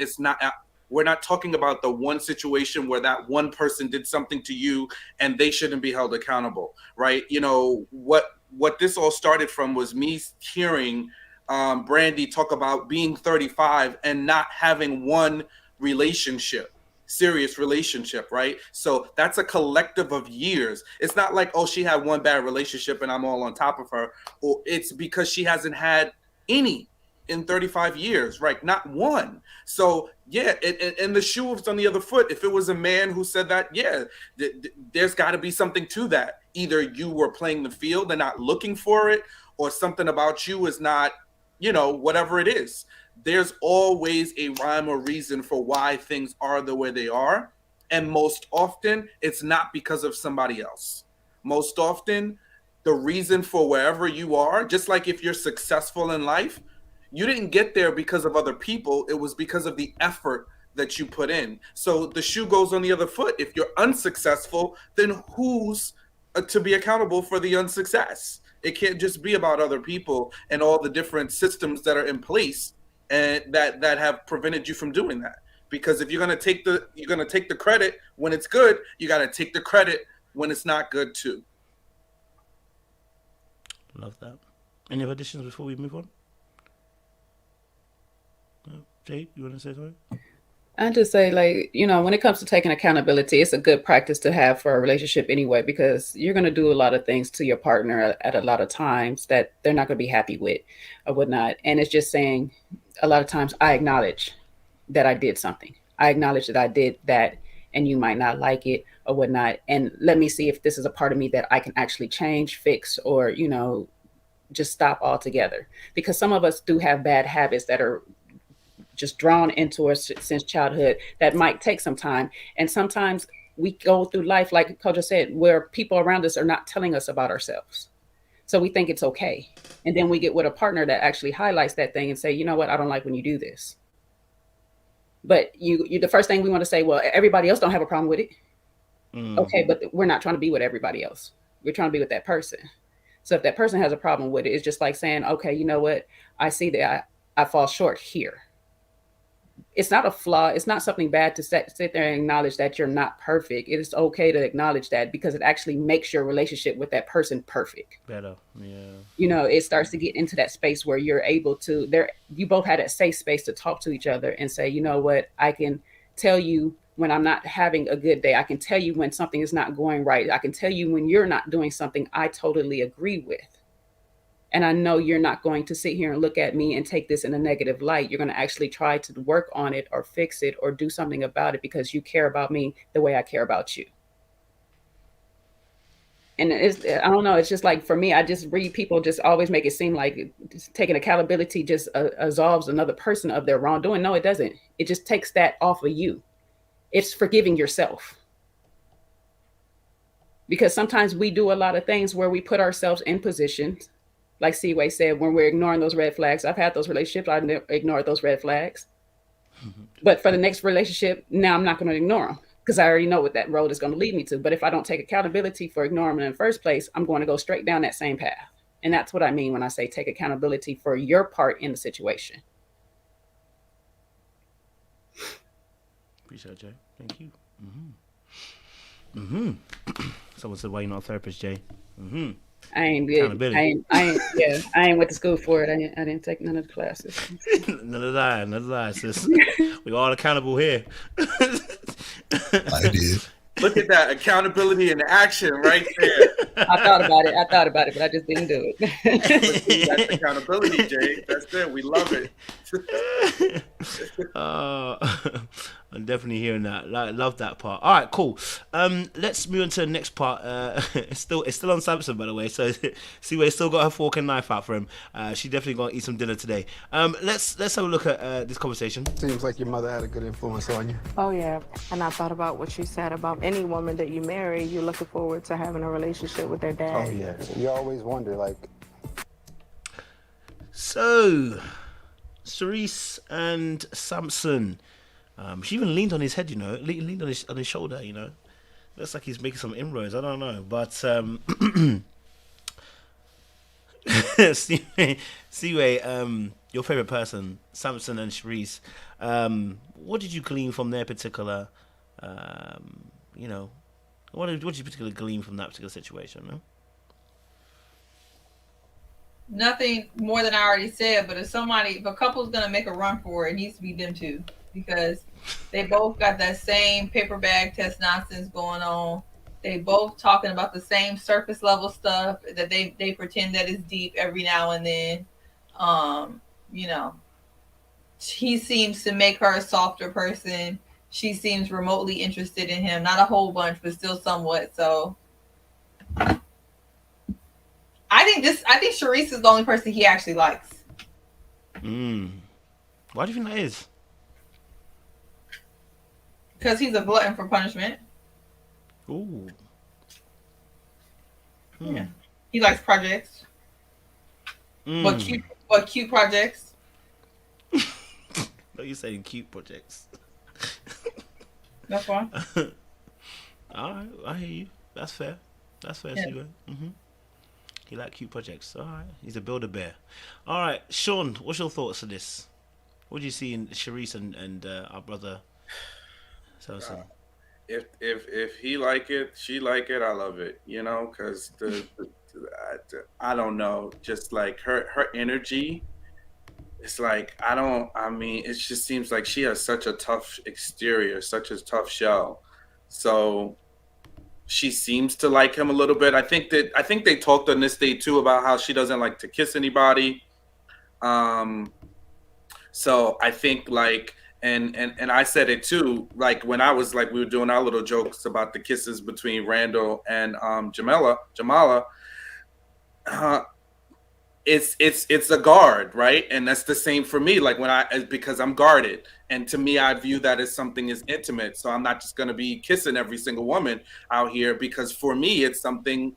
We're not talking about the one situation where that one person did something to you and they shouldn't be held accountable, right? What this all started from was me hearing Brandy talk about being 35 and not having one relationship serious relationship, right? So that's a collective of years. It's not like, oh, she had one bad relationship and I'm all on top of her, or it's because she hasn't had any in 35 years, right? Not one. So yeah, and the shoe was on the other foot. If it was a man who said that, yeah, there's got to be something to that. Either you were playing the field and not looking for it, or something about you is not, whatever it is. There's always a rhyme or reason for why things are the way they are. And most often, it's not because of somebody else. Most often, the reason for wherever you are, just like if you're successful in life, you didn't get there because of other people. It was because of the effort that you put in. So the shoe goes on the other foot. If you're unsuccessful, then who's to be accountable for the unsuccess? It can't just be about other people and all the different systems that are in place and that have prevented you from doing that. Because if you're gonna take the credit when it's good, you gotta take the credit when it's not good too.
Love that. Any other additions before we move on? Jay, you want to say something?
I just say, when it comes to taking accountability, it's a good practice to have for a relationship anyway, because you're going to do a lot of things to your partner at a lot of times that they're not going to be happy with or whatnot. And it's just saying, a lot of times I acknowledge that I did something. I acknowledge that I did that and you might not like it or whatnot. And let me see if this is a part of me that I can actually change, fix, or, just stop altogether. Because some of us do have bad habits that are just drawn into us since childhood that might take some time. And sometimes we go through life, like Coach said, where people around us are not telling us about ourselves. So we think it's okay. And then we get with a partner that actually highlights that thing and say, you know what, I don't like when you do this. But you the first thing we want to say, well, everybody else don't have a problem with it. Okay, but we're not trying to be with everybody else. We're trying to be with that person. So if that person has a problem with it, it's just like saying, okay, you know what, I see that I fall short here. It's not a flaw. It's not something bad to sit there and acknowledge that you're not perfect. It is okay to acknowledge that, because it actually makes your relationship with that person perfect.
Better, yeah.
It starts to get into that space where you're able to, you both had that safe space to talk to each other and say, you know what, I can tell you when I'm not having a good day. I can tell you when something is not going right. I can tell you when you're not doing something I totally agree with. And I know you're not going to sit here and look at me and take this in a negative light. You're going to actually try to work on it or fix it or do something about it because you care about me the way I care about you. And I don't know, it's just like, for me, I just read people just always make it seem like taking accountability just absolves another person of their wrongdoing. No, it doesn't. It just takes that off of you. It's forgiving yourself. Because sometimes we do a lot of things where we put ourselves in positions, like Seaway said, when we're ignoring those red flags. I've had those relationships, I ignored those red flags. But for the next relationship, now I'm not going to ignore them because I already know what that road is going to lead me to. But if I don't take accountability for ignoring them in the first place, I'm going to go straight down that same path. And that's what I mean when I say take accountability for your part in the situation.
Appreciate it, Jay. Thank you. Someone said, why you not a therapist, Jay?
I ain't good. I ain't went to school for it. I didn't take none of the classes.
None of that, sis. We all accountable here.
I did.
Look at that accountability in action right there.
I thought about it, but I just didn't do it.
That's accountability, Jay. That's it. We love it.
I'm definitely hearing that. Love that part. All right, cool. Let's move on to the next part. It's still on Samson, by the way. So see, still got her fork and knife out for him. She definitely gonna eat some dinner today. Let's have a look at this conversation.
Seems like your mother had a good influence on you.
Oh, yeah. And I thought about what you said about any woman that you marry, you're looking forward to having a relationship with their dad.
Oh, yeah. You always wonder, like...
So, Cerise and Samson. She even leaned on his head, leaned on his shoulder, Looks like he's making some inroads. I don't know, but Seaway, your favorite person, Samson and Cerise. What did you glean from their particular, what did you particularly glean from that particular situation? No?
Nothing more than I already said, but if a couple's gonna make a run for it, it needs to be them two. because they both got that same paper bag test nonsense going on. They both talking about the same surface level stuff that they pretend that is deep every now and then. You know, he seems to make her a softer person. She seems remotely interested in him, not a whole bunch, but still somewhat. So I think Sharice is the only person he actually likes.
Why do you think that is?
Because he's a glutton for punishment.
Ooh.
Yeah. He likes projects. What cute projects?
No, you're saying cute projects.
That's why.
All right, I hear you. That's fair. That's fair,
Yeah.
Sigo. He like cute projects. All right, he's a builder bear. All right, Sean, what's your thoughts on this? What do you see in Sharice and our brother Samson?
If he like it, she like it, I love it. You know, because I don't know, just like her energy. It's like it just seems like she has such a tough exterior, such a tough shell. So she seems to like him a little bit. I think they talked on this day too about how she doesn't like to kiss anybody. So I think like and I said it too, like when I was like we were doing our little jokes about the kisses between Randall and Jamala. It's a guard, right? And that's the same for me. Like because I'm guarded, and to me, I view that as something as intimate. So I'm not just going to be kissing every single woman out here, because for me, it's something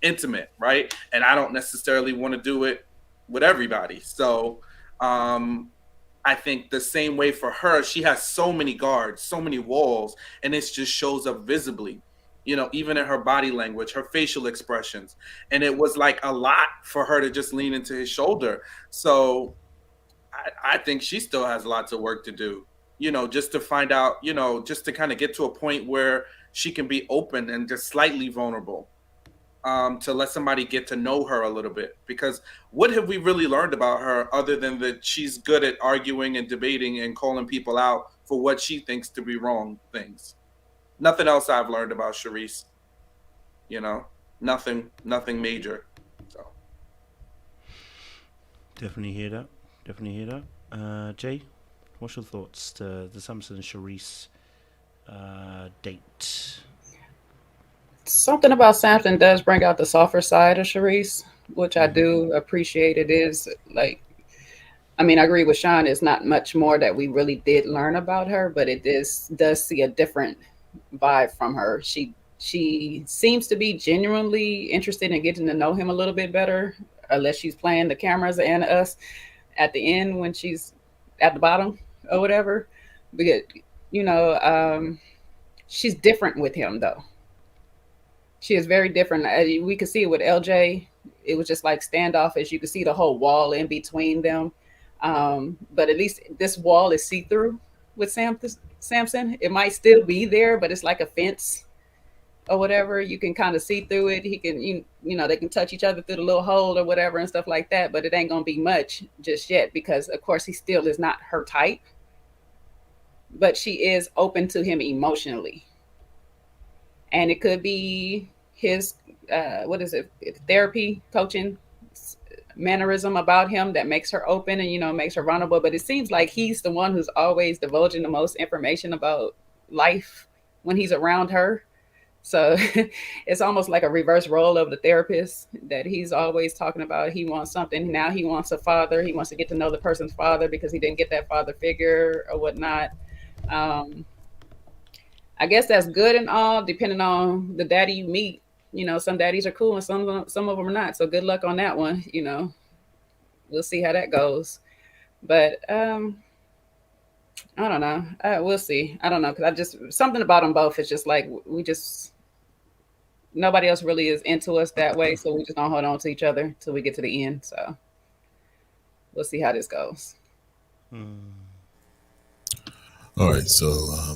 intimate, right? And I don't necessarily want to do it with everybody. So I think the same way for her, she has so many guards, so many walls, and it just shows up visibly. You know, even in her body language, her facial expressions. And it was like a lot for her to just lean into his shoulder. So I think she still has lots of work to do, you know, just to find out, you know, just to kind of get to a point where she can be open and just slightly vulnerable, to let somebody get to know her a little bit. Because what have we really learned about her other than that she's good at arguing and debating and calling people out for what she thinks to be wrong things? Nothing else I've learned about Sharice. You know, nothing major. So
Definitely hear that. Jay, what's your thoughts to the Samson Sharice date?
Something about Samson does bring out the softer side of Sharice, which I do appreciate. It is like, I mean, I agree with Sean. It's not much more that we really did learn about her, but it does see a different vibe from her. She seems to be genuinely interested in getting to know him a little bit better, unless she's playing the cameras and us at the end when she's at the bottom or whatever. Because, you know, she's different with him though. She is very different. We could see it with LJ. It was just like standoffish. You could see the whole wall in between them. But at least this wall is see-through with Samson. It might still be there, but it's like a fence or whatever. You can kind of see through it. He can, you know, they can touch each other through the little hole or whatever and stuff like that. But it ain't gonna be much just yet, because of course he still is not her type. But she is open to him emotionally, and it could be his therapy coaching mannerism about him that makes her open and, you know, makes her vulnerable. But it seems like he's the one who's always divulging the most information about life when he's around her. So it's almost like a reverse role of the therapist, that he's always talking about he wants something. Now he wants a father. He wants to get to know the person's father because he didn't get that father figure or whatnot. I guess that's good and all, depending on the daddy you meet. You know, some daddies are cool and some of them are not. So good luck on that one. You know, we'll see how that goes. But I don't know. We'll see. I don't know, because something about them both is just like nobody else really is into us that way. So we just don't hold on to each other till we get to the end. So we'll see how this goes.
All right. So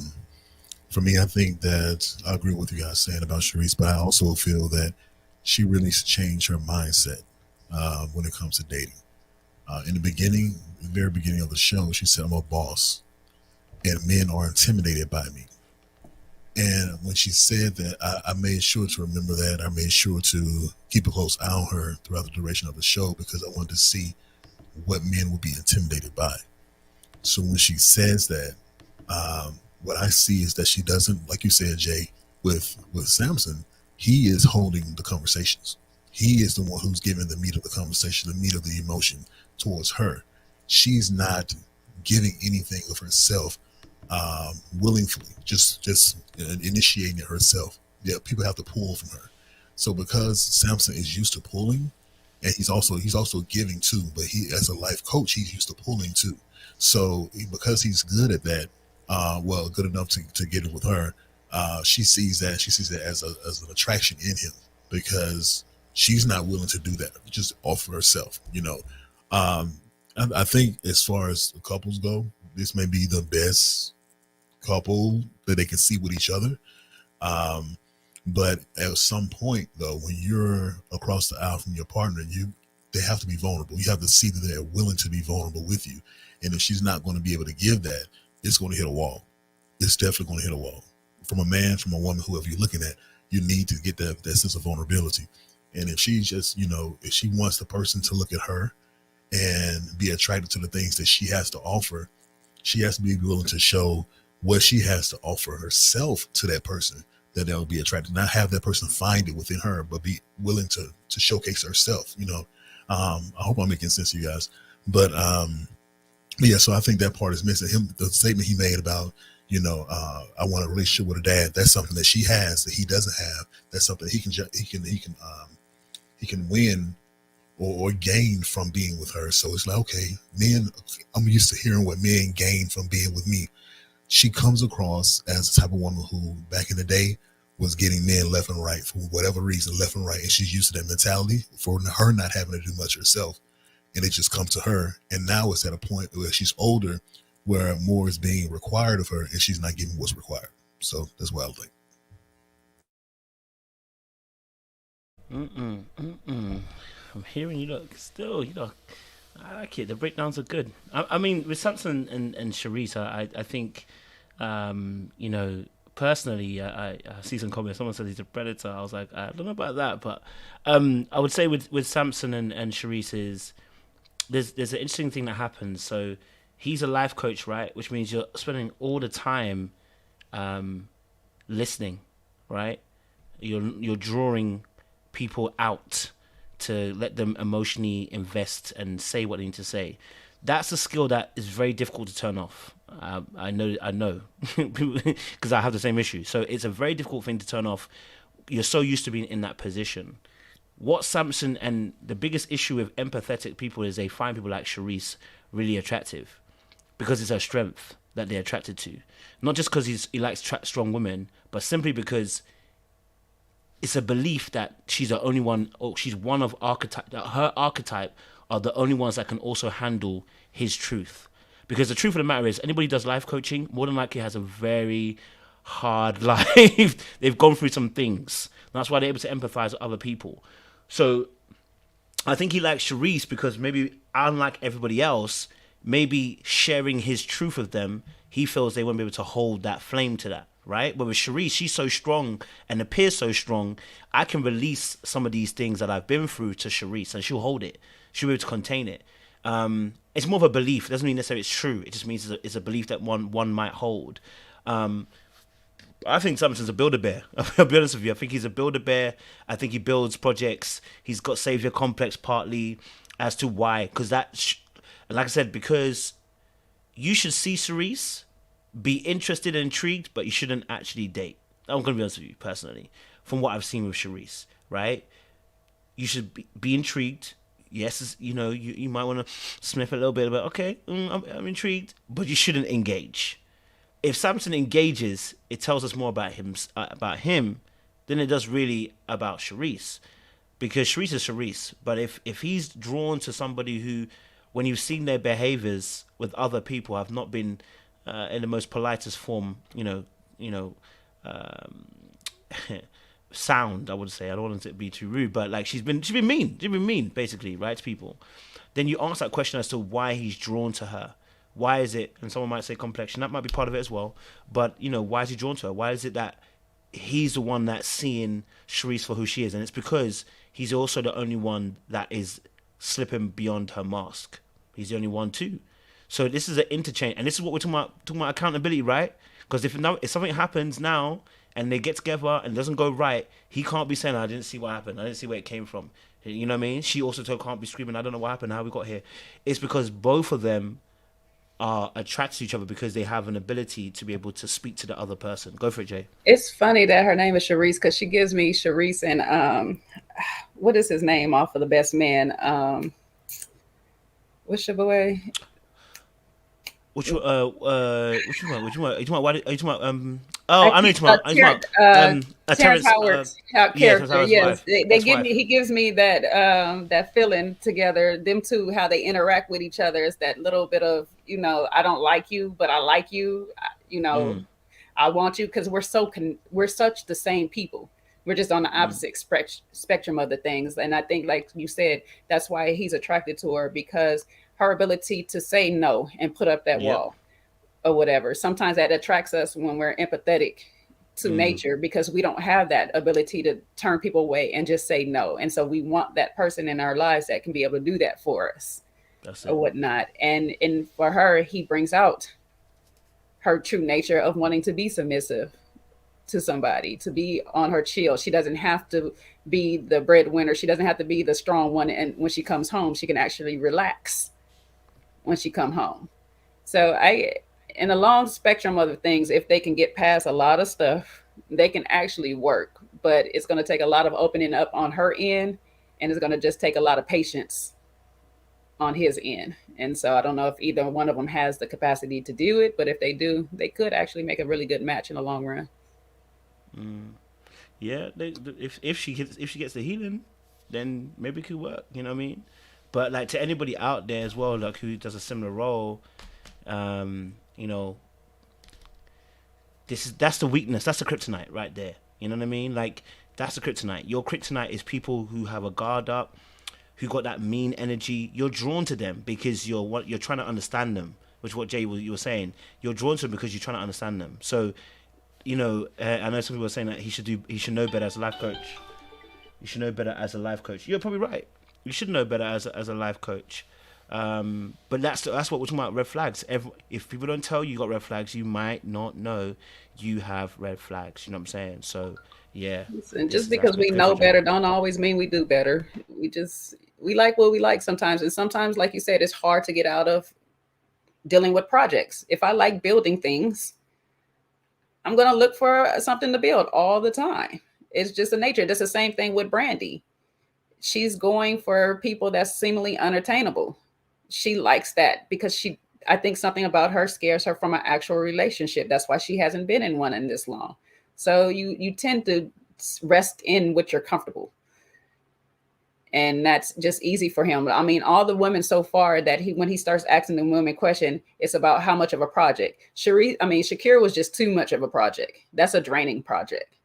for me, I think that I agree with what you guys saying about Sharice, but I also feel that she really changed her mindset when it comes to dating. In the very beginning of the show, she said, "I'm a boss." and men are intimidated by me. And when she said that, I made sure to remember that. I made sure to keep a close eye on her throughout the duration of the show because I wanted to see what men would be intimidated by. So when she says that, what I see is that she doesn't, like you said, Jay, with Samson, he is holding the conversations. He is the one who's giving the meat of the conversation, the meat of the emotion towards her. She's not giving anything of herself willingly, just initiating it herself. Yeah, people have to pull from her. So because Samson is used to pulling, and he's also giving too, but he, as a life coach, he's used to pulling too. So because he's good at that, good enough to get it with her, she sees that as an attraction in him because she's not willing to do that just off of herself. I think as far as couples go, this may be the best couple that they can see with each other. But at some point though, when you're across the aisle from your partner, they have to be vulnerable. You have to see that they're willing to be vulnerable with you. And if she's not going to be able to give that, it's going to hit a wall. It's definitely going to hit a wall. From a man, from a woman, whoever you're looking at, you need to get that sense of vulnerability. And if she's just, if she wants the person to look at her and be attracted to the things that she has to offer, she has to be willing to show what she has to offer herself to that person, that they'll be attracted. Not have that person find it within her, but be willing to showcase herself. I hope I'm making sense to you guys. But yeah, so I think that part is missing. The statement he made about, I want a relationship with a dad. That's something that she has that he doesn't have. That's something he can win or gain from being with her. So it's like, okay, men, I'm used to hearing what men gain from being with me. She comes across as the type of woman who back in the day was getting men left and right for whatever reason, left and right. And she's used to that mentality for her not having to do much herself. And it just comes to her. And now it's at a point where she's older, where more is being required of her and she's not getting what's required. So that's what I think.
I'm hearing you still, I like it. The breakdowns are good. I mean, with Samson and Sharice, I think, personally, I see some comments. Someone said he's a predator. I was like, I don't know about that, but I would say with Samson and Sharice is there's an interesting thing that happens. So he's a life coach, right? Which means you're spending all the time listening, right? You're drawing people out to let them emotionally invest and say what they need to say. That's a skill that is very difficult to turn off. I know, because I have the same issue. So it's a very difficult thing to turn off. You're so used to being in that position. What Samson, and the biggest issue with empathetic people is they find people like Sharice really attractive because it's her strength that they're attracted to. Not just because he likes strong women, but simply because it's a belief that she's the only one, or she's one of archetype, that her archetype are the only ones that can also handle his truth. Because the truth of the matter is, anybody who does life coaching more than likely has a very hard life. They've gone through some things. That's why they're able to empathize with other people. So I think he likes Sharice because maybe, unlike everybody else, maybe sharing his truth with them, he feels they won't be able to hold that flame to that, right? But with Sharice, she's so strong and appears so strong, I can release some of these things that I've been through to Sharice and she'll hold it. She'll be able to contain it. It's more of a belief. It doesn't mean necessarily it's true. It just means it's a belief that one might hold. I think Samson's a builder-bear. I'll be honest with you. I think he's a builder-bear. I think he builds projects. He's got savior complex partly as to why. Because like I said, because you should see Cerise, be interested and intrigued, but you shouldn't actually date. I'm going to be honest with you, personally, from what I've seen with Cerise, right? You should be intrigued. Yes, you might want to sniff a little bit about, okay, I'm intrigued, but you shouldn't engage. If Samson engages, it tells us more about him than it does really about Sharice. Because Sharice is Sharice. But if he's drawn to somebody who, when you've seen their behaviors with other people, have not been in the most politest form, sound, I would say. I don't want it to be too rude, but like she's been mean basically, right, to people. Then you ask that question as to why he's drawn to her. why is it? And someone might say complexion. That might be part of it as well. But you know, why is he drawn to her? Why is it that he's the one that's seeing Sharice for who she is? And it's because he's also the only one that is slipping beyond her mask. He's the only one too. So this is an interchange, and this is what we're talking about accountability, right? Because if something happens now and they get together and it doesn't go right, he can't be saying, I didn't see what happened. I didn't see where it came from. You know what I mean? She also can't be screaming, I don't know what happened, how we got here. It's because both of them are attracted to each other because they have an ability to be able to speak to the other person. Go for it, Jay.
It's funny that her name is Sharice because she gives me Sharice and what is his name off of The Best Man? What's your boy?
Which one? Oh, I know you're talking about.
Terrence Howard's character. Yes, they give
me.
He gives me that that feeling together. Them two, how they interact with each other, is that little bit of, you know, I don't like you, but I like you. You know, I want you because we're such the same people. We're just on the opposite spectrum of the things. And I think, like you said, that's why he's attracted to her, because her ability to say no and put up that wall or whatever. Sometimes that attracts us when we're empathetic to nature, because we don't have that ability to turn people away and just say no. And so we want that person in our lives that can be able to do that for us or whatnot. And for her, he brings out her true nature of wanting to be submissive to somebody, to be on her chill. She doesn't have to be the breadwinner. She doesn't have to be the strong one. And when she comes home, she can actually relax when she come home. So in a long spectrum of the things, if they can get past a lot of stuff, they can actually work. But it's going to take a lot of opening up on her end, and it's going to just take a lot of patience on his end. And so I don't know if either one of them has the capacity to do it, but if they do, they could actually make a really good match in the long run.
Yeah, if she gets the healing, then maybe it could work. You know what I mean? But like, to anybody out there as well, like, who does a similar role, you know, that's the weakness. That's the kryptonite right there. You know what I mean? Like, that's the kryptonite. Your kryptonite is people who have a guard up, who got that mean energy. You're drawn to them because you're trying to understand them, which is what Jay you were saying. You're drawn to them because you're trying to understand them. So, you know, I know some people are saying that he should know better as a life coach. You should know better as a life coach. You're probably right. You should know better as a life coach. But that's what we're talking about, red flags. If people don't tell you got red flags, you might not know you have red flags. You know what I'm saying? So, yeah.
And just because we know better don't always mean we do better. We like what we like sometimes. And sometimes, like you said, it's hard to get out of dealing with projects. If I like building things, I'm going to look for something to build all the time. It's just a nature. That's the same thing with Brandy. She's going for people that's seemingly unattainable. She likes that because I think something about her scares her from an actual relationship. That's why she hasn't been in one in this long. So you tend to rest in what you're comfortable. And that's just easy for him. I mean, all the women so far that when he starts asking the women question, it's about how much of a project. Shakira was just too much of a project. That's a draining project.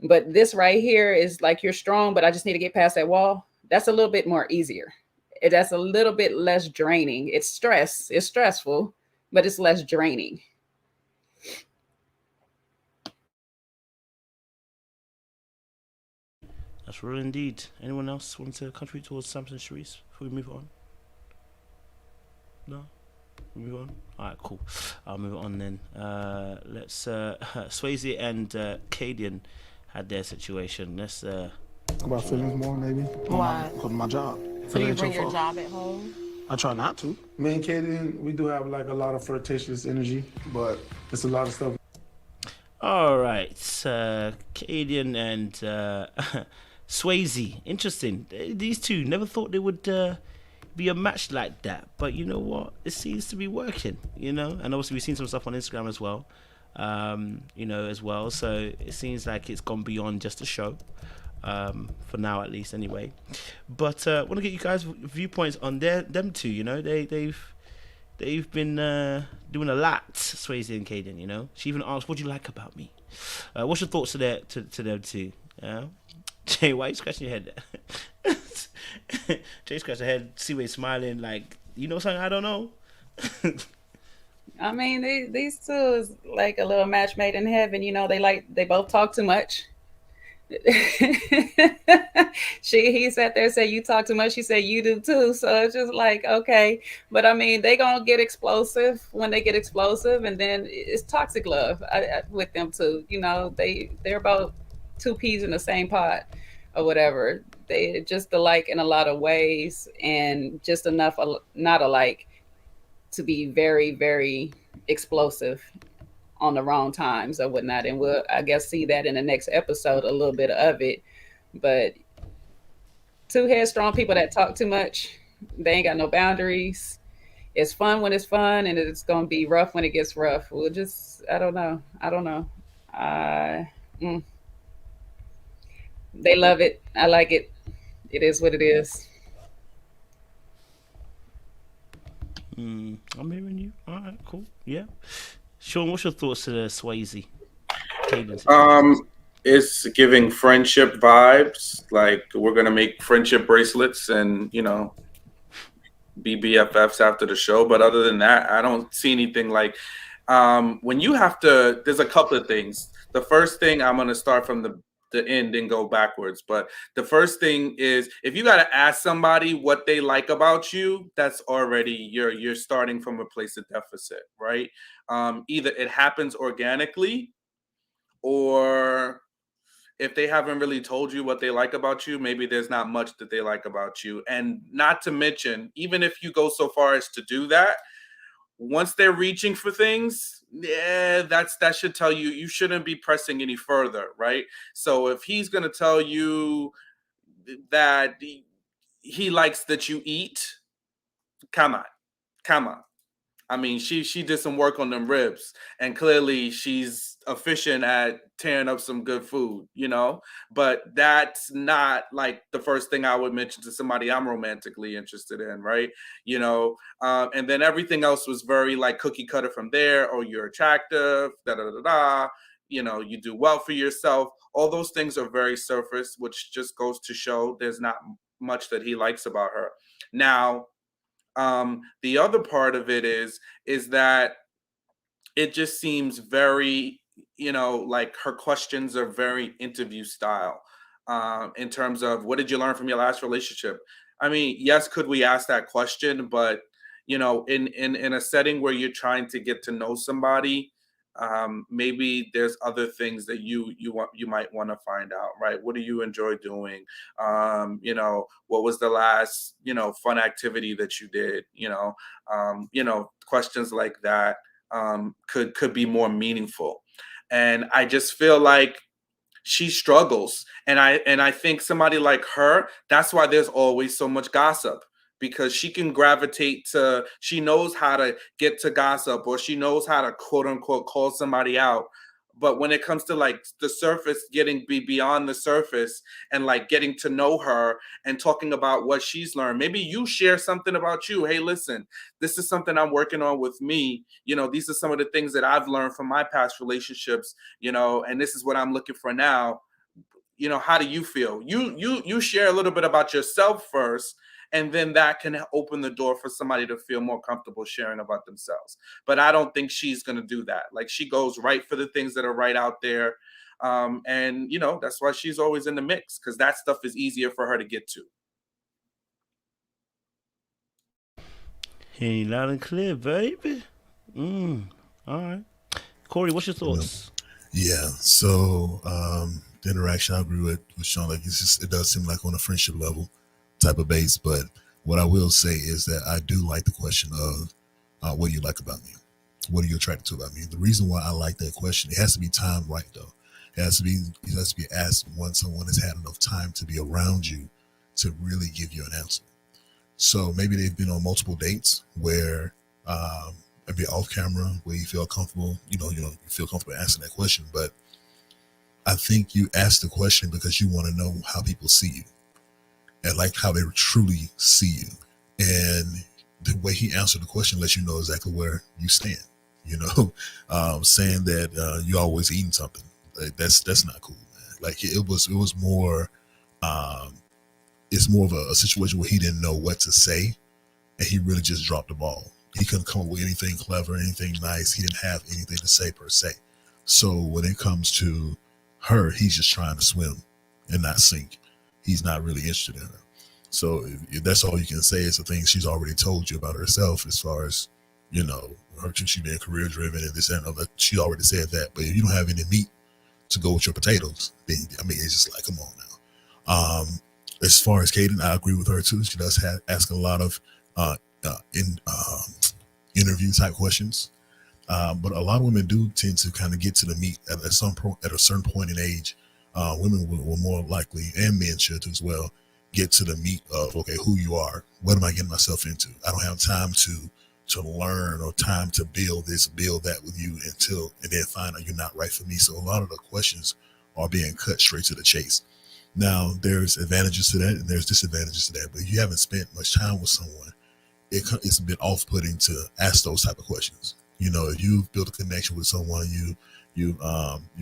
But this right here is like, you're strong, but I just need to get past that wall. That's a little bit more easier. That's a little bit less draining. It's stressful, but it's less draining.
That's real indeed. Anyone else want to contribute towards Samson Sharice before we move on? No? We move on? Alright, cool. I'll move on then. Let's Swayze and Cadian had their situation. Let's
About feelings more, maybe.
Why?
Because my job.
So you bring your job at home?
I try not to. Me and Kaden, we do have like a lot of flirtatious energy, but it's a lot of stuff.
All right, Cadian and Swayze. Interesting. These two, never thought they would be a match like that, but you know what? It seems to be working. You know, and obviously we've seen some stuff on Instagram as well. You know, as well. So it seems like it's gone beyond just a show. For now, at least, anyway. But I want to get you guys' viewpoints on them two. You know, they've been doing a lot, Swayze and Cadian. You know, she even asked, "What do you like about me?" What's your thoughts to them two? Jay, why are you scratching your head? Jay scratched her head. See, way smiling, like, you know something I don't know.
I mean, these two is like a little match made in heaven. You know, they both talk too much. He sat there and said, "You talk too much." She said, "You do too." So it's just like, okay, but I mean, they gonna get explosive when they get explosive, and then it's toxic love with them too. You know, they're about two peas in the same pot, or whatever. They just alike in a lot of ways, and just enough not alike to be very, very explosive on the wrong times or whatnot. And we'll, I guess, see that in the next episode, a little bit of it. But two headstrong people that talk too much, they ain't got no boundaries. It's fun when it's fun, and it's going to be rough when it gets rough. We'll just, I don't know. They love it. I like it. It is what it is.
I'm hearing you. All right, cool. Yeah. Sean, what's your thoughts to the Swayze cadence?
It's giving friendship vibes. Like, we're gonna make friendship bracelets and, you know, be BFFs after the show. But other than that, I don't see anything like when you have to. There's a couple of things. The first thing, I'm gonna start from the end and go backwards. But the first thing is, if you got to ask somebody what they like about you, that's already you're starting from a place of deficit, right? Either it happens organically, or if they haven't really told you what they like about you, maybe there's not much that they like about you. And not to mention, even if you go so far as to do that, once they're reaching for things, yeah, that should tell you you shouldn't be pressing any further, right? So if he's going to tell you that he likes that you eat, come on. I mean, she did some work on them ribs, and clearly she's efficient at tearing up some good food, you know? But that's not like the first thing I would mention to somebody I'm romantically interested in, right? You know, and then everything else was very like cookie cutter from there. Oh, you're attractive, da da da da. You know, you do well for yourself. All those things are very surface, which just goes to show there's not much that he likes about her. Now, the other part of it is that it just seems very, you know, like her questions are very interview style, in terms of what did you learn from your last relationship? I mean, yes, could we ask that question? But, you know, in a setting where you're trying to get to know somebody, maybe there's other things that you might want to find out, right? What do you enjoy doing? You know, what was the last, you know, fun activity that you did? You know, questions like that could be more meaningful. And I just feel like she struggles, and I think somebody like her, that's why there's always so much gossip, because she can gravitate to, she knows how to get to gossip, or she knows how to quote unquote call somebody out. But when it comes to like the surface, getting beyond the surface and like getting to know her and talking about what she's learned, maybe you share something about you. Hey, listen, this is something I'm working on with me. You know, these are some of the things that I've learned from my past relationships, you know, and this is what I'm looking for now. You know, how do you feel? You share a little bit about yourself first, and then that can open the door for somebody to feel more comfortable sharing about themselves. But I don't think she's going to do that. Like, she goes right for the things that are right out there. And, you know, that's why she's always in the mix, because that stuff is easier for her to get to.
Hearing loud and clear, baby. All right. Corey, what's your thoughts?
Yeah. So the interaction, I agree with Sean. Like, it's just, it does seem like on a friendship level type of base. But what I will say is that I do like the question of what do you like about me? What are you attracted to about me? The reason why I like that question, it has to be timed right though. It has to be asked when someone has had enough time to be around you to really give you an answer. So maybe they've been on multiple dates where maybe off camera where you feel comfortable, you feel comfortable answering that question. But I think you ask the question because you want to know how people see you and like how they truly see you. And the way he answered the question lets you know exactly where you stand. Saying that you're always eating something, like, that's not cool, man. Like it was more, it's more of a situation where he didn't know what to say, and he really just dropped the ball. He couldn't come up with anything clever, anything nice. He didn't have anything to say per se. So when it comes to her, he's just trying to swim and not sink. He's not really interested in her. So if that's all you can say is the things she's already told you about herself, as far as, you know, her she being career driven and this and other. She already said that. But if you don't have any meat to go with your potatoes, then I mean, it's just like, come on now. As far as Kaden, I agree with her too. She does ask a lot of interview type questions. But a lot of women do tend to kind of get to the meat at a certain point in age. Women will more likely, and men should as well, get to the meat of, okay, who you are. What am I getting myself into? I don't have time to learn or time to build this, build that with you and then find out you're not right for me. So a lot of the questions are being cut straight to the chase. Now, there's advantages to that and there's disadvantages to that. But if you haven't spent much time with someone, it's a bit off-putting to ask those type of questions. You know, if you build a connection with someone, you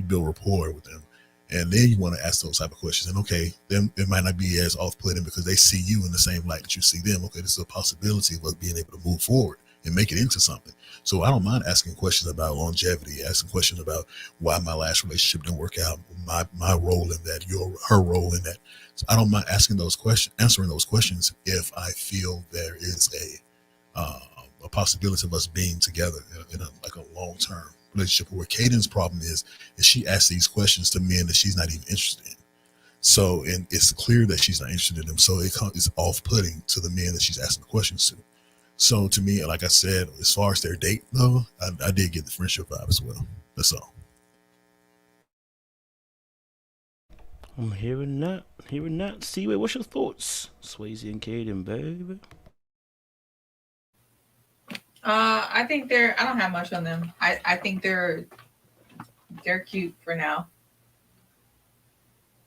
build rapport with them, and then you want to ask those type of questions. And okay, then it might not be as off-putting because they see you in the same light that you see them. Okay, this is a possibility of us being able to move forward and make it into something. So I don't mind asking questions about longevity, asking questions about why my last relationship didn't work out, my role in that, her role in that. So I don't mind asking those questions, answering those questions if I feel there is a possibility of us being together in a long-term relationship. Where Caden's problem is she asks these questions to men that she's not even interested in. So, and it's clear that she's not interested in them. So it's off-putting to the men that she's asking the questions to. So to me, like I said, as far as their date though, I did get the friendship vibe as well. That's all.
I'm hearing that. Seaway, what's your thoughts? Swayze and Caden, baby.
I think I don't have much on them. I think they're cute for now.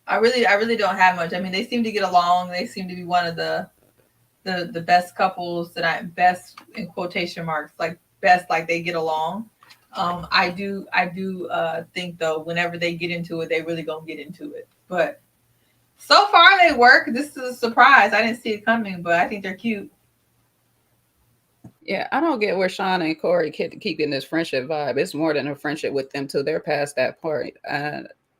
I really don't have much. I mean, they seem to get along. They seem to be one of the best couples best in quotation marks, like best, like they get along. I do think though, whenever they get into it, they really gonna get into it. But so far they work. This is a surprise. I didn't see it coming, but I think they're cute.
Yeah, I don't get where Sean and Corey keep getting this friendship vibe. It's more than a friendship with them too. They're past that point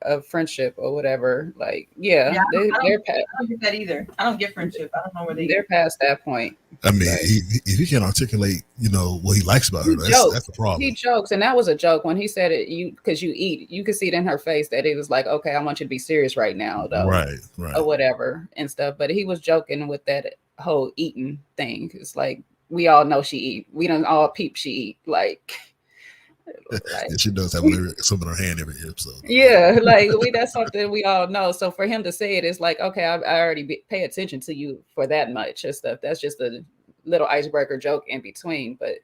of friendship or whatever. Like,
I
they're past.
I don't get that either. I don't get friendship. I don't know where
they're past that point.
I mean, if he can't articulate, what he likes about her, that's the problem.
He jokes, and that was a joke when he said it. Because you eat, you could see it in her face that it was like, okay, I want you to be serious right now, though,
right,
or whatever and stuff. But he was joking with that whole eating thing. It's like, we all know she eat. We don't all peep she eat. Like
and she does have something in her hand every episode.
Yeah, that's something we all know. So for him to say it is like, okay, I already pay attention to you for that much and stuff. That's just a little icebreaker joke in between. But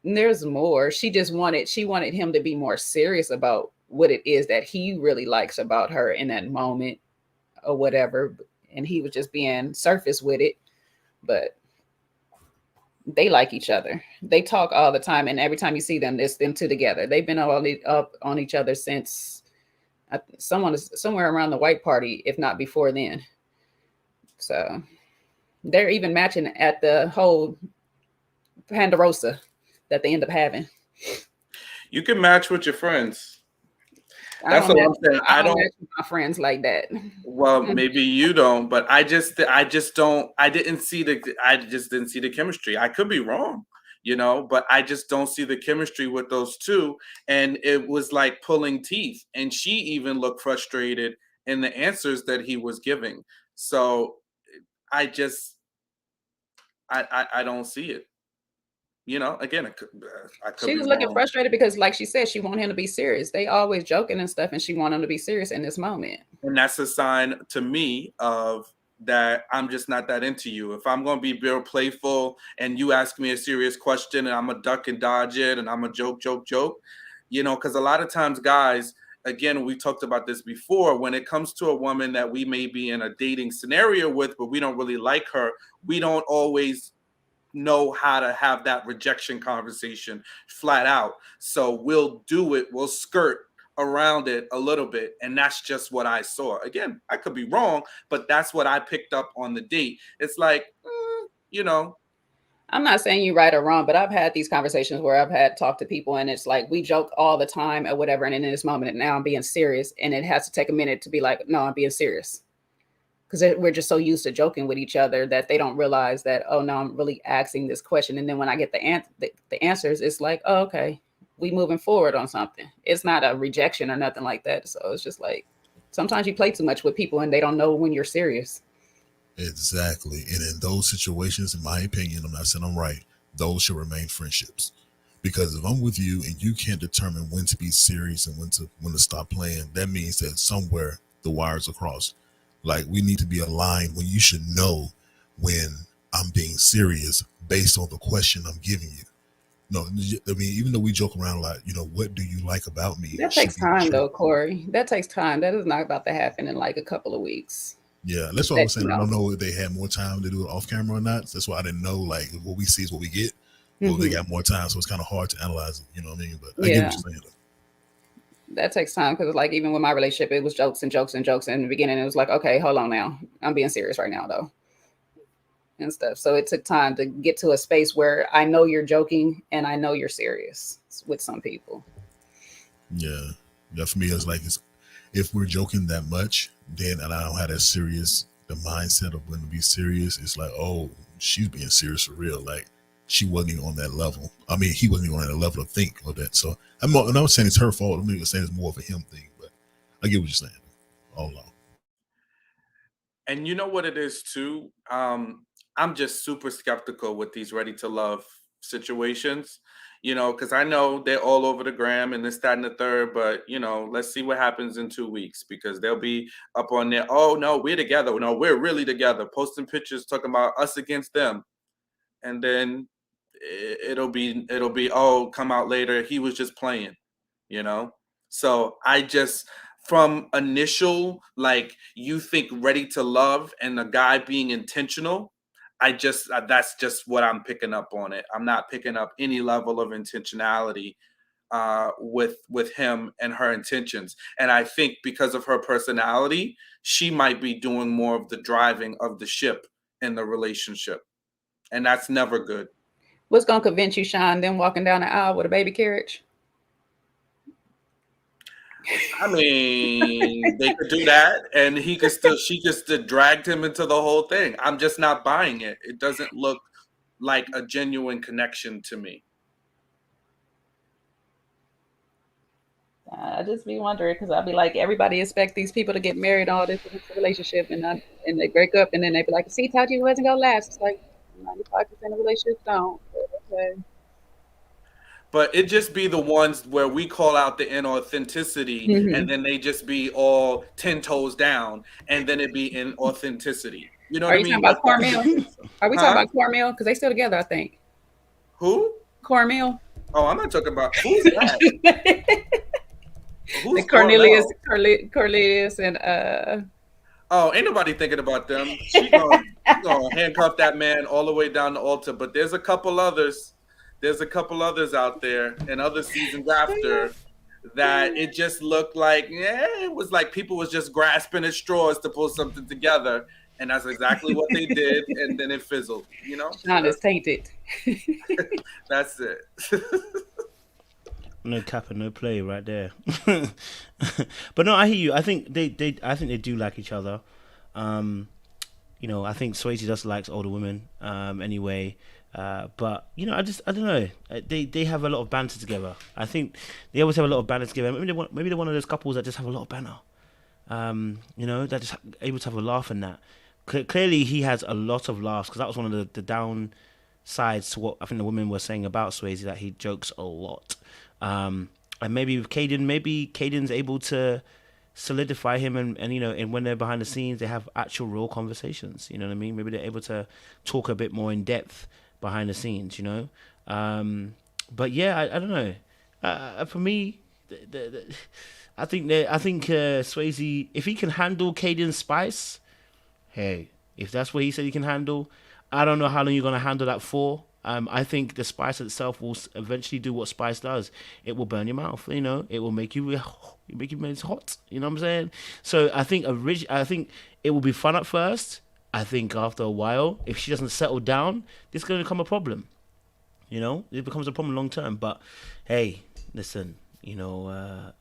there's more. She wanted him to be more serious about what it is that he really likes about her in that moment or whatever. And he was just being surface with it. But they like each other. They talk all the time, and every time you see them, it's them two together. They've been up on each other since somewhere around the white party, if not before then. So they're even matching at the whole Pandarosa that they end up having.
You can match with your friends. That's what I'm saying. I don't
match with my friends like that.
Well, maybe you don't, but I just don't. I just didn't see the chemistry. I could be wrong, but I just don't see the chemistry with those two. And it was like pulling teeth. And she even looked frustrated in the answers that he was giving. So I don't see it. Again, I could
she was looking frustrated because, like she said, she wanted him to be serious. They always joking and stuff, and she wanted him to be serious in this moment.
And that's a sign to me of that I'm just not that into you. If I'm going to be real playful and you ask me a serious question and I'm a duck and dodge it and I'm a joke, because a lot of times guys, again, we talked about this before, when it comes to a woman that we may be in a dating scenario with, but we don't really like her, we don't always know how to have that rejection conversation flat out. So we'll skirt around it a little bit. And that's just what I saw. Again, I could be wrong, but that's what I picked up on the date. It's like,
I'm not saying you right or wrong, but I've had these conversations where I've had talked to people and it's like we joke all the time or whatever. And in this moment, now I'm being serious. And it has to take a minute to be like, no, I'm being serious. Because we're just so used to joking with each other that they don't realize that, oh, no, I'm really asking this question. And then when I get the answers, it's like, oh, okay, we moving forward on something. It's not a rejection or nothing like that. So it's just like sometimes you play too much with people and they don't know when you're serious.
Exactly. And in those situations, in my opinion, I'm not saying I'm right, those should remain friendships. Because if I'm with you and you can't determine when to be serious and when to stop playing, that means that somewhere the wires are crossed. Like, we need to be aligned when you should know when I'm being serious based on the question I'm giving you. No, I mean, even though we joke around a lot, what do you like about me?
That takes time, though, Corey. That takes time. That is not about to happen in like a couple of weeks.
Yeah, that's what I was saying. I don't know if they had more time to do it off camera or not. That's why I didn't know, like, what we see is what we get. Or they got more time, so it's kind of hard to analyze it. You know what I mean? But I get what you're saying, though.
That takes time because, like, even with my relationship, it was jokes and jokes and jokes. In the beginning, it was like, okay, hold on now. I'm being serious right now, though. And stuff. So it took time to get to a space where I know you're joking and I know you're serious with some people.
Yeah. For me, it's like, if we're joking that much, then and I don't have that serious, the mindset of when to be serious, it's like, oh, she's being serious for real. Like, she wasn't even on that level. I mean, he wasn't even on that level to think of that. So I'm not saying it's her fault. I'm saying it's more of a him thing, but I get what you're saying. All along.
And you know what it is too? I'm just super skeptical with these ready to love situations, because I know they're all over the gram and this, that, and the third, but let's see what happens in 2 weeks, because they'll be up on there. Oh no, we're together. No, we're really together. Posting pictures talking about us against them. And then it'll be, oh, come out later, he was just playing, So I just, from initial, like, you think ready to love and the guy being intentional, that's just what I'm picking up on it. I'm not picking up any level of intentionality with him and her intentions. And I think because of her personality, she might be doing more of the driving of the ship in the relationship. And that's never good.
What's going to convince you, Sean, them walking down the aisle with a baby carriage?
I mean, they could do that, and she just dragged him into the whole thing. I'm just not buying it. It doesn't look like a genuine connection to me.
I just be wondering, because I'll be like, everybody expect these people to get married, all this relationship, and they break up, and then they be like, see, told you it wasn't gonna last. It's like 95% of relationships don't. Okay.
But it just be the ones where we call out the inauthenticity, and then they just be all 10 toes down, and then it be inauthenticity. You know what I mean?
Are we talking about Cornmeal? Are we talking about Cornmeal? Because they still together, I think.
Who?
Cornmeal.
Oh, I'm not talking about, who's that? Who's
Cornelius and
Oh, ain't nobody thinking about them. She's gonna handcuff that man all the way down the altar. But there's a couple others. There's a couple others out there and other seasons after that it just looked like, it was like people was just grasping at straws to pull something together. And that's exactly what they did. And then it fizzled,
Sean is tainted.
That's it.
No cap and no play right there. But no, I hear you. I think they do like each other. I think Swayze just likes older women anyway. But I don't know. They have a lot of banter together. I think they always have a lot of banter together. Maybe they're one of those couples that just have a lot of banter. That just able to have a laugh in that. Clearly, he has a lot of laughs, because that was one of the downsides to what I think the women were saying about Swayze, that he jokes a lot. And maybe with Caden's able to solidify him, and when they're behind the scenes, they have actual real conversations. You know what I mean? Maybe they're able to talk a bit more in depth behind the scenes. But yeah, I don't know. For me, I think Swayze, if he can handle Caden's spice, hey, if that's what he said he can handle, I don't know how long you're gonna handle that for. I think the spice itself will eventually do what spice does. It will burn your mouth. It will make you hot. You know what I'm saying? So I think it will be fun at first, I think after a while, if she doesn't settle down, this is going to become a problem. You know, it becomes a problem long term. But hey, listen, you know,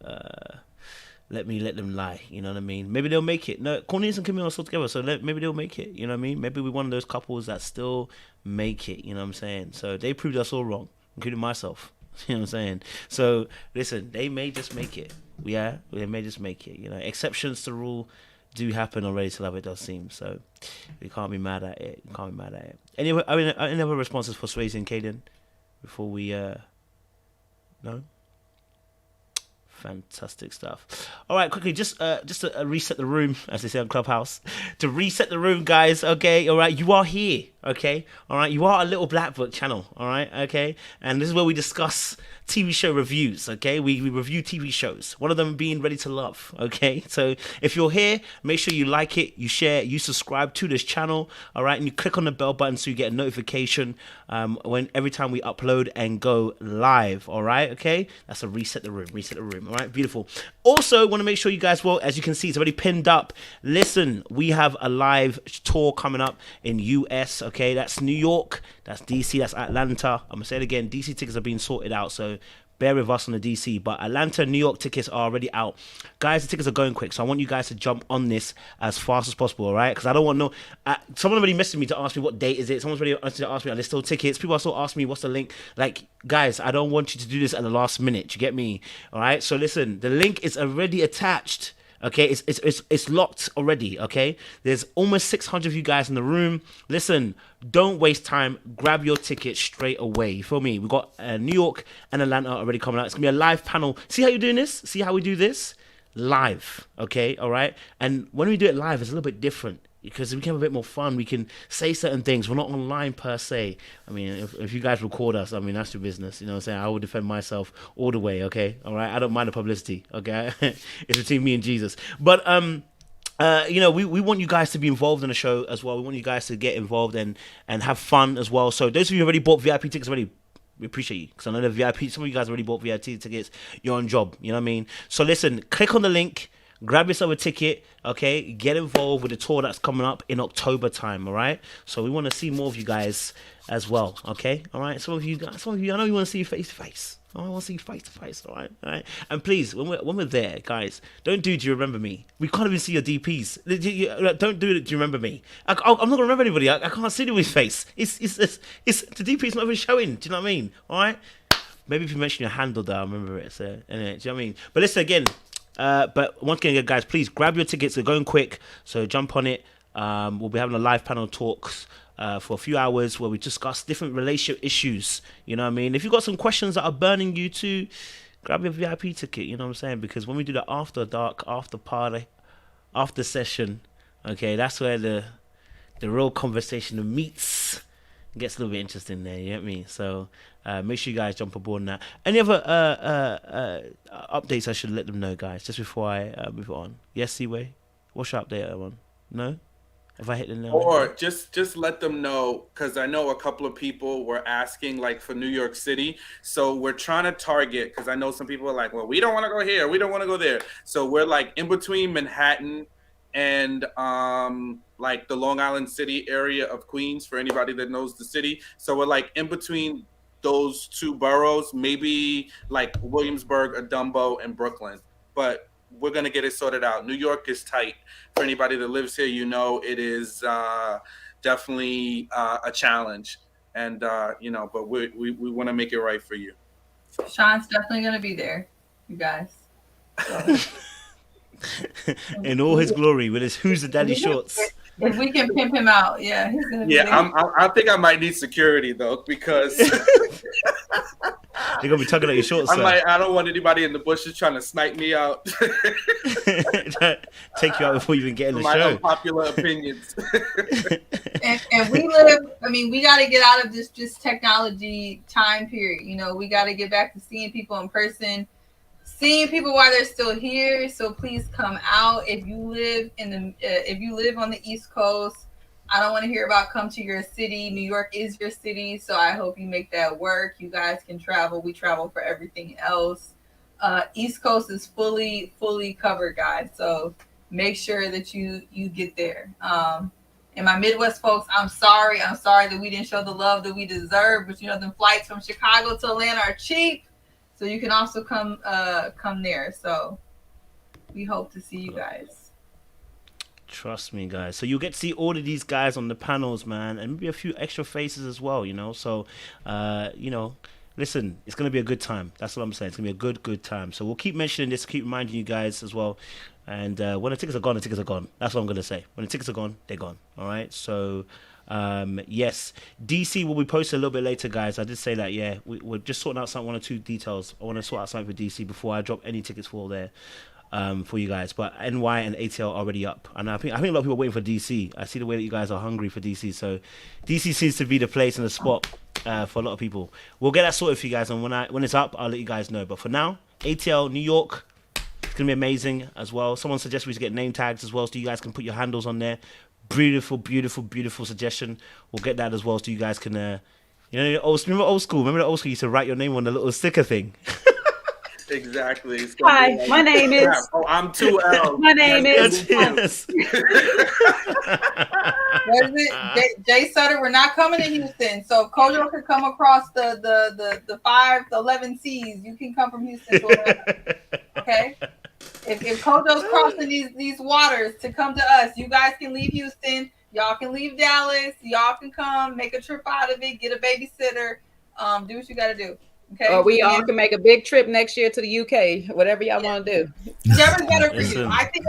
let them lie. You know what I mean? Maybe they'll make it. No, Cornelius and Camille are still together, so maybe they'll make it. You know what I mean? Maybe we're one of those couples that still make it. You know what I'm saying? So they proved us all wrong, including myself. You know what I'm saying? So listen, they may just make it. Yeah, they may just make it. You know, exceptions to rule do happen on Ready to Love, it does seem. So we can't be mad at it. Anyway, I mean, any other responses for Swayze and Caden before we no? Fantastic stuff. All right, quickly, just to reset the room, as they say on Clubhouse. To reset the room, guys. Okay, all right, you are here. Okay, all right, you are a Little Black Book channel. All right, okay, and this is where we discuss TV show reviews. Okay, we review TV shows. One of them being Ready to Love. Okay, so if you're here, make sure you like it, you share, you subscribe to this channel. All right, and you click on the bell button so you get a notification when every time we upload and go live. All right, okay, that's a reset the room. All right, beautiful. Also, want to make sure you guys, well, as you can see, it's already pinned up. Listen, we have a live tour coming up in US. Okay, that's New York, that's DC, that's Atlanta. I'm gonna say it again. DC tickets are being sorted out, so bear with us on the DC, but Atlanta, New York tickets are already out. Guys, the tickets are going quick, so I want you guys to jump on this as fast as possible, all right? Because I don't want no... someone already messaged me to ask me what date is it. Someone's already asked me, are there still tickets? People are still asking me, what's the link? Like, guys, I don't want you to do this at the last minute. You get me? All right? So listen, the link is already attached. Okay, it's locked already. Okay, there's almost 600 of you guys in the room. Listen, don't waste time. Grab your ticket straight away. You feel me? We got New York and Atlanta already coming out. It's gonna be a live panel. See how you're doing this? See how we do this? Live. Okay, all right. And when we do it live, it's a little bit different, because we can have a bit more fun. We can say certain things. We're not online per se. I mean, if you guys record us, I mean, that's your business. You know what I'm saying? I will defend myself all the way, okay? All right? I don't mind the publicity, okay? It's between me and Jesus. But, you know, we want you guys to be involved in the show as well. We want you guys to get involved and have fun as well. So those of you who already bought VIP tickets already, we appreciate you, because I know the VIP, some of you guys already bought VIP tickets. You're on job, you know what I mean? So listen, click on the link. Grab yourself a ticket, okay? Get involved with the tour that's coming up in October time, all right? So we want to see more of you guys as well, okay? All right? Some of you, I know you want to see you face to face. I want to see you face to face, all right? All right? And please, when we're there, guys, don't do you remember me? We can't even see your DPs. Don't do it. Do you remember me? I'm not gonna remember anybody. I can't see anybody's face. It's the DP's not even showing. Do you know what I mean? All right? Maybe if you mention your handle, though, I remember it. So anyway, do you know what I mean? But listen again. But once again, guys, please grab your tickets. They're going quick, so jump on it. We'll be having a live panel talks for a few hours where we discuss different relationship issues. You know what I mean? If you've got some questions that are burning you to, grab your VIP ticket. You know what I'm saying? Because when we do the after dark, after party, after session, okay, that's where the real conversation meets. It gets a little bit interesting there. You get me? So make sure you guys jump aboard on that. Any other updates I should let them know, guys, just before I move on? Yes, Seaway? What's your update, everyone? No? If I hit the nail?
Or just let them know, because I know a couple of people were asking, like, for New York City. So we're trying to target, because I know some people are like, well, we don't want to go here. We don't want to go there. So we're, like, in between Manhattan and like the Long Island City area of Queens, for anybody that knows the city. So we're like in between those two boroughs, maybe like Williamsburg or Dumbo and Brooklyn. But we're going to get it sorted out. New York is tight. For anybody that lives here, you know, it is definitely a challenge. And, you know, but we want to make it right for you.
Sean's definitely going to be there, you guys. So.
In all his glory, with his Who's the Daddy shorts.
If we can pimp him out, yeah, he's gonna be there.
I think I might need security though, because
you're gonna be tugging at your shorts.
I don't want anybody in the bushes trying to snipe me out.
Take you out before you even get in the
my
show.
Unpopular opinions.
and we live. I mean, we got to get out of this technology time period. You know, we got to get back to seeing people in person. Seeing people while they're still here, so please come out. If you live if you live on the East Coast, I don't want to hear about come to your city. New York is your city, so I hope you make that work. You guys can travel. We travel for everything else. East Coast is fully covered, guys. So make sure that you get there. And my Midwest folks, I'm sorry that we didn't show the love that we deserve. But you know, the flights from Chicago to Atlanta are cheap, so you can also come there. So we hope to see you guys.
Trust me, guys. So you'll get to see all of these guys on the panels, man, and maybe a few extra faces as well, you know. So, you know, listen, it's going to be a good time. That's what I'm saying. It's going to be a good time. So we'll keep mentioning this, keep reminding you guys as well. And when the tickets are gone, the tickets are gone. That's what I'm going to say. When the tickets are gone, they're gone. All right? So, yes. DC will be posted a little bit later, guys. I did say that, yeah. We're just sorting out one or two details. I want to sort out something for DC before I drop any tickets for there. For you guys, but NY and ATL are already up, and I think a lot of people are waiting for DC. I see the way that you guys are hungry for DC, so DC seems to be the place and the spot for a lot of people. We'll get that sorted for you guys, and when it's up, I'll let you guys know. But for now, ATL New York, it's gonna be amazing as well. Someone suggested we should get name tags as well, so you guys can put your handles on there. Beautiful suggestion. We'll get that as well, so you guys can, remember old school. Remember the old school? You used to write your name on the little sticker thing.
Exactly.
Hi, my name is.
Oh, I'm 2L.
My name is.
Yes.
What is it? Jay Sutter, we're not coming to Houston. So if Kojo can come across the 5 to 11 C's, you can come from Houston to Atlanta. Okay? If Kojo's crossing these waters to come to us, you guys can leave Houston. Y'all can leave Dallas. Y'all can come, make a trip out of it, get a babysitter. Do what you got to do. Okay.
Or we all can make a big trip next year to the UK. Whatever y'all want to do.
Whichever's better for you. I think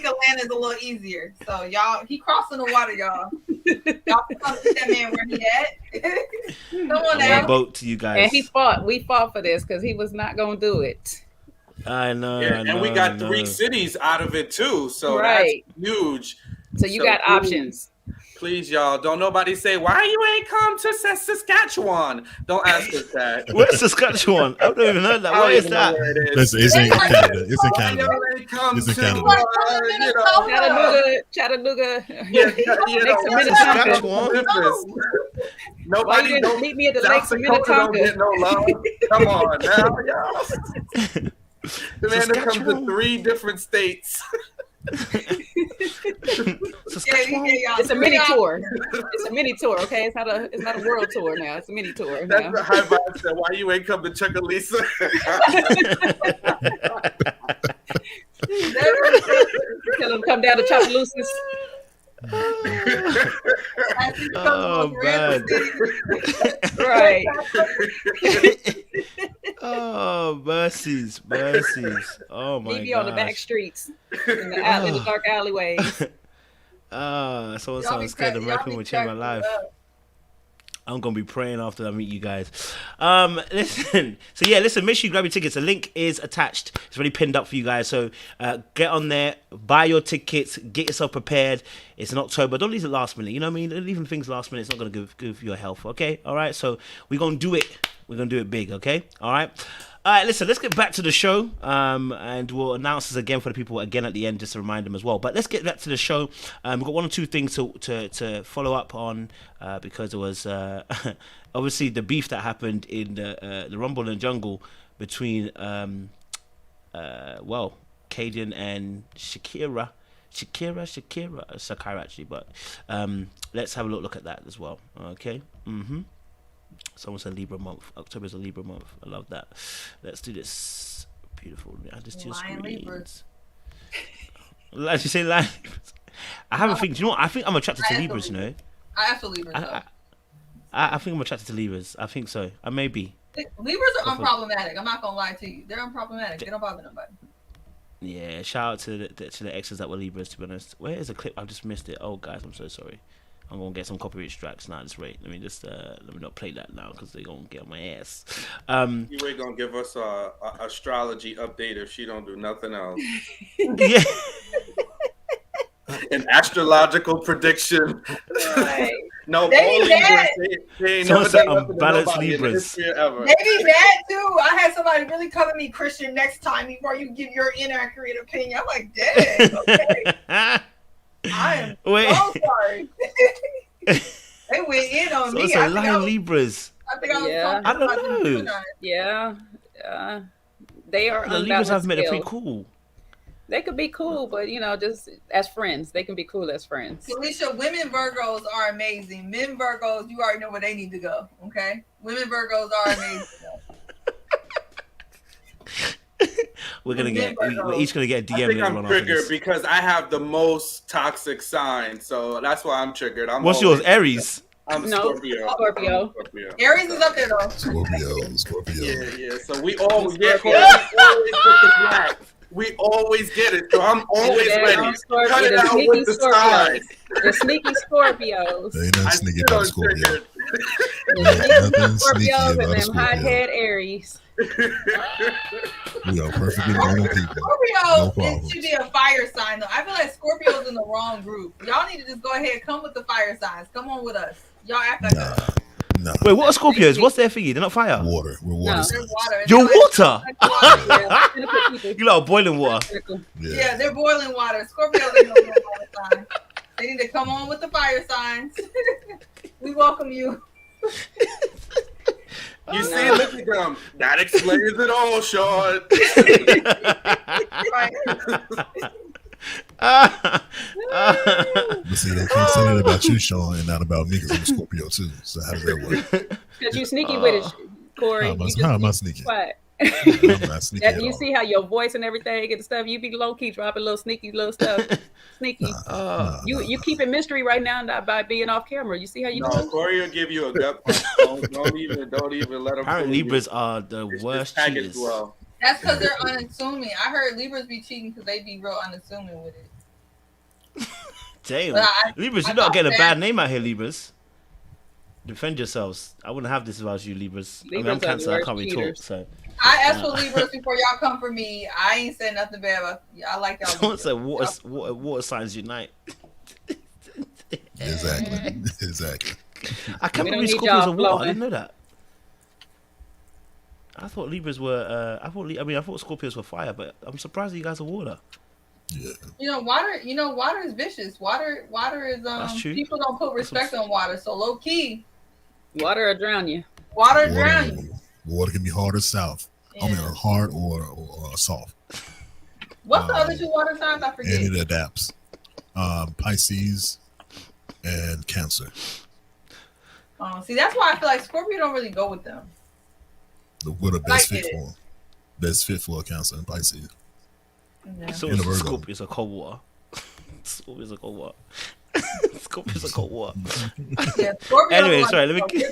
Atlanta's a little easier. So y'all, he crossing the water, y'all. Y'all can come see that man where he at. Come on now.
Boat to you guys.
And we fought for this because he was not gonna do it.
I know.
And we got 3 cities out of it too. So
right.
That's huge.
So you got options.
Please, y'all, don't nobody say, why you ain't come to Saskatchewan? Don't ask us that.
Where's Saskatchewan? I've never even heard that. What is that?
It's in Canada. It's in Canada. It's in Canada.
Chattanooga.
Saskatchewan. Nobody
don't meet me at the Lakes of Minnetonka.
Don't get no love. Come on now, y'all. The man that comes to 3 different states.
It's a mini tour. It's a mini tour, okay? It's not a world tour now. It's a mini tour.
That's the high vibe said. Why you ain't come to Chuckalisa?
Tell them come down to Chapaloosis.
Oh man.
Right.
Oh, mercies. Oh my god.
Leave you on the back streets, in the dark alleyways.
Someone sounds scared. American will change my life. I'm gonna be praying after I meet you guys. Listen. So yeah, listen. Make sure you grab your tickets. The link is attached. It's already pinned up for you guys. So get on there, buy your tickets, get yourself prepared. It's in October. Don't leave it last minute. You know what I mean? Leaving things last minute, it's not gonna give you a health. Okay. All right. So we're gonna do it. We're gonna do it big. Okay. All right. All right, listen, let's get back to the show, and we'll announce this again for the people again at the end, just to remind them as well. But let's get back to the show. We've got 1 or 2 things to follow up on, because there was obviously the beef that happened in the Rumble in the Jungle between, Kaden and Shakira actually. But let's have a look at that as well. Okay. Someone said Libra month. October is a Libra month. I love that. Let's do this. Beautiful. Add this to your screens. Like you say, Lion Libras. I have a thing. Do you know what? I think I'm attracted to Libras. You know.
I have to Libras.
I think I'm attracted to Libras. I think so. I may be.
Libras are unproblematic. I'm not gonna lie to you. They're unproblematic. They don't bother nobody.
Yeah. Shout out to the exes that were Libras. To be honest, where is the clip? I just missed it. Oh, guys, I'm so sorry. I'm gonna get some copyright strikes now. Just wait. Let me not play that now because they're gonna get on my ass.
You ain't gonna give us a astrology update if she don't do nothing else.
Yeah.
An astrological prediction.
Right.
No,
they
ain't never done
unbalanced Libras.
Maybe that too. I had somebody really come at me Christian next time before you give your inaccurate opinion. I'm like, dang, okay. I am so sorry. They went in on me.
So Lion Libras.
I think I was
I don't know.
Yeah. They are.
The Libras I've met are pretty cool.
They could be cool, but just as friends, they can be cool as friends.
Alicia, women Virgos are amazing. Men Virgos, you already know where they need to go. Okay, women Virgos are amazing.
We're each gonna get a DM.
I think I'm triggered because I have the most toxic sign, so that's why I'm triggered.
What's yours? Aries.
I'm Scorpio.
Scorpio.
Aries is up there though.
Scorpio.
Yeah. So we always get the black. We always get it, so I'm always ready. Cut it out with the signs.
The sneaky Scorpios.
There ain't nothing sneaky about Scorpio.
Scorpios and them hothead Aries.
We are perfectly normal people.
Scorpio, it should be a fire sign though. I feel like Scorpio's in the wrong group. Y'all need to just go ahead, come with the fire signs. Come on with us. Y'all act like us.
No.
Wait, what are Scorpios? What's their thingy? They're not fire.
Water. We're water.
They're water.
You're water.
Yeah.
You like boiling water.
Yeah, they're boiling water. Scorpios ain't no water sign. They need to come on with the fire signs. We welcome you.
You see, look at them. That explains it all, Sean.
But see, they can't say that about you, Sean, and not about me because I'm a Scorpio too. So how does that work?
Because you sneaky with it, Corey.
How am I sneaky?
What?
I'm not sneaky at
You
all.
see how your voice and everything and stuff, you be low key dropping little sneaky little stuff. Sneaky. You keep it mystery right now by being off camera. You see how you do?
Corey will give you a gut punch. Don't even let him.
Apparently Libras are the worst cheaters.
Well.
That's because they're unassuming. I heard Libras be cheating because they be real unassuming with it.
Damn.
But
Libras, you're not getting a bad name out here, Libras. Defend yourselves. I wouldn't have this if I was you, Libras. I mean, I'm Cancer. I can't really talk. So
I asked for Libras before y'all come for me. I ain't said nothing bad about you. I like y'all.
Someone said water signs unite.
Exactly.
I can't believe Scorpios are water. I didn't know that. I thought Libras were. I thought Scorpios were fire, but I'm surprised that you guys are water.
Yeah.
Water is vicious. Water is
That's true.
people don't put respect on water. So low key,
water will drown you.
Water drown you.
Water can be hard or soft.
Yeah.
I mean, hard or soft.
What's the other two water signs? I forget.
And it adapts. Pisces and Cancer.
See, that's why I feel like Scorpio don't really go with them.
What a best fit for them. Best fit for a Cancer and Pisces.
Yeah.
So Scorpios are cold water. Scorpios are cold water. Scorpios are cold water.
Yeah,
anyway, sorry. Let me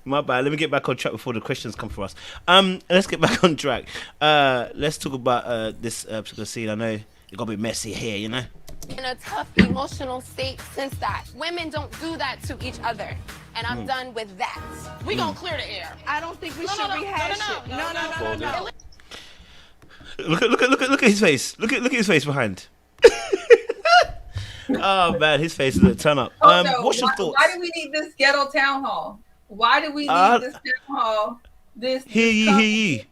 my bad. Let me get back on track before the questions come for us. Let's get back on track. Let's talk about this particular scene. I know it got a bit messy here, you know.
In a tough emotional state since that. Women don't do that to each other. And I'm done with that. We gonna clear the air. I don't think we should rehash it. No.
Look at his face. Look at his face behind. Oh man, his face is a turn up. What's your thoughts?
Why do we need this ghetto town hall? Why do we need this town hall?
Hear ye.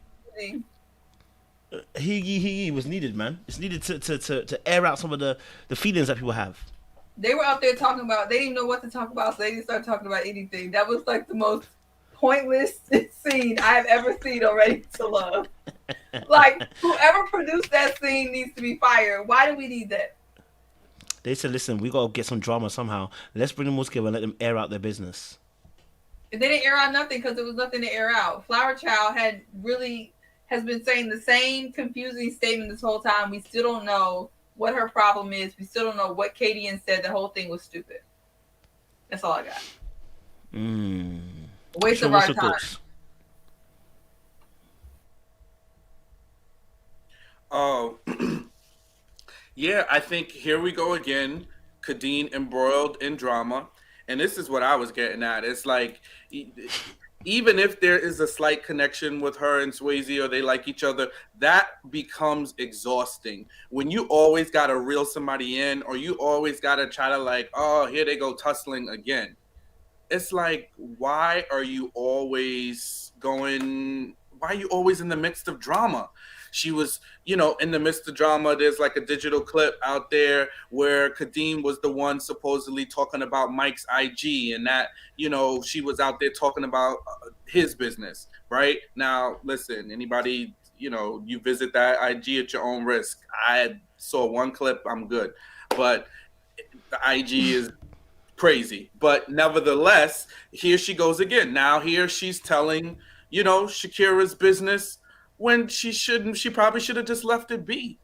He was needed, man. It's needed to air out some of the feelings that people have.
They were out there talking about, they didn't know what to talk about, so they didn't start talking about anything. That was like the most pointless scene I have ever seen on Ready to Love. Like, whoever produced that scene needs to be fired. Why do we need that?
They said, listen, we got to get some drama somehow. Let's bring them all together and let them air out their business.
They didn't air out nothing because there was nothing to air out. Flower Child has been saying the same confusing statement this whole time. We still don't know what her problem is. We still don't know what Katie said. The whole thing was stupid. That's all I got. Waste of our time.
Thoughts?
Oh, yeah, I think here we go again. Kadeen embroiled in drama. And this is what I was getting at. It's like, even if there is a slight connection with her and Swayze or they like each other, that becomes exhausting. When you always got to reel somebody in or you always got to try to like, oh, here they go tussling again. It's like, why are you always in the midst of drama? She was, in the midst of drama, there's like a digital clip out there where Kadeem was the one supposedly talking about Mike's IG and that, she was out there talking about his business, right? Now, listen, anybody, you visit that IG at your own risk. I saw one clip, I'm good. But the IG is crazy. But nevertheless, here she goes again. Now here she's telling, Shakira's business when she shouldn't. She probably should have just left it be.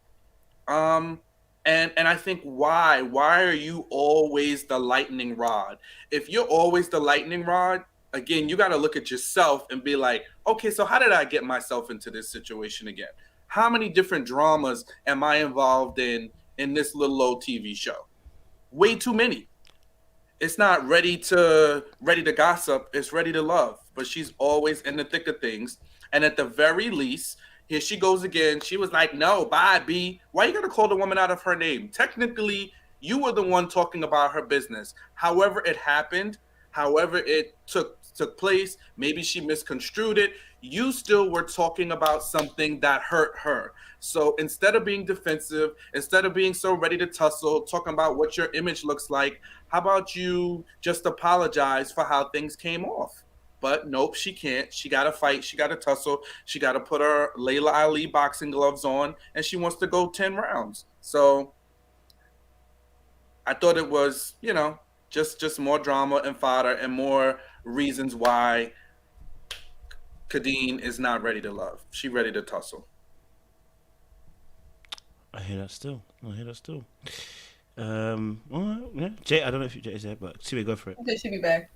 And I think why are you always the lightning rod? If you're always the lightning rod, again, you got to look at yourself and be like, okay, so how did I get myself into this situation again? How many different dramas am I involved in this little old TV show? Way too many. It's not ready to gossip. It's ready to love. But she's always in the thick of things. And at the very least, here she goes again. She was like, no, bye, B. Why you got to call the woman out of her name? Technically, you were the one talking about her business. However it happened, however it took place, maybe she misconstrued it. You still were talking about something that hurt her. So instead of being defensive, instead of being so ready to tussle, talking about what your image looks like, how about you just apologize for how things came off? But nope, she can't. She got to fight. She got to tussle. She got to put her Layla Ali boxing gloves on, and she wants to go 10 rounds. So I thought it was, just more drama and fodder and more reasons why Kadeen is not ready to love. She ready to tussle.
I hear that still. All right, yeah. Jay, I don't know if Jay is there, but Siwe, go for it.
Okay, she'll be back.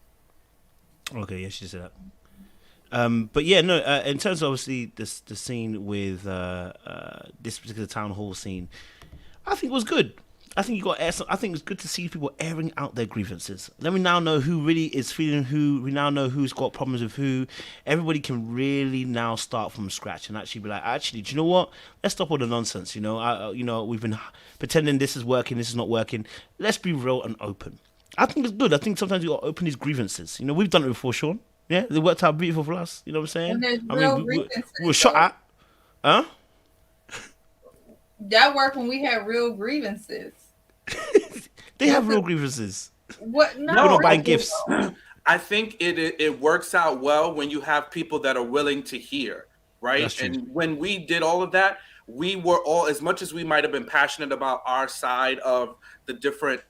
Okay, yeah, she said that. But yeah, no. In terms of obviously the scene with this particular town hall scene, I think it was good. I think it's good to see people airing out their grievances. Let me now know who really is feeling who. We now know who's got problems with who. Everybody can really now start from scratch and actually be like, do you know what? Let's stop all the nonsense. We've been pretending this is working, this is not working. Let's be real and open. I think it's good. I think sometimes you got to open these grievances. We've done it before, Sean. Yeah, they worked out beautiful for us. You know what I'm saying? We were shot at. Huh?
That worked when we had real grievances.
They have real grievances.
What? No,
we're not buying gifts.
I think it works out well when you have people that are willing to hear, right? And when we did all of that, we were all, as much as we might have been passionate about our side of the different,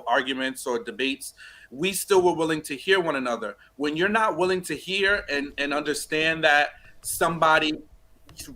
arguments or debates, we still were willing to hear one another. When you're not willing to hear and understand that somebody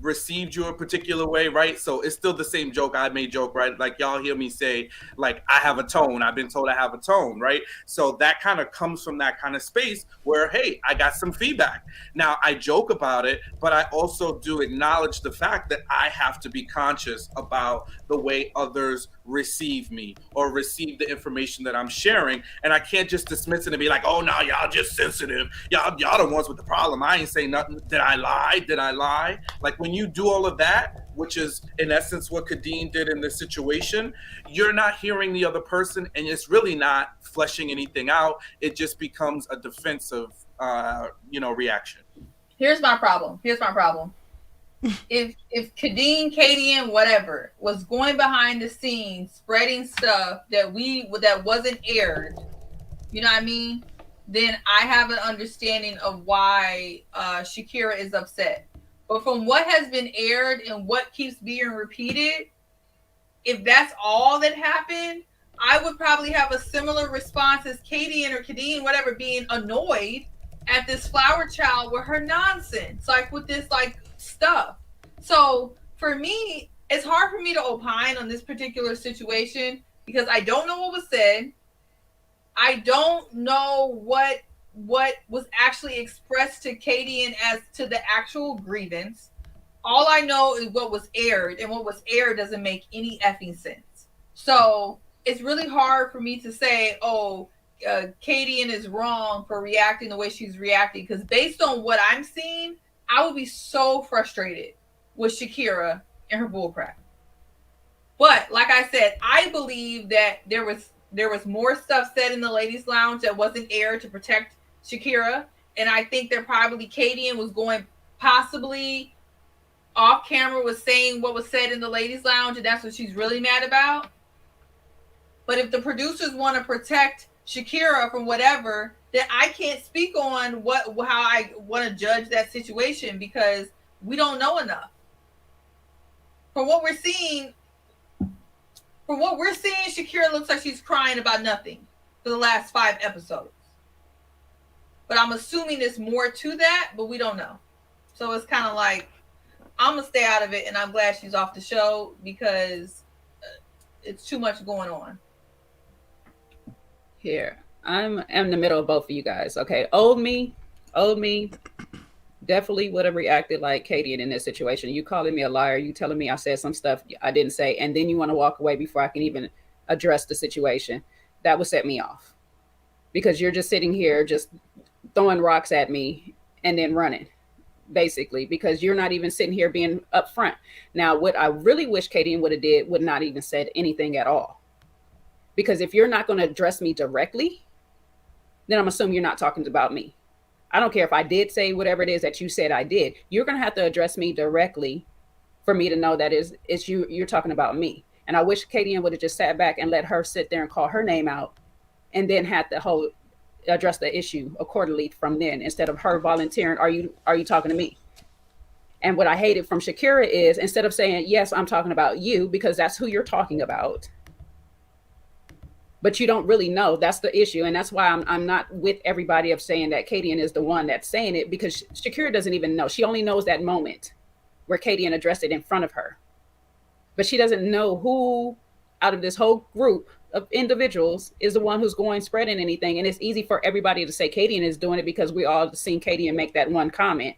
received you a particular way, right? So it's still the same joke I made joke, right? Like y'all hear me say, like, I have a tone. I've been told I have a tone, right? So that kind of comes from that kind of space where, hey, I got some feedback. Now I joke about it, but I also do acknowledge the fact that I have to be conscious about the way others receive me or receive the information that I'm sharing. And I can't just dismiss it and be like, oh, no, y'all just sensitive. Y'all the ones with the problem. I ain't saying nothing. Did I lie? Like when you do all of that, which is in essence what Kadeen did in this situation, you're not hearing the other person and it's really not fleshing anything out. It just becomes a defensive, reaction.
Here's my problem. If Kadeen, Katie, and whatever was going behind the scenes spreading stuff that wasn't aired, you know what I mean? Then I have an understanding of why Shakira is upset. But from what has been aired and what keeps being repeated, if that's all that happened, I would probably have a similar response as Katie or Kadeen, whatever, being annoyed at this flower child with her nonsense, like with this stuff. So for me, it's hard for me to opine on this particular situation because I don't know what was said. I don't know what was actually expressed to Katie as to the actual grievance. All I know is what was aired, and what was aired doesn't make any effing sense. So it's really hard for me to say, Katie is wrong for reacting the way she's reacting, because based on what I'm seeing, I would be so frustrated with Shakira and her bullcrap. But like I said, I believe that there was more stuff said in the ladies' lounge that wasn't aired to protect Shakira, and I think that probably Katie was going possibly off camera was saying what was said in the ladies' lounge, and that's what she's really mad about. But if the producers want to protect Shakira from whatever, then I can't speak on how I want to judge that situation because we don't know enough. from what we're seeing, Shakira looks like she's crying about nothing for the last 5 episodes. But I'm assuming there's more to that, but we don't know. So it's kind of like, I'm going to stay out of it, and I'm glad she's off the show because it's too much going on.
Here, I'm in the middle of both of you guys. Okay, old me definitely would have reacted like Katie in this situation. You calling me a liar, you telling me I said some stuff I didn't say, and then you want to walk away before I can even address the situation. That would set me off, because you're just sitting here just throwing rocks at me and then running, basically, because you're not even sitting here being upfront. Now, what I really wish Katie would have did would not even said anything at all. Because if you're not going to address me directly, then I'm assuming you're not talking about me. I don't care if I did say whatever it is that you said I did. You're going to have to address me directly for me to know that it's you're talking about me. And I wish Katie would have just sat back and let her sit there and call her name out, and then had the whole address the issue accordingly from then, instead of her volunteering, are you talking to me? And what I hated from Shakira is, instead of saying, yes, I'm talking about you, because that's who you're talking about, but you don't really know. That's the issue. And that's why I'm not with everybody of saying that Katie is the one that's saying it, because Shakira doesn't even know. She only knows that moment where Katie addressed it in front of her. But she doesn't know who out of this whole group of individuals is the one who's going spreading anything. And it's easy for everybody to say Katie is doing it because we all seen Katie make that one comment,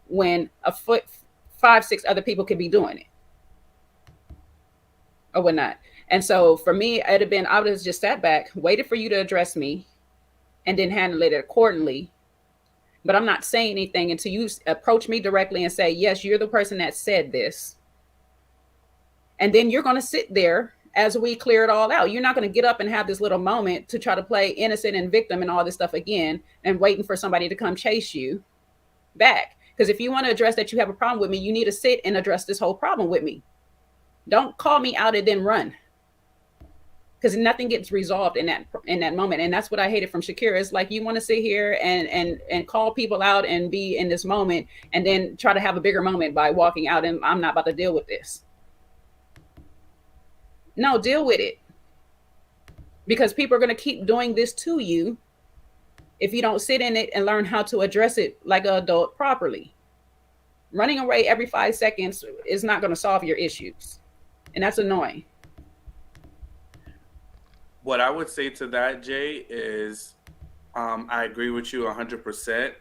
when 5-6 other people could be doing it or whatnot. And so for me, it'd have been, I would have just sat back, waited for you to address me, and then handle it accordingly. But I'm not saying anything until you approach me directly and say, yes, you're the person that said this. And then you're going to sit there as we clear it all out. You're not going to get up and have this little moment to try to play innocent and victim and all this stuff again, and waiting for somebody to come chase you back. Because if you want to address that you have a problem with me, you need to sit and address this whole problem with me. Don't call me out and then run. Because nothing gets resolved in that moment. And that's what I hated from Shakira. It's like, you want to sit here and call people out and be in this moment, and then try to have a bigger moment by walking out, and I'm not about to deal with this. No, deal with it. Because people are going to keep doing this to you if you don't sit in it and learn how to address it like an adult properly. Running away every 5 seconds is not going to solve your issues. And that's annoying.
What I would say to that, Jay, is I agree with you 100%.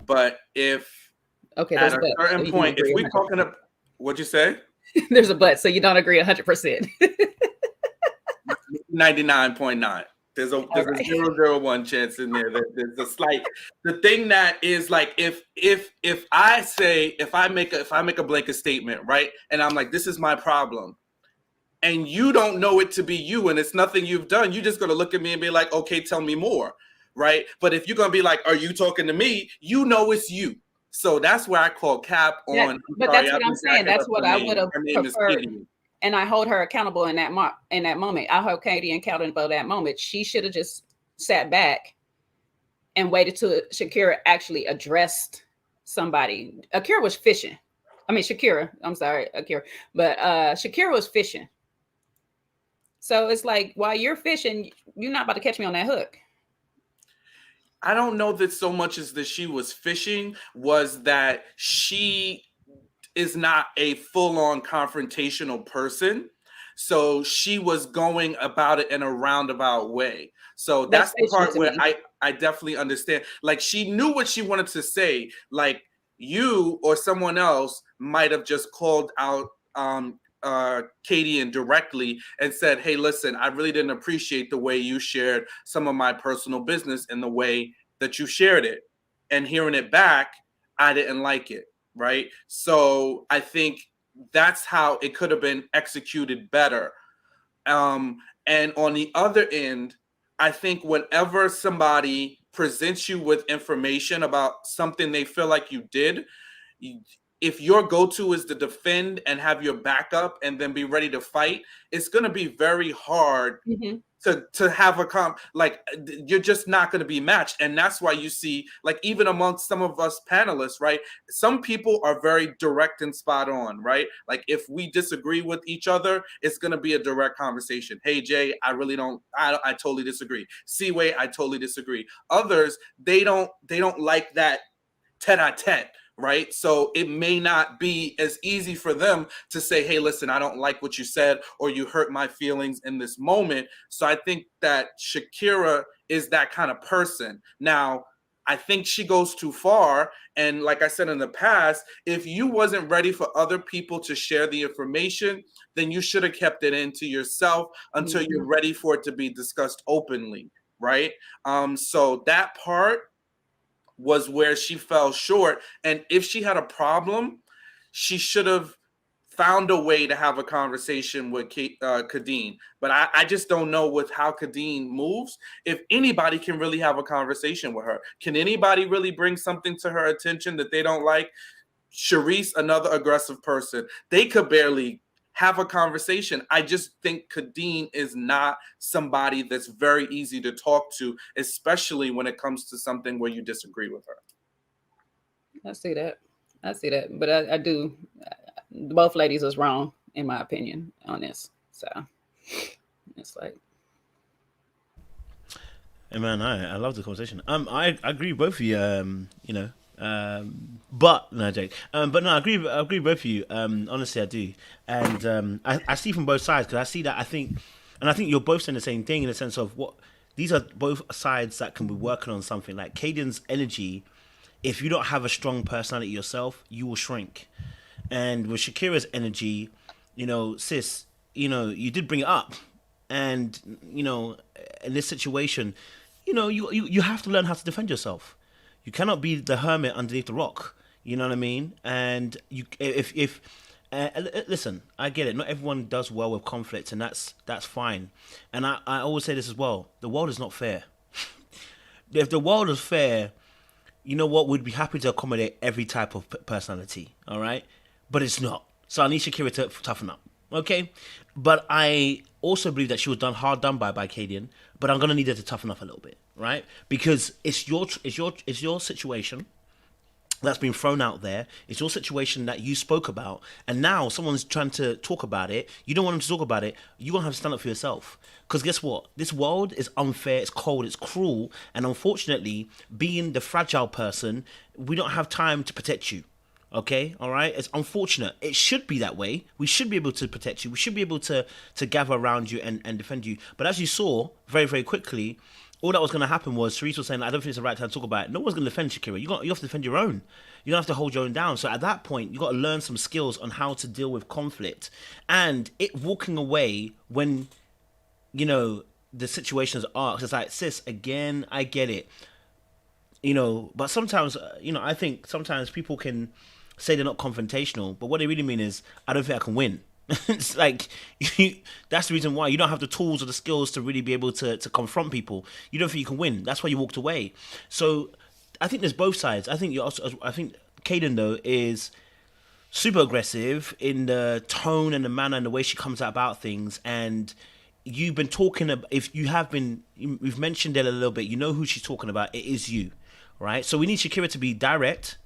But if at a certain point, if we're talking about, what'd you say?
There's a but, so you don't agree 100%.
99.9. There's a 0.001 chance in there. There's a slight. The thing that is like, if I make a blanket statement, right, and I'm like, this is my problem, and you don't know it to be you, and it's nothing you've done, you're just gonna look at me and be like, okay, tell me more, right? But if you're gonna be like, are you talking to me? You know it's you. So that's where I call cap on.
Yeah, but that's what I'm saying. That's what I would have preferred. And I hold her accountable in that moment. I hold Katie accountable in that moment. She should have just sat back and waited till Shakira actually addressed somebody. Shakira was fishing. But Shakira was fishing. So it's like, while you're fishing, you're not about to catch me on that hook.
I don't know that so much as that she was fishing, was that she is not a full-on confrontational person. So she was going about it in a roundabout way. So that's the part where I definitely understand. Like, she knew what she wanted to say. Like, you or someone else might have just called out Katie directly and said, hey, listen, I really didn't appreciate the way you shared some of my personal business in the way that you shared it. And hearing it back, I didn't like it, right? So I think that's how it could have been executed better. And on the other end, I think whenever somebody presents you with information about something they feel like you did, if your go-to is to defend and have your backup and then be ready to fight, it's going to be very hard to have you're just not going to be matched. And that's why you see, like, even amongst some of us panelists, right, some people are very direct and spot on, right? Like, if we disagree with each other, it's going to be a direct conversation. Hey, Jay, I totally disagree. C-Way, I totally disagree. Others, they don't like that tete-a-tete, right? So it may not be as easy for them to say, hey, listen, I don't like what you said, or you hurt my feelings in this moment. So I think that Shakira is that kind of person. Now, I think she goes too far. And like I said in the past, if you wasn't ready for other people to share the information, then you should have kept it into yourself until you're ready for it to be discussed openly, right? So that part was where she fell short. And if she had a problem, she should have found a way to have a conversation with Kadeen. But I just don't know with how Kadeen moves, if anybody can really have a conversation with her. Can anybody really bring something to her attention that they don't like? Sharice, another aggressive person. They could barely have a conversation. I just think Kadeen is not somebody that's very easy to talk to, especially when it comes to something where you disagree with her.
I see that. But I do. Both ladies is wrong, in my opinion, on this. So it's like.
Hey man, I love the conversation. I agree with both of you. But no, Jake. But no, I agree with both of you. Honestly, I do, and I see from both sides, because I see that. I think you're both saying the same thing in the sense of what these are both sides that can be working on something. Like Caden's energy, if you don't have a strong personality yourself, you will shrink. And with Shakira's energy, sis, you did bring it up, and in this situation, you have to learn how to defend yourself. You cannot be the hermit underneath the rock. You know what I mean? And listen, I get it. Not everyone does well with conflict, and that's fine. And I always say this as well. The world is not fair. If the world was fair, you know what? We'd be happy to accommodate every type of personality. All right, but it's not. So I need Shakira to toughen up. Okay, but I also believe that she was hard done by Kadian. But I'm gonna need her to toughen up a little bit, right? Because it's your situation that's been thrown out there. It's your situation that you spoke about, and now someone's trying to talk about it. You don't want them to talk about it. You're gonna have to stand up for yourself. Because guess what? This world is unfair. It's cold. It's cruel. And unfortunately, being the fragile person, we don't have time to protect you. Okay, all right. It's unfortunate. It should be that way. We should be able to protect you. We should be able to gather around you and defend you. But as you saw very, very quickly, all that was going to happen was Sharice was saying, I don't think it's the right time to talk about it. No one's going to defend Shakira. You have to defend your own. You don't have to hold your own down. So at that point, you got to learn some skills on how to deal with conflict, and it walking away when the situation is arced. It's like, sis, again, I get it. But sometimes I think sometimes people can say they're not confrontational, but what they really mean is, I don't think I can win. It's like, that's the reason why you don't have the tools or the skills to really be able to confront people. You don't think you can win. That's why you walked away. So I think there's both sides. I think Kaden, though, is super aggressive in the tone and the manner and the way she comes out about things. And you've been talking about, we've mentioned it a little bit. You know who she's talking about. It is you, right? So we need Shakira to be direct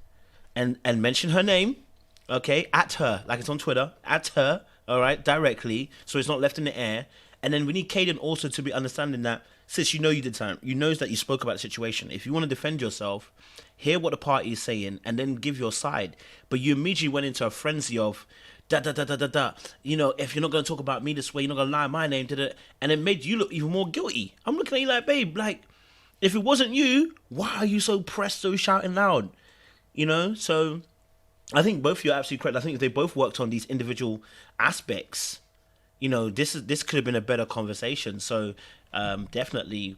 and mention her name, okay, at her, like it's on Twitter, at her, all right, directly, so it's not left in the air. And then we need Kaden also to be understanding that, sis, you did something. You know that you spoke about the situation. If you want to defend yourself, hear what the party is saying and then give your side. But you immediately went into a frenzy of da. If you're not going to talk about me this way, you're not going to lie my name, and it made you look even more guilty. I'm looking at you like, babe, like, if it wasn't you, why are you so pressed, so shouting loud? So I think both of you are absolutely correct. I think if they both worked on these individual aspects, this could have been a better conversation. So definitely,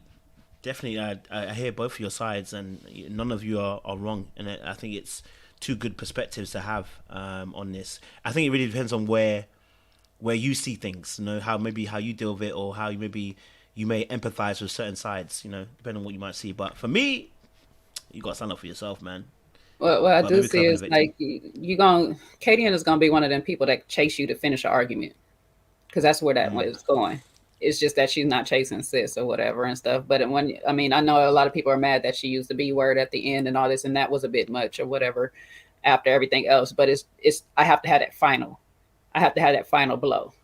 I hear both of your sides, and none of you are wrong. And I think it's two good perspectives to have on this. I think it really depends on where you see things, how you deal with it, or how you may empathize with certain sides, depending on what you might see. But for me, you got to stand up for yourself, man.
What I do see is like Kadian is gonna be one of them people that chase you to finish an argument, because that's where that one is going. It's just that she's not chasing sis or whatever and stuff. But I know a lot of people are mad that she used the B word at the end and all this, and that was a bit much or whatever after everything else. But I have to have that final. I have to have that final blow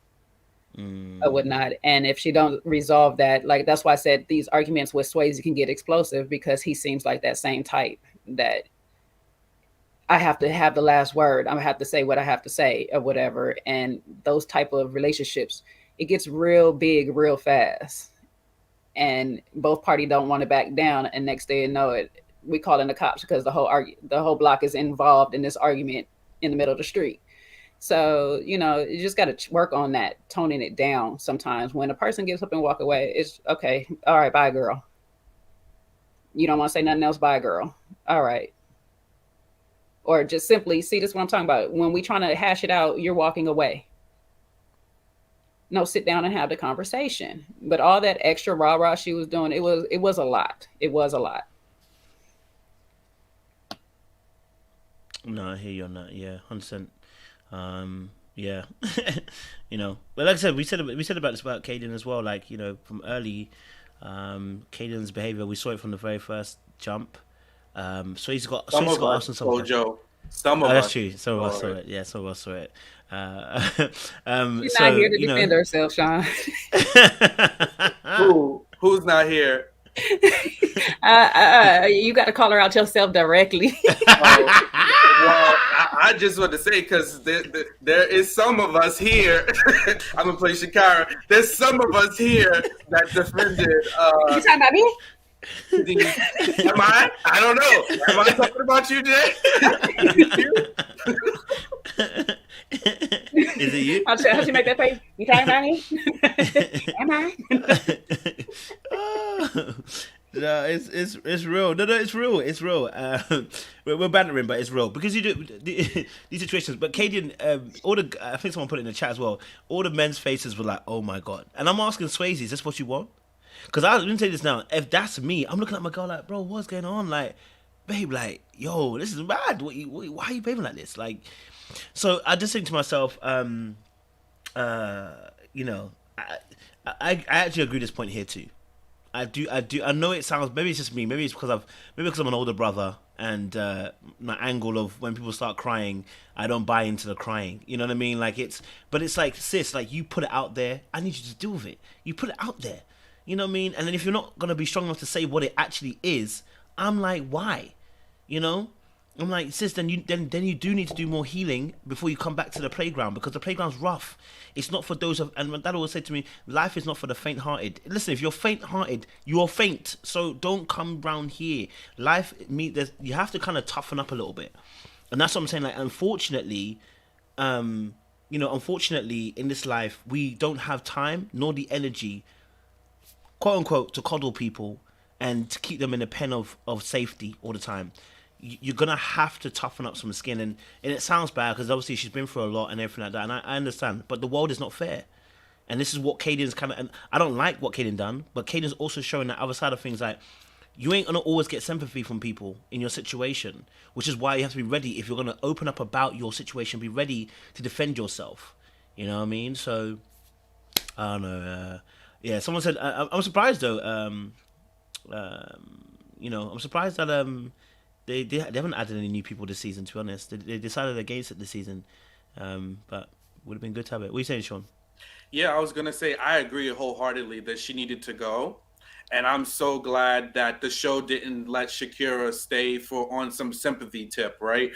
or whatnot. And if she don't resolve that, like, that's why I said these arguments with Swayze can get explosive, because he seems like that same type that I have to have the last word. I'm gonna have to say what I have to say or whatever. And those type of relationships, it gets real big real fast. And both parties don't want to back down. And next day you know it, we calling the cops because the whole block is involved in this argument in the middle of the street. So, you just got to work on that, toning it down. Sometimes when a person gets up and walk away, it's okay. All right, bye, girl. You don't want to say nothing else, bye, girl. All right. Or just simply, see, this is what I'm talking about. When we trying to hash it out, you're walking away. No, sit down and have the conversation. But all that extra rah-rah she was doing, it was a lot. It was a lot.
No, I hear you on that. Yeah, 100%. Yeah, but like I said, we said about this about Caden as well. Like, from early, Caden's behavior, we saw it from the very first jump. So he's got
some of
us
us, Joe. Some of us.
That's true. Some of us saw it. Yeah, some of us saw it.
She's not here to defend herself, Sean.
Who's not here?
You got to call her out yourself directly.
Well, I just want to say, because there is some of us here. I'm gonna play Shakira. There's some of us here that defended.
You talking about me?
Am I? I don't know. Am I talking about you, Jay?
Is it you?
How'd you make that face? You talking about me? Am I?
No, it's real. No, it's real. It's real. We're bantering, but it's real because you do these situations. But Caden, I think someone put it in the chat as well. All the men's faces were like, "Oh my god!" And I'm asking Swayze, "Is this what you want?" Because I'm gonna tell you this now. If that's me, I'm looking at my girl like, "Bro, what's going on?" Like, babe, like, yo, this is bad. Why are you behaving like this? Like, so I just think to myself, I actually agree with this point here too. I do. I know it sounds. Maybe it's just me. Maybe it's because I'm an older brother, and my angle of when people start crying, I don't buy into the crying. You know what I mean? Like but it's like, sis, like, you put it out there. I need you to deal with it. You put it out there. You know what I mean? And then if you're not gonna be strong enough to say what it actually is, I'm like, why? I'm like, sis, then you do need to do more healing before you come back to the playground, because the playground's rough. It's not for those and my dad always said to me, life is not for the faint-hearted. Listen, if you're faint-hearted, you're faint. So don't come round here. You have to kind of toughen up a little bit. And that's what I'm saying. Like, unfortunately, in this life, we don't have time nor the energy, quote unquote, to coddle people and to keep them in a pen of safety all the time. You're gonna have to toughen up some skin, and it sounds bad because obviously she's been through a lot and everything like that, and I understand, but the world is not fair, and this is what Caden's kind of, and I don't like what Caden done, but Caden's also showing that other side of things. Like, you ain't gonna always get sympathy from people in your situation, which is why you have to be ready. If you're gonna open up about your situation, be ready to defend yourself. You know what I mean? So I don't know. Yeah, someone said I'm surprised though. I'm surprised that They haven't added any new people this season, to be honest. They decided against it this season. But would have been good to have it. What are you saying, Sean?
Yeah, I was going to say, I agree wholeheartedly that she needed to go. And I'm so glad that the show didn't let Shakira stay on some sympathy tip, right?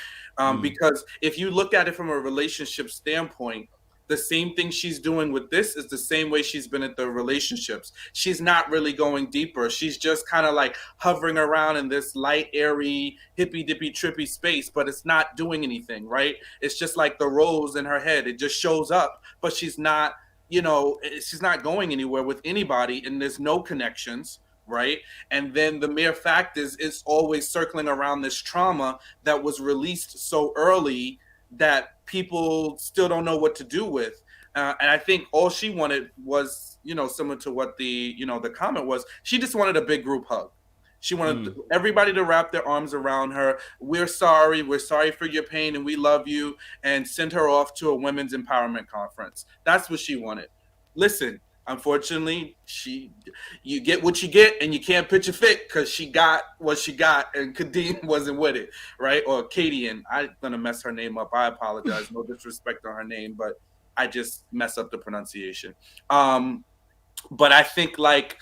Because if you look at it from a relationship standpoint, the same thing she's doing with this is the same way she's been at the relationships. She's not really going deeper. She's just kind of like hovering around in this light, airy, hippy dippy, trippy space, but it's not doing anything, right? It's just like the rose in her head. It just shows up, but she's not, she's not going anywhere with anybody, and there's no connections, right? And then the mere fact is it's always circling around this trauma that was released so early that people still don't know what to do with. And I think all she wanted was, similar to what the comment was, she just wanted a big group hug. She wanted everybody to wrap their arms around her. We're sorry for your pain, and we love you, and send her off to a women's empowerment conference. That's what she wanted. Listen, unfortunately, you get what you get, and you can't pitch a fit because she got what she got, and Kadeem wasn't with it, right? Or Katie, and I'm gonna mess her name up. I apologize, no disrespect on her name, but I just mess up the pronunciation. But I think like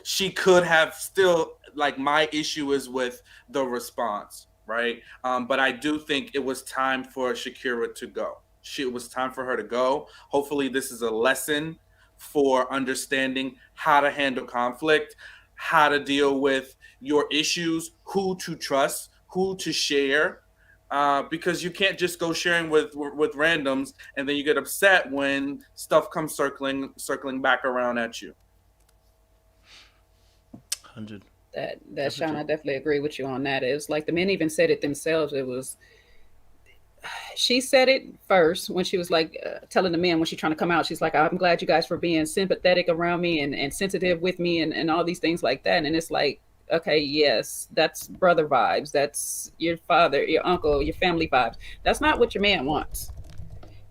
she could have still, like, my issue is with the response, right? But I do think it was time for Shakira to go. It was time for her to go. Hopefully this is a lesson for understanding how to handle conflict, how to deal with your issues, who to trust, who to share. Because you can't just go sharing with randoms, and then you get upset when stuff comes circling back around at you.
100.
That Sean, I definitely agree with you on that. It was like the men even said it themselves. She said it first when she was like telling the men when she's trying to come out. She's like, I'm glad you guys for being sympathetic around me and sensitive with me and all these things like that. And it's like, okay, yes, that's brother vibes. That's your father, your uncle, your family vibes. That's not what your man wants.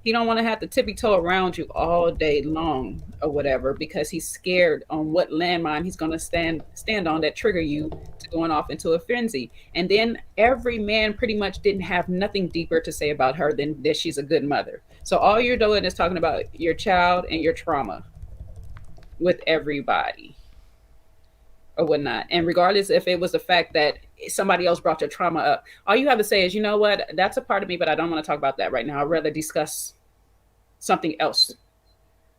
He don't want to have to tippy-toe around you all day long or whatever because he's scared on what landmine he's going to stand on that trigger you to going off into a frenzy. And then every man pretty much didn't have nothing deeper to say about her than that she's a good mother. So all you're doing is talking about your child and your trauma with everybody or whatnot. And regardless if it was the fact that somebody else brought your trauma up, all you have to say is, you know what, that's a part of me, but I don't want to talk about that right now. I'd rather discuss something else.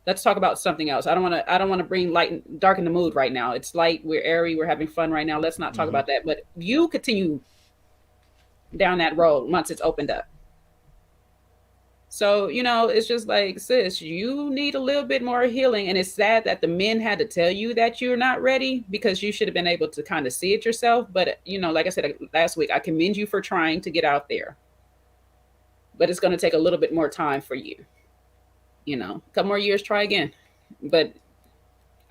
Let's talk about something else. I don't want to bring light and darken the mood right now. It's light, we're airy, we're having fun right now. Let's not talk about that. But you continue down that road once it's opened up. So, it's just like, sis, you need a little bit more healing. And it's sad that the men had to tell you that you're not ready because you should have been able to kind of see it yourself. But, like I said last week, I commend you for trying to get out there. But it's going to take a little bit more time for you. A couple more years, try again. But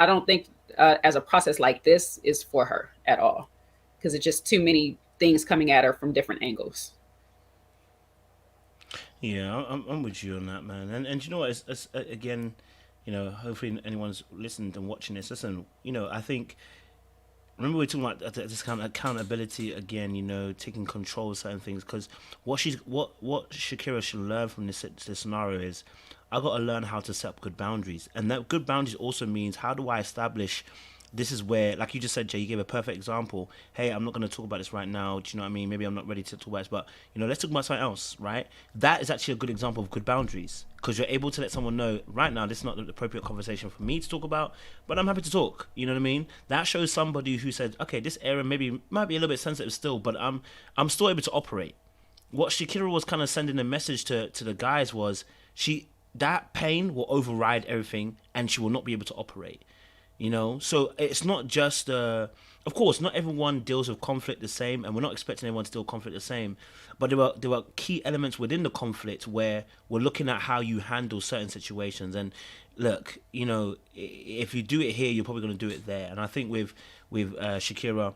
I don't think as a process like this is for her at all because it's just too many things coming at her from different angles.
Yeah, I'm with you on that, man. And you know what? It's again, hopefully anyone's listened and watching this. Listen, I think. Remember we were talking about this kind of accountability again. Taking control of certain things because what Shakira should learn from this scenario is I got to learn how to set up good boundaries, and that good boundaries also means how do I establish. This is where, like you just said, Jay, you gave a perfect example. Hey, I'm not going to talk about this right now. Do you know what I mean? Maybe I'm not ready to talk about this, but, let's talk about something else, right? That is actually a good example of good boundaries because you're able to let someone know, right now, this is not the appropriate conversation for me to talk about, but I'm happy to talk. You know what I mean? That shows somebody who said, okay, this area might be a little bit sensitive still, but I'm still able to operate. What Shakira was kind of sending a message to the guys was that pain will override everything and she will not be able to operate. So it's not just, of course, not everyone deals with conflict the same, and we're not expecting everyone to deal with conflict the same, but there were key elements within the conflict where we're looking at how you handle certain situations. And look, if you do it here, you're probably going to do it there. And I think with Shakira,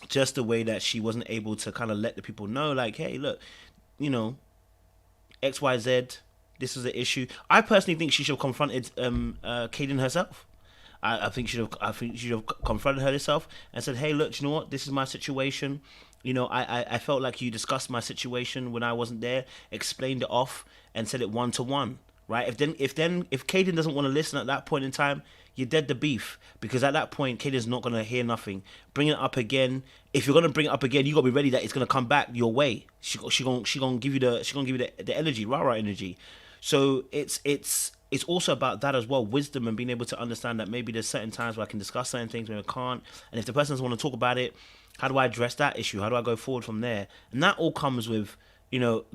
just the way that she wasn't able to kind of let the people know, like, hey, look, X, Y, Z, this is an issue. I personally think she should have confronted Kaden herself. I think she should have confronted her herself and said, hey, look, you know what? This is my situation. I felt like you discussed my situation when I wasn't there, explained it off and said it one-to-one, right? If Kaden doesn't want to listen at that point in time, you're dead to beef because at that point, Kaden's not going to hear nothing. Bring it up again. If you're going to bring it up again, you got to be ready that it's going to come back your way. She going to give you the energy, rah-rah energy. So it's also about that as well, wisdom and being able to understand that maybe there's certain times where I can discuss certain things, maybe I can't. And if the person doesn't want to talk about it, how do I address that issue? How do I go forward from there? And that all comes with,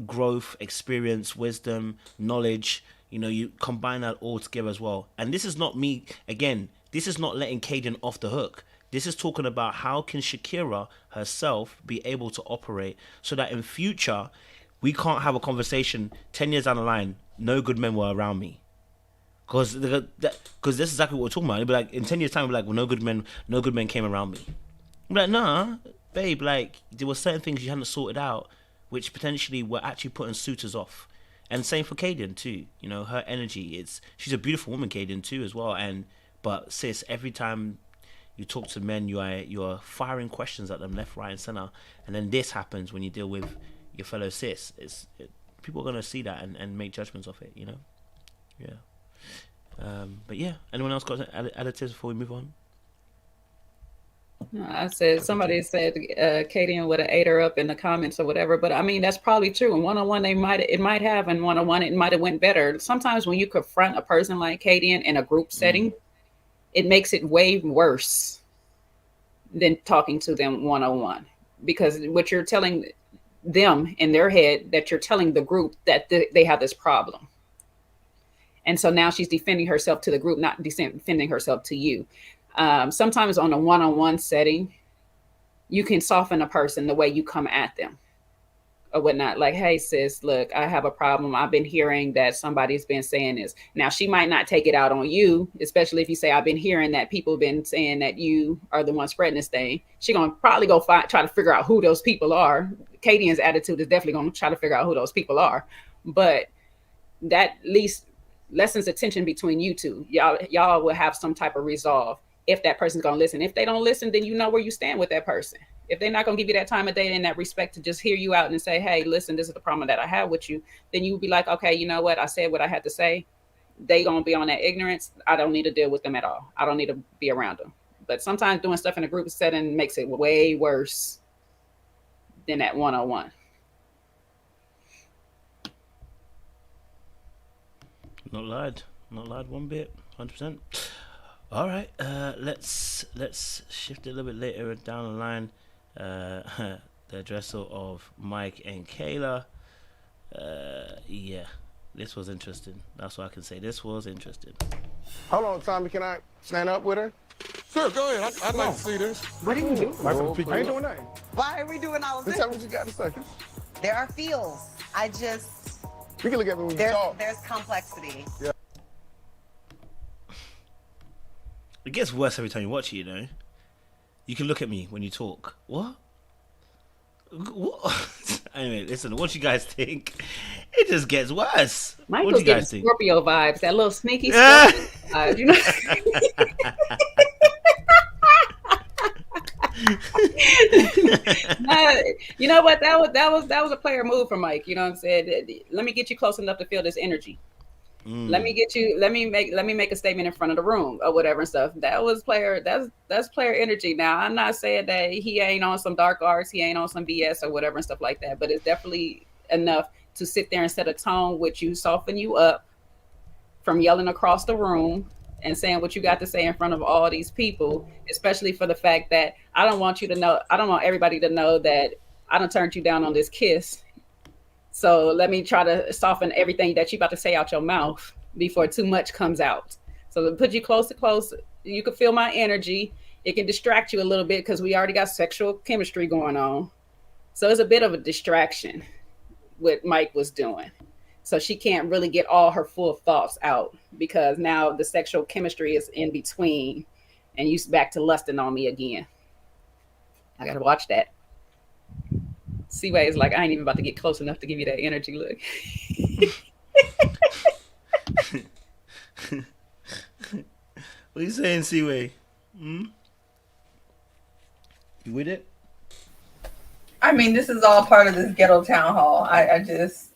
growth, experience, wisdom, knowledge. You combine that all together as well. And this is not me, again, this is not letting Kaden off the hook. This is talking about how can Shakira herself be able to operate so that in future, we can't have a conversation 10 years down the line, no good men were around me. Because this is exactly what we're talking about. It'll be like, in 10 years' time, we'll be like, well, no good men came around me. I'm like, nah, babe, like, there were certain things you hadn't sorted out, which potentially were actually putting suitors off. And same for Kaden, too. Her energy, she's a beautiful woman, Kaden, too, as well. And But sis, every time you talk to men, you're firing questions at them left, right, and center, and then this happens when you deal with your fellow sis. People are gonna see that and make judgments of it, you know. Yeah. But yeah, anyone else got additives before we move on?
I said somebody said Katie would have ate her up in the comments or whatever, but I mean that's probably true. In one-on-one it might have, and one-on-one it might have went better. Sometimes when you confront a person like Katie in a group setting, it makes it way worse than talking to them one-on-one, because what you're telling them in their head, that you're telling the group that they have this problem. And so now she's defending herself to the group, not defending herself to you. Sometimes on a one-on-one setting, you can soften a person the way you come at them or whatnot. Like, hey, sis, look, I have a problem. I've been hearing that somebody's been saying this. Now, she might not take it out on you, especially if you say, I've been hearing that people have been saying that you are the one spreading this thing. She's going to probably go try to figure out who those people are. Kadian's attitude is definitely going to try to figure out who those people are. But that at least lessens the tension between you two. Y'all will have some type of resolve if that person's going to listen. If they don't listen, then you know where you stand with that person. If they're not going to give you that time of day and that respect to just hear you out and say, hey, listen, this is the problem that I have with you, then you'll be like, okay, you know what? I said what I had to say. They going to be on that ignorance. I don't need to deal with them at all. I don't need to be around them. But sometimes doing stuff in a group setting makes it way worse than that one-on-one.
Not lied one bit, 100%. All right, let's shift a little bit later down the line. The addressal of Mike and Kayla. Yeah, this was interesting. That's what I can say. This was interesting.
Hold on, Tommy. Can I stand up with her?
Sure, go ahead. I'd like to see this.
What are you doing?
I ain't doing nothing.
Why are we doing all of this?
Tell me what you got to say.
There are feels.
You can look at me when you talk.
There's complexity.
Yeah.
It gets worse every time you watch it, you know. You can look at me when you talk. What? Anyway, listen, what you guys think? It just gets worse.
Michael's
What do you
getting
guys think?
Scorpio vibes, that little sneaky Scorpio vibes, you know? You know what? That was a player move from Mike. You know what I'm saying? Let me get you close enough to feel this energy. Let me make a statement in front of the room or whatever and stuff. That was player. That's player energy. Now, I'm not saying that he ain't on some dark arts, he ain't on some BS or whatever and stuff like that, but it's definitely enough to sit there and set a tone which you soften you up from yelling across the room and saying what you got to say in front of all these people, especially for the fact that I don't want everybody to know that I done turned you down on this kiss. So let me try to soften everything that you about to say out your mouth before too much comes out. So to put you close to close, you can feel my energy. It can distract you a little bit because we already got sexual chemistry going on. So it's a bit of a distraction what Mike was doing. So she can't really get all her full thoughts out because now the sexual chemistry is in between and you back to lusting on me again. I got to watch that. Seaway is like, I ain't even about to get close enough to give you that energy look.
What are you saying, Seaway? You with it?
I mean, this is all part of this ghetto town hall. I just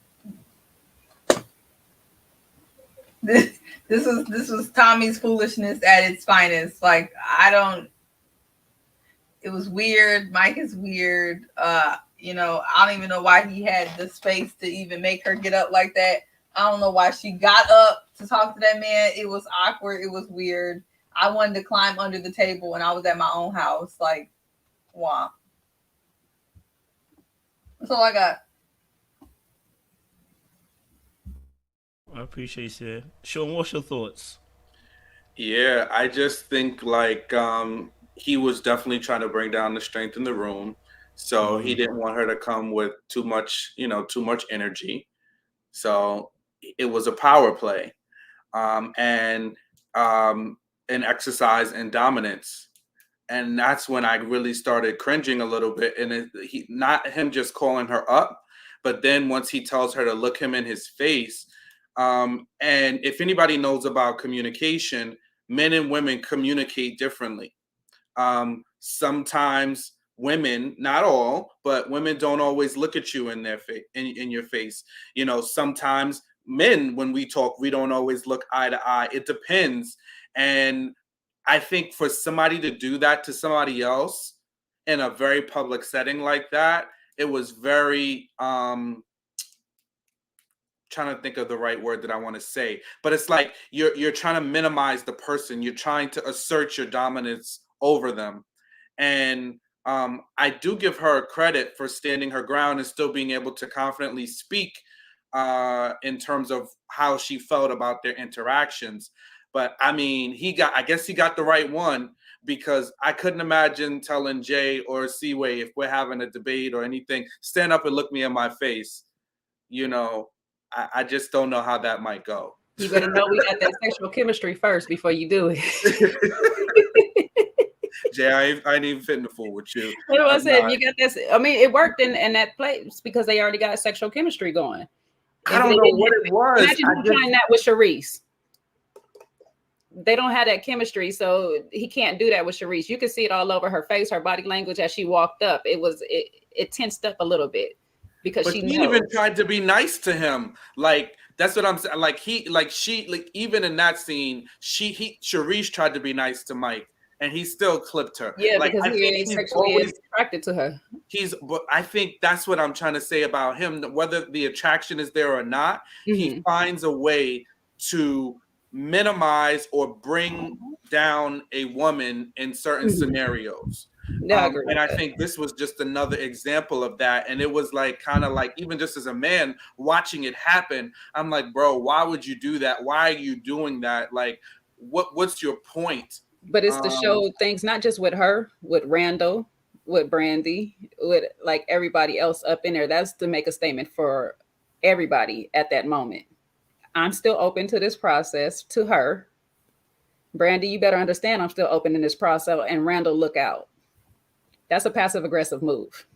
this was Tommy's foolishness at its finest. Like, it was weird. Mike is weird. You know, I don't even know why he had the space to even make her get up like that. I don't know why she got up to talk to that man. It was awkward. It was weird. I wanted to climb under the table and I was at my own house. Like, wow. That's all I got.
I appreciate it. Sean, what's your thoughts?
Yeah, I just think like he was definitely trying to bring down the strength in the room. So he didn't want her to come with too much energy. So it was a power play and an exercise in dominance. And that's when I really started cringing a little bit. And not him just calling her up, but then once he tells her to look him in his face. And if anybody knows about communication, men and women communicate differently. Sometimes women, not all, but women don't always look at you in their face, in your face. You know, sometimes men, when we talk, we don't always look eye to eye. It depends. And I think for somebody to do that to somebody else in a very public setting like that, it was very trying to think of the right word that I want to say, but it's like you're trying to minimize the person. You're trying to assert your dominance over them. And I do give her credit for standing her ground and still being able to confidently speak in terms of how she felt about their interactions. But I mean, I guess he got the right one, because I couldn't imagine telling Jay or Seaway, if we're having a debate or anything, stand up and look me in my face. You know, I just don't know how that might go.
You better know we got that sexual chemistry first before you do it.
Jay, I ain't even fitting to fool with you.
What I said, you got this. I mean, it worked in that place because they already got sexual chemistry going.
I don't know what it was.
Imagine trying that with Sharice. They don't have that chemistry, so he can't do that with Sharice. You can see it all over her face, her body language as she walked up. It tensed up a little bit because
but
she
even tried to be nice to him. Like, that's what I'm saying. Like even in that scene, Sharice tried to be nice to Mike, and he still clipped her.
Yeah,
like,
because he ain't sexually attracted to her.
But I think that's what I'm trying to say about him. Whether the attraction is there or not, he finds a way to minimize or bring down a woman in certain scenarios. And I think this was just another example of that. And it was like, kind of like, even just as a man watching it happen, I'm like, bro, why would you do that? Why are you doing that? Like, what's your point?
But it's to show things, not just with her, with Randall, with Brandy, with like everybody else up in there. That's to make a statement for everybody at that moment. I'm still open to this process. To her, Brandy, you better understand I'm still open in this process. And Randall, look out. That's a passive aggressive move.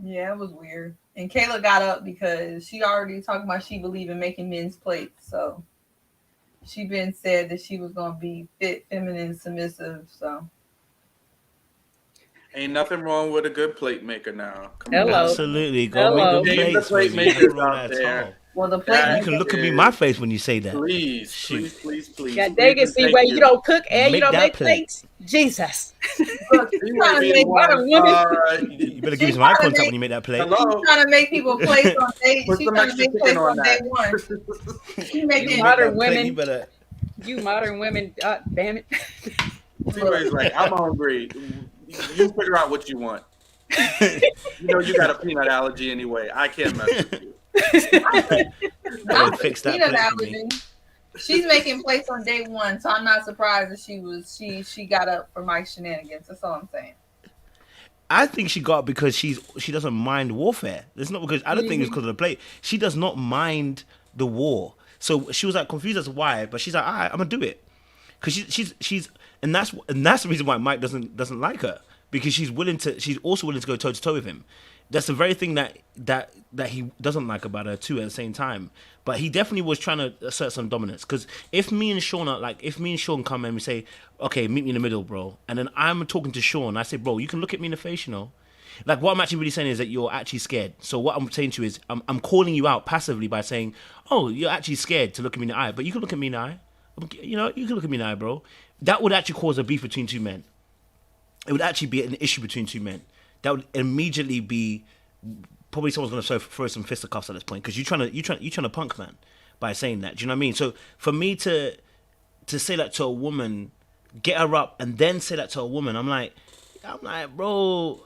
Yeah, it was weird. And Kayla got up because she already talking about she believe in making men's plates. So she been said that she was gonna be fit, feminine, submissive. So
ain't nothing wrong with a good plate maker now.
Come on. Absolutely. Go make them plates.
The plate makers out there.
Well, the plate
you can look at me in my face when you say that.
Please.
Yeah, dang it, see where you don't cook and you don't make plates. Jesus.
You better give me some eye contact when you make that plate.
She's trying to make people plates on day. She's trying to make plates on day one. She's making
modern women. You modern women, damn it.
Seaway's like, I'm hungry. You figure out what you want. You know you got a peanut allergy anyway. I can't mess with you.
Fix that
allergy. She's making plates on day one, so I'm not surprised that she got up for Mike's shenanigans. That's all I'm saying.
I think she got up because she doesn't mind warfare. It's not because I don't think it's because of the plate. She does not mind the war. So she was like confused as to why, but she's like, all right, I'm gonna do it because she's and that's the reason why Mike doesn't like her, because she's also willing to go toe to toe with him. That's the very thing that he doesn't like about her too at the same time. But he definitely was trying to assert some dominance. Because if me and Sean come and we say, okay, meet me in the middle, bro, and then I'm talking to Sean, I say, bro, you can look at me in the face, you know. Like, what I'm actually really saying is that you're actually scared. So what I'm saying to you is, I'm calling you out passively by saying, oh, you're actually scared to look at me in the eye, but you can look at me in the eye. You know, you can look at me in the eye, bro. That would actually cause a beef between two men. It would actually be an issue between two men. That would immediately be probably someone's going to throw some fisticuffs at this point, because you're trying to punk man by saying that. Do you know what I mean? So for me to say that to a woman, get her up, and then say that to a woman, I'm like, bro,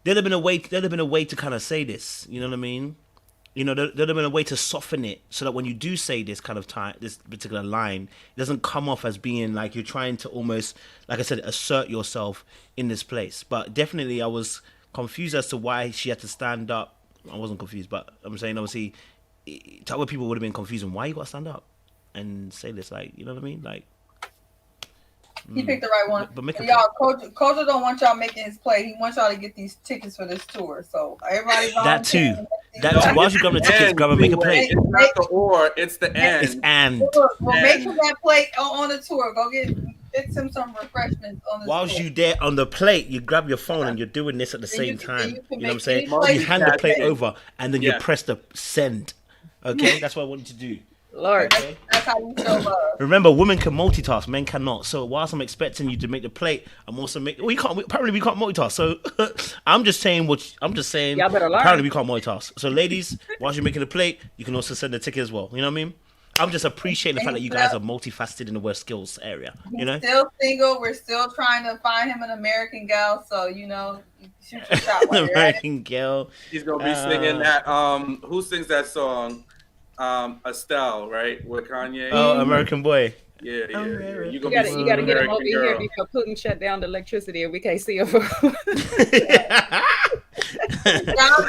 there'd have been a way to kind of say this. You know what I mean? You know, there'd have been a way to soften it so that when you do say this kind of this particular line, it doesn't come off as being like you're trying to almost, like I said, assert yourself in this place. But definitely I was confused as to why she had to stand up. I wasn't confused, but I'm saying obviously other people would have been confused on why you got to stand up and say this, like, you know what I mean? Like,
he picked the right one.
But
y'all, Kojo don't want y'all making his play. He wants y'all to get these tickets for this tour. So everybody's
that too. That's whilst you grab the tickets, grab and make a plate.
It's not the or, it's the and.
It's and.
Look, well, make him that plate on the tour. Go fix him some refreshments on the
Whilst
tour.
you there on the plate, you grab your phone and you're doing this at the same time. You know what I'm saying?
any plate
You hand the
you
plate
can.
over and then you
Yeah.
press the send. Okay, that's what I want you to do.
Lord.
Okay?
That's how you show love.
Remember, women can multitask, men cannot. So whilst I'm expecting you to make the plate, I'm also making. We can't. Apparently, we can't multitask. So I'm just saying I'm just saying.
Y'all better learn.
Apparently, we can't multitask. So ladies, whilst you're making the plate, you can also send the ticket as well. You know what I mean? I'm just appreciating the fact that you guys are multifaceted in the work skills area. You know.
He's still single. We're still trying to find him an American gal. So you shoot your shot. While you're at it.
American girl.
He's gonna be singing that. Who sings that song? Estelle, right? With Kanye.
Oh, American Boy.
Yeah. You
You gotta get him over here before Putin shut down the electricity and we can't see him.
John's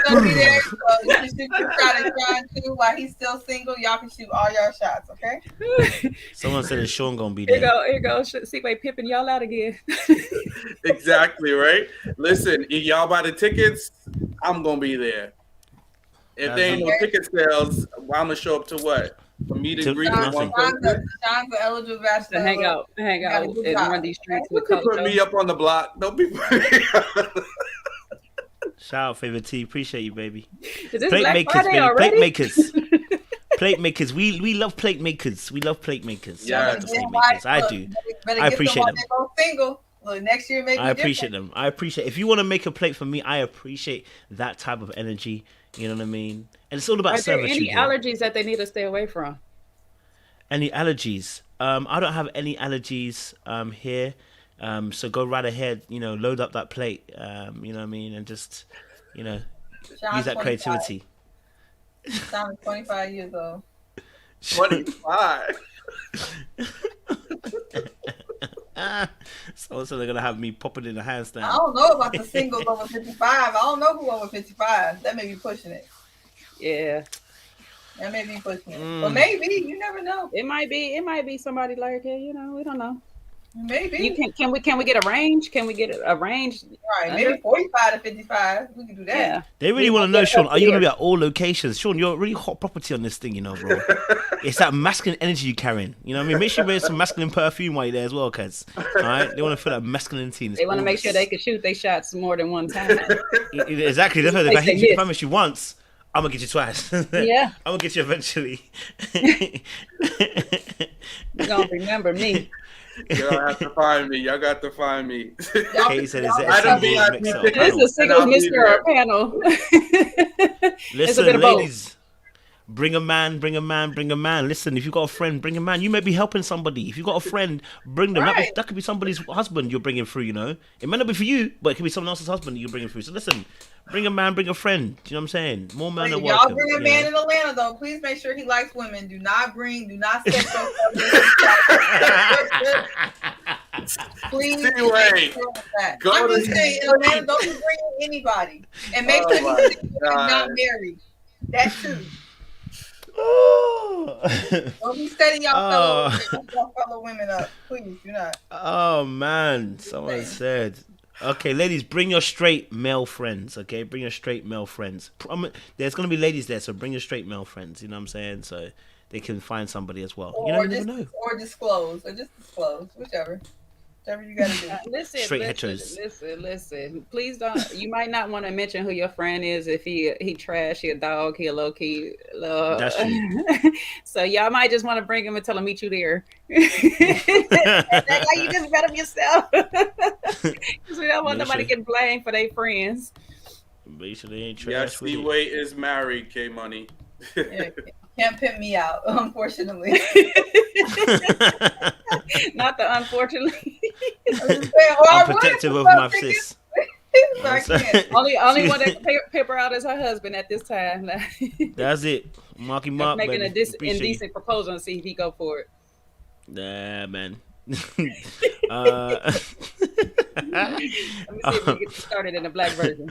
gonna be there, so you can shoot your shot at John too. While he's still single, y'all can shoot all your shots, okay?
Someone said that Sean gonna be
Here
there.
you go. See, wait, pimping y'all out again.
Exactly, right? Listen, if y'all buy the tickets, I'm gonna be there. If there ain't no ticket sales, I'm gonna show up to what? A meet and greet with one person.
John's an eligible bachelor.
To hang out, and run these streets with
Don't put
culture.
me up on the block. Don't be.
Shout out, Favorite T. Appreciate you, baby.
Is this
Plate
Black
makers,
Friday
baby.
already?
Plate makers. Plate makers. We love plate makers. We love plate makers.
Yeah.
I love the plate makers. I do. I appreciate them.
Go single. Look, next year maybe.
I appreciate them. I appreciate. If you want to make a plate for me, I appreciate that type of energy. You know what I mean? And it's all about
Are there
servitude.
any
here.
allergies that they need to stay away from?
Any allergies? I don't have any allergies here. So go right ahead. Load up that plate. You know what I mean? And just use that creativity.
John's 25 years old.
25.
So they're gonna have me popping in the handstand.
I don't know about the singles over 55. I don't know who over 55. That may be pushing it.
Yeah.
That may be pushing it. But maybe, you never know.
It might be somebody like we don't know.
Maybe.
Can we get a range? Can we get a range?
Right, maybe 45 to 55. We can do that.
Yeah.
They really want to know, Sean, are you going to be at all locations? Sean, you're a really hot property on this thing, bro. It's that masculine energy you're carrying. You know what I mean? Make sure you wear some masculine perfume while you're there as well, cuz. All right? They want to feel that masculinity.
They want to make sure they can shoot their shots more than one time.
Exactly. If I miss you once, I'm going to get you twice.
Yeah.
I'm going to get you eventually.
You're going to remember me.
Y'all have to find me. Y'all got to find me.
Kay said,
I don't be at me.
This is a single Mr. panel.
Listen, ladies, bring a man. Listen, if you got a friend, bring a man. You may be helping somebody. If you got a friend, bring them.
Right.
That could be somebody's husband you're bringing through, It may not be for you, but it could be someone else's husband you're bringing through. So listen, bring a man, bring a friend. Do you know what I'm saying? More men are welcome.
Y'all bring a man in Atlanta, though. Please make sure he likes women. Do not set yourself. Please.
Anyway,
I'm just saying, in Atlanta, don't be bringing anybody. And make sure he's not married. That too. Don't be setting y'all fellow women up. Please do not.
Oh man, someone said. Okay, ladies, bring your straight male friends. Okay, bring your straight male friends. There's gonna be ladies there, so bring your straight male friends. You know what I'm saying? So they can find somebody as well. You never know.
Or disclose, whichever. Whatever you gotta do.
Listen. Please don't. You might not want to mention who your friend is if he trash, he a dog, he a low key.
That's true.
So y'all might just want to bring him and tell him meet you there. That's how you just bet him yourself. Because we don't want nobody getting blamed for their friends.
Make sure they ain't trash.
Yes, D-Way is married, K-Money.
Yeah, can't pimp me out, unfortunately.
Not the unfortunately.
I'm protective of my sis.
Only one that can pimp her out is her husband at this time.
That's it. Mark him up.
Making an indecent proposal and see if he go for it.
Nah, man.
Let me see if we get started in the black version.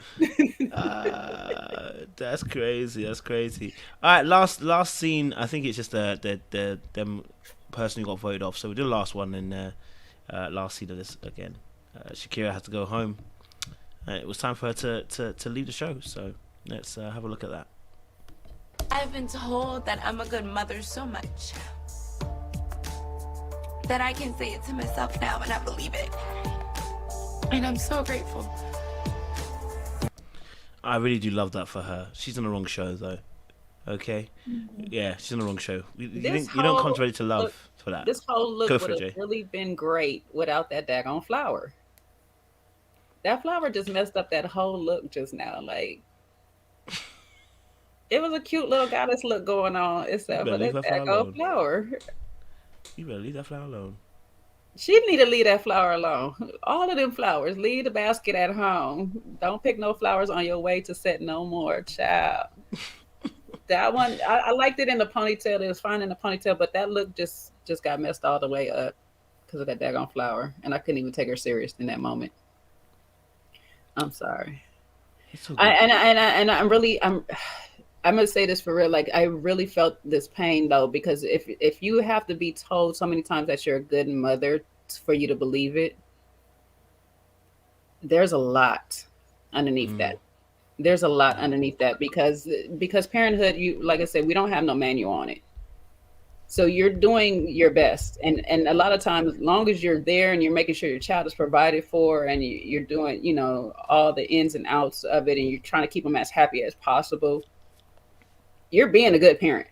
That's crazy. All right, last scene. I think it's just them person who got voted off. So we did the last one and last scene of this again. Shakira has to go home. It was time for her to leave the show. So let's have a look at that.
I've been told that I'm a good mother so much that I can say it to myself now and I believe it. And I'm so grateful.
I really do love that for her. She's on the wrong show though. Okay, yeah, she's on the wrong show. You don't come to Ready to Love for that.
This whole look
Go
would
for it,
have
Jay.
really been great without that daggone flower. That flower just messed up that whole look just now. Like, it was a cute little goddess look going on, except for
leave
that
that flower
daggone
alone.
flower.
You better leave that flower alone.
She need to leave that flower alone. All of them flowers, leave the basket at home. Don't pick no flowers on your way to set no more, child. That one, I liked it in the ponytail. It was fine in the ponytail, but that look just got messed all the way up because of that daggone flower, and I couldn't even take her serious in that moment. I'm sorry.
So
I'm gonna say this for real. Like, I really felt this pain though, because if you have to be told so many times that you're a good mother for you to believe it, there's a lot underneath that. There's a lot underneath that because parenthood, you, like I said, we don't have no manual on it. So you're doing your best, and a lot of times, as long as you're there and you're making sure your child is provided for, and you're doing, you know, all the ins and outs of it, and you're trying to keep them as happy as possible, you're being a good parent.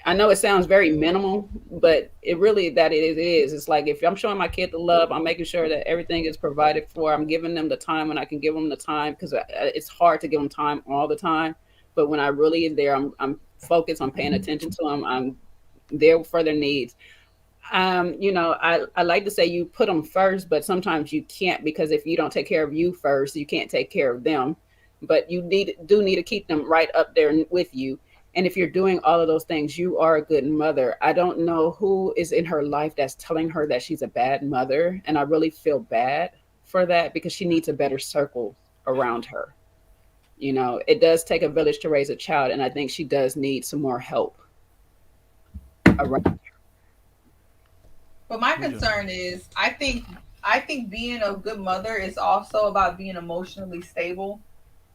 I know it sounds very minimal, but it really that it is. It's like, if I'm showing my kid the love, I'm making sure that everything is provided for. I'm giving them the time when I can give them the time, because it's hard to give them time all the time. But when I really is there, I'm focused on paying attention to them. I'm there for their needs. You know, I like to say you put them first, but sometimes you can't, because if you don't take care of you first, you can't take care of them. But you do need to keep them right up there with you. And if you're doing all of those things, you are a good mother. I don't know who is in her life that's telling her that she's a bad mother. And I really feel bad for that, because she needs a better circle around her. You know, it does take a village to raise a child. And I think she does need some more help around her.
But my concern is, I think being a good mother is also about being emotionally stable.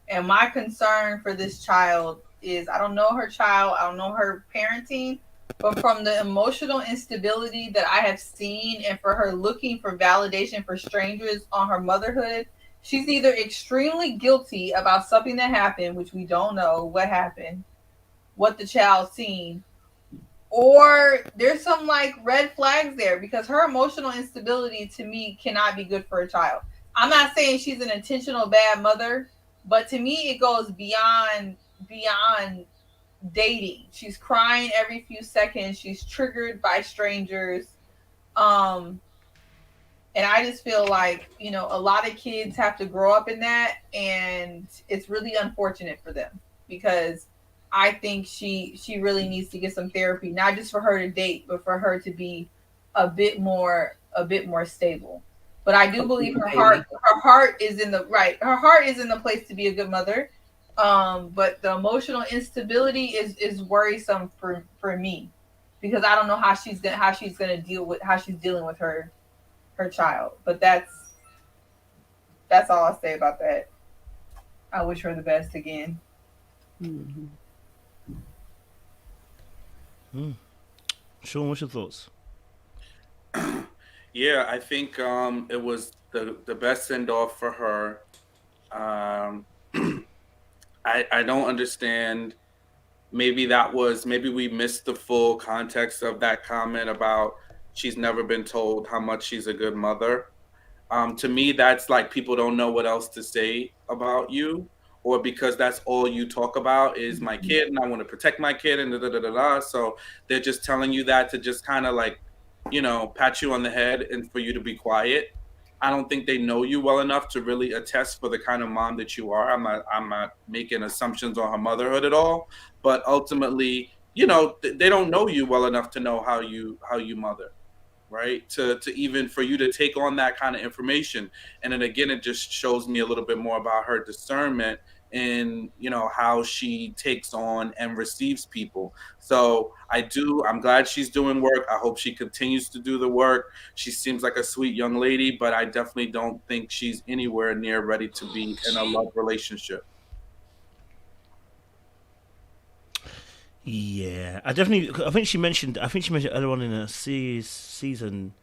And my concern for this child is, I don't know her child, I don't know her parenting, but from the emotional instability that I have seen, and for her looking for validation for strangers on her motherhood, she's either extremely guilty about something that happened, which we don't know what happened, what the child seen, or there's some like red flags there, because her emotional instability to me cannot be good for a child. I'm not saying she's an intentional bad mother, but to me it goes beyond dating. She's crying every few seconds. She's triggered by strangers. And I just feel like, you know, a lot of kids have to grow up in that, and it's really unfortunate for them, because I think she really needs to get some therapy, not just for her to date, but for her to be a bit more stable. But I do believe her heart is in the right. Her heart is in the place to be a good mother. But the emotional instability is worrisome for me, because I don't know how she's dealing with her child. But that's all I'll say about that. I wish her the best again.
Mm-hmm.
Sean, what's your thoughts?
Yeah, I think it was the best send off for her. I don't understand. Maybe we missed the full context of that comment about she's never been told how much she's a good mother. To me, that's like people don't know what else to say about you, or because that's all you talk about is my kid and I want to protect my kid and da. So they're just telling you that to just kind of like, you know, pat you on the head and for you to be quiet. I don't think they know you well enough to really attest for the kind of mom that you are. I'm not making assumptions on her motherhood at all, but ultimately, you know, they don't know you well enough to know how you mother, right? To even for you to take on that kind of information. And then again, it just shows me a little bit more about her discernment in, you know, how she takes on and receives people. So I'm glad she's doing work. I hope she continues to do the work. She seems like a sweet young lady, but I definitely don't think she's anywhere near ready to be in a love relationship.
Yeah, I definitely. I think she mentioned. I think she mentioned earlier on in the season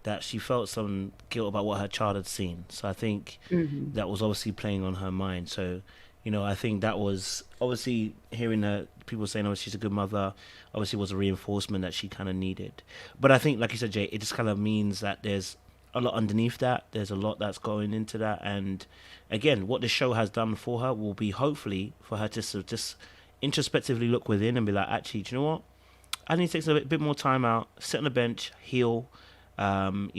that she felt some guilt about what her child had seen. So I think that was obviously playing on her mind. So, I think that was obviously hearing her people saying, "Oh, she's a good mother." Obviously, was a reinforcement that she kind of needed. But I think, like you said, Jay, it just kind of means that there's a lot underneath that. There's a lot that's going into that, and again, what the show has done for her will be hopefully for her to sort of just introspectively look within and be like, actually, do you know what? I need to take a bit more time out, sit on the bench, heal, and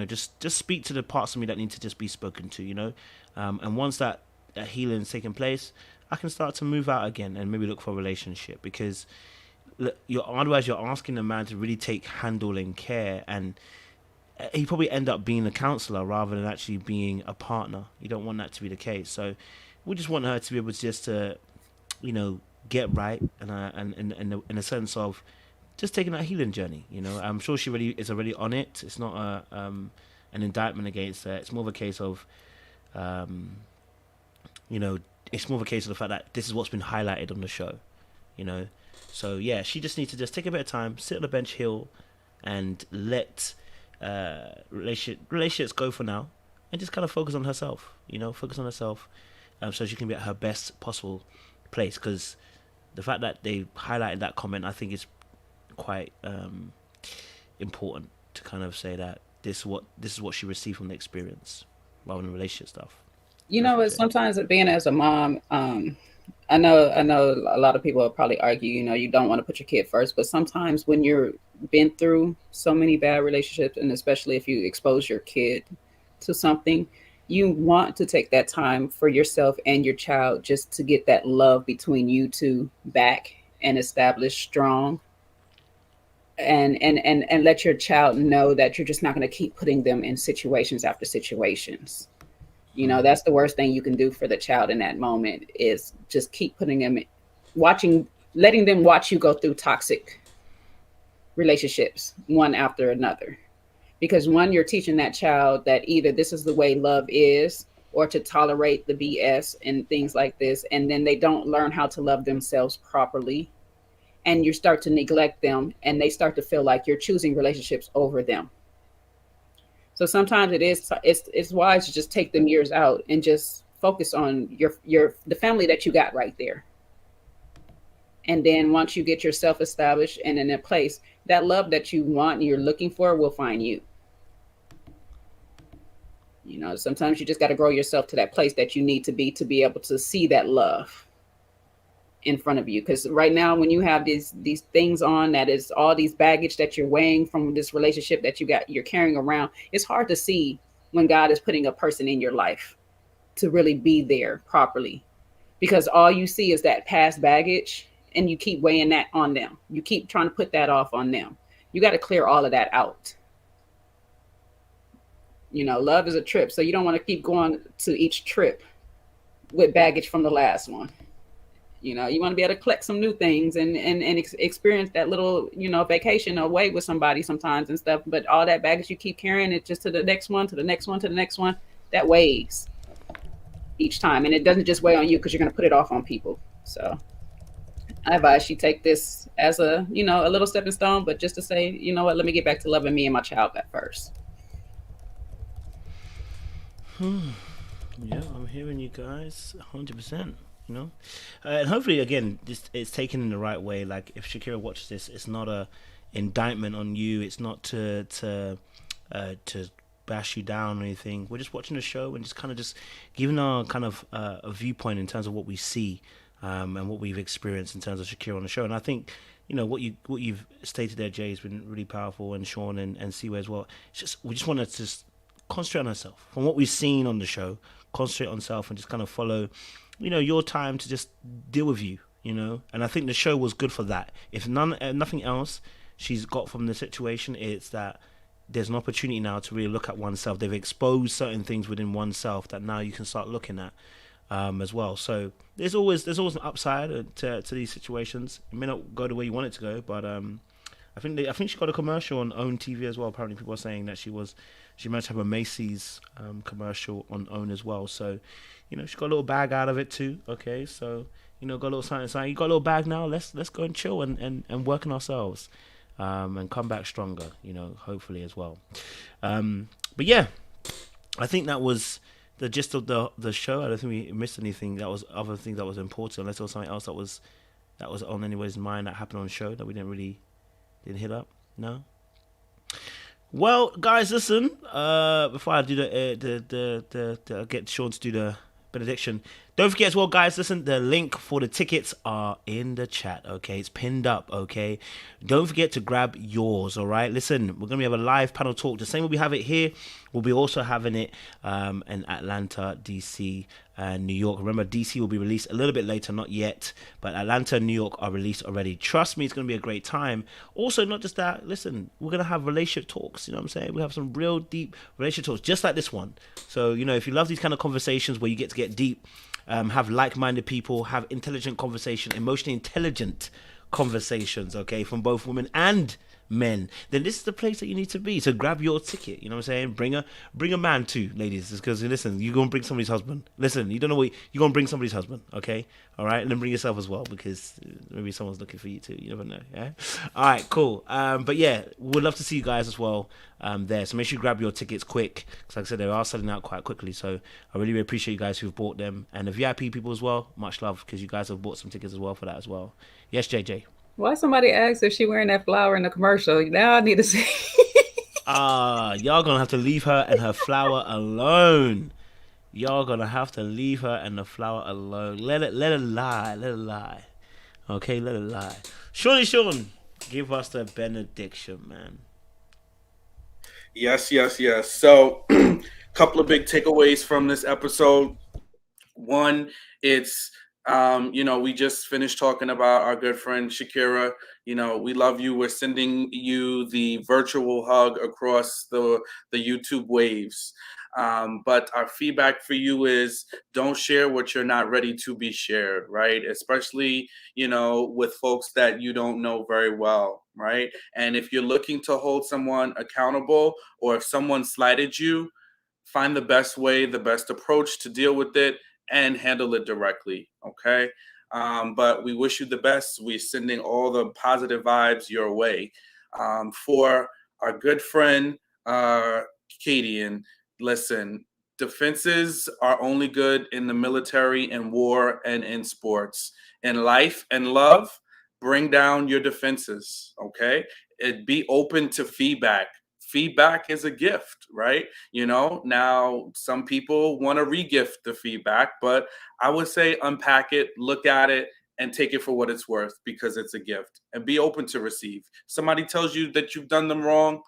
just speak to the parts of me that need to just be spoken to, and once that healing's taking place, I can start to move out again and maybe look for a relationship, because otherwise you're asking a man to really take handling care, and he probably end up being a counselor rather than actually being a partner. You don't want that to be the case. So we just want her to be able to just get right, and in a sense of just taking that healing journey. I'm sure she really is already on it. It's not an indictment against her. It's more of a case of, it's more of a case of the fact that this is what's been highlighted on the show. So yeah, she just needs to just take a bit of time, sit on the bench, heal, and let relationships go for now, and just kind of focus on herself. So she can be at her best possible place. Because the fact that they highlighted that comment, I think is quite important to kind of say that this is what she received from the experience, rather than relationship stuff.
Sometimes being as a mom, I know a lot of people will probably argue, you don't want to put your kid first, but sometimes when you're been through so many bad relationships, and especially if you expose your kid to something, you want to take that time for yourself and your child, just to get that love between you two back and established strong, and let your child know that you're just not going to keep putting them in situations after situations. That's the worst thing you can do for the child in that moment, is just keep putting them letting them watch you go through toxic relationships one after another. Because one, you're teaching that child that either this is the way love is, or to tolerate the BS and things like this. And then they don't learn how to love themselves properly. And you start to neglect them, and they start to feel like you're choosing relationships over them. So sometimes it's wise to just take them years out and just focus on the family that you got right there. And then once you get yourself established and in a place, that love that you want and you're looking for will find you. Sometimes you just got to grow yourself to that place that you need to be able to see that love in front of you. Because right now, when you have these things on, that is all these baggage that you're weighing from this relationship that you're carrying around, it's hard to see when God is putting a person in your life to really be there properly, because all you see is that past baggage, and you keep weighing that on them. You keep trying to put that off on them. You got to clear all of that out. Love is a trip, so you don't want to keep going to each trip with baggage from the last one. You want to be able to collect some new things and experience that little, vacation away with somebody sometimes and stuff. But all that baggage you keep carrying, it just to the next one, to the next one, to the next one, that weighs each time. And it doesn't just weigh on you because you're going to put it off on people. So I advise you take this as a little stepping stone, but just to say, you know what, let me get back to loving me and my child at first.
Yeah, I'm hearing you guys 100%. And hopefully, again, it's taken in the right way. Like, if Shakira watches this, it's not a indictment on you. It's not to bash you down or anything. We're just watching the show and just kind of just giving our kind of a viewpoint in terms of what we see and what we've experienced in terms of Shakira on the show. And I think what you've stated there, Jay, has been really powerful, and Sean and Siwa as well. It's just we just want to just concentrate on ourselves from what we've seen on the show. Concentrate on self and just kind of follow your time to just deal with you, and I think the show was good for that. If nothing else she's got from the situation, it's that there's an opportunity now to really look at oneself. They've exposed certain things within oneself that now you can start looking at as well. So there's always an upside to these situations. It may not go the way you want it to go, but I think she got a commercial on OWN TV as well. Apparently people are saying that she was she managed to have a Macy's commercial on OWN as well. So, she got a little bag out of it too. Okay, so got a little something. You got a little bag now. Let's go and chill and work on ourselves, and come back stronger. Hopefully as well. But yeah, I think that was the gist of the show. I don't think we missed anything. That was other things that was important, unless there was something else that was on anybody's mind that happened on the show that we didn't hit up. No. Well, guys, listen. Before I do get Sean to do the benediction, don't forget as well, guys. Listen, the link for the tickets are in the chat. Okay, it's pinned up. Okay, don't forget to grab yours. All right. Listen, we're gonna have a live panel talk. The same way we have it here, we'll be also having it in Atlanta, DC, and New York. Remember, DC will be released a little bit later, not yet, but Atlanta and New York are released already. Trust me, it's going to be a great time. Also, not just that, listen, we're going to have relationship talks, you know what I'm saying? We have some real deep relationship talks, just like this one. So, if you love these kind of conversations where you get to get deep, have like-minded people, have intelligent conversation, emotionally intelligent conversations, okay, from both women and men, then this is the place that you need to be. So grab your ticket, you know what I'm saying? Bring a man too, ladies, because listen, you're gonna bring somebody's husband. Listen, you don't know what you're gonna bring somebody's husband, okay? All right, and then bring yourself as well, because maybe someone's looking for you too. You never know. Yeah. All right, cool. But yeah, we'd love to see you guys as well there. So make sure you grab your tickets quick, because like I said, they are selling out quite quickly. So I really appreciate you guys who've bought them, and the VIP people as well. Much love, because you guys have bought some tickets as well for that as well. Yes, JJ.
Why somebody asked if she wearing that flower in the commercial? Now I need to see.
Y'all gonna have to leave her and her flower alone. Y'all gonna have to leave her and the flower alone. Let her lie. Okay, let her lie. Sean, give us the benediction, man.
Yes. So, couple of big takeaways from this episode. One, it's we just finished talking about our good friend Shakira. We love you. We're sending you the virtual hug across the YouTube waves. But our feedback for you is, don't share what you're not ready to be shared, right? Especially, with folks that you don't know very well, right? And if you're looking to hold someone accountable, or if someone slighted you, find the best way, the best approach to deal with it, and handle it directly, okay? But we wish you the best. We're sending all the positive vibes your way. For our good friend, Katie, and listen, defenses are only good in the military and war and in sports. In life and love, bring down your defenses, okay? Be open to feedback. Feedback is a gift, right? Now some people want to re-gift the feedback, but I would say unpack it, look at it, and take it for what it's worth, because it's a gift, and be open to receive. Somebody tells you that you've done them wrong,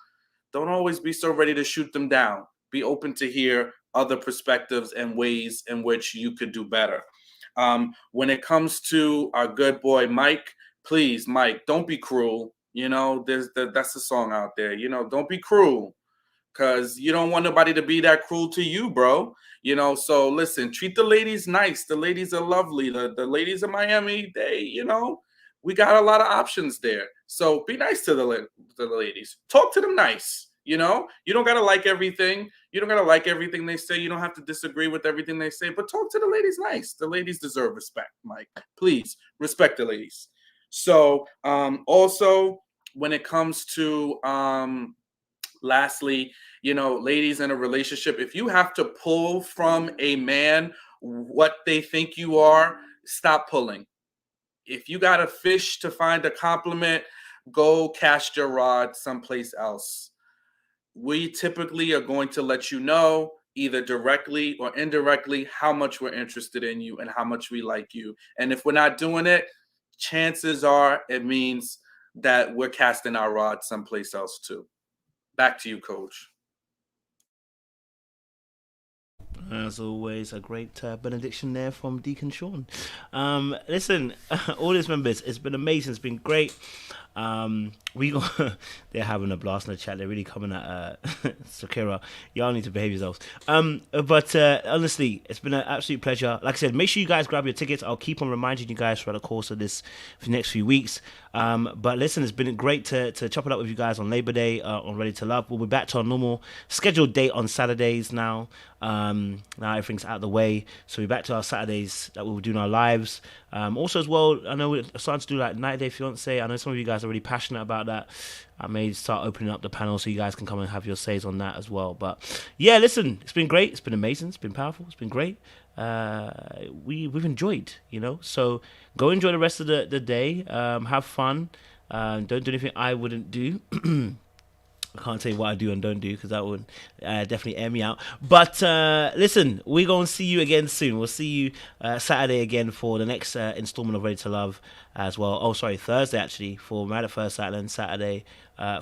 don't always be so ready to shoot them down. Be open to hear other perspectives and ways in which you could do better. When it comes to our good boy, Mike, please, Mike, don't be cruel. That's a song out there. Don't be cruel, because you don't want nobody to be that cruel to you, bro. So listen, treat the ladies nice. The ladies are lovely. The ladies in Miami, we got a lot of options there. So be nice to the ladies. Talk to them nice. You don't got to like everything. You don't got to like everything they say. You don't have to disagree with everything they say, but talk to the ladies nice. The ladies deserve respect, Mike. Please respect the ladies. So also, when it comes to lastly, ladies in a relationship, if you have to pull from a man what they think you are, stop pulling. If you got to fish to find a compliment, go cast your rod someplace else. We typically are going to let you know, either directly or indirectly, how much we're interested in you and how much we like you. And if we're not doing it, chances are it means that we're casting our rod someplace else too. Back to you, Coach.
As always, a great benediction there from Deacon Sean. Listen, audience members, it's been amazing. It's been great. They're having a blast in the chat. They're really coming at Sakura. Y'all need to behave yourselves. But honestly, it's been an absolute pleasure. Like I said, make sure you guys grab your tickets. I'll keep on reminding you guys throughout the course of this for the next few weeks. But listen, it's been great to chop it up with you guys on Labor Day on Ready to Love. We'll be back to our normal scheduled date on Saturdays now. Now everything's out of the way, so we're back to our Saturdays that we'll be doing our lives. Also as well, I know we're starting to do like 90 Day Fiance. I know some of you guys are really passionate about that. I may start opening up the panel so you guys can come and have your says on that as well. But yeah, listen, it's been great. It's been amazing. It's been powerful. It's been great. We've enjoyed, so go enjoy the rest of the day. Have fun. Don't do anything I wouldn't do. I can't tell you what I do and don't do because that would definitely air me out. But listen, we're going to see you again soon. We'll see you Saturday again for the next installment of Ready to Love as well. Oh, sorry, Thursday actually for Mad at First Sight, and Saturday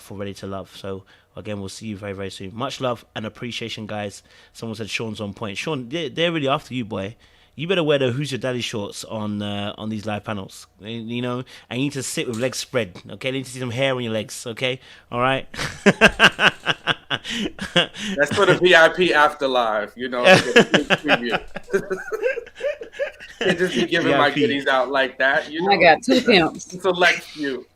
for Ready to Love. So again, we'll see you very, very soon. Much love and appreciation, guys. Someone said Sean's on point. Sean, they're really after you, boy. You better wear the Who's Your Daddy shorts on these live panels, and you need to sit with legs spread, okay? You need to see some hair on your legs, okay? All right?
That's for the VIP after live, preview. Can't just be giving my goodies out like that,
I got 2 pimps.
Select few.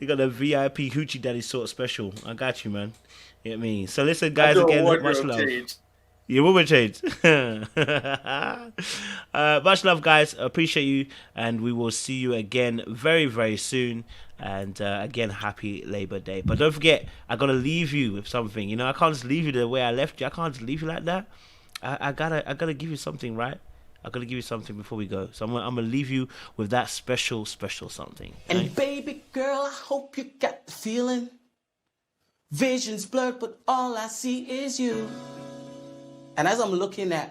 You got the VIP Hoochie Daddy sort of special. I got you, man. You know what I mean? So listen, guys, again, much love. Yeah, what would change? Much love, guys. Appreciate you, and we will see you again very, very soon. And again, happy Labor Day. But don't forget, I gotta leave you with something. I can't just leave you the way I left you. I can't just leave you like that. I gotta give you something, right? I gotta give you something before we go. So I'm gonna leave you with that special something. Okay?
And baby girl, I hope you got the feeling. Vision's blurred, but all I see is you. And as I'm looking at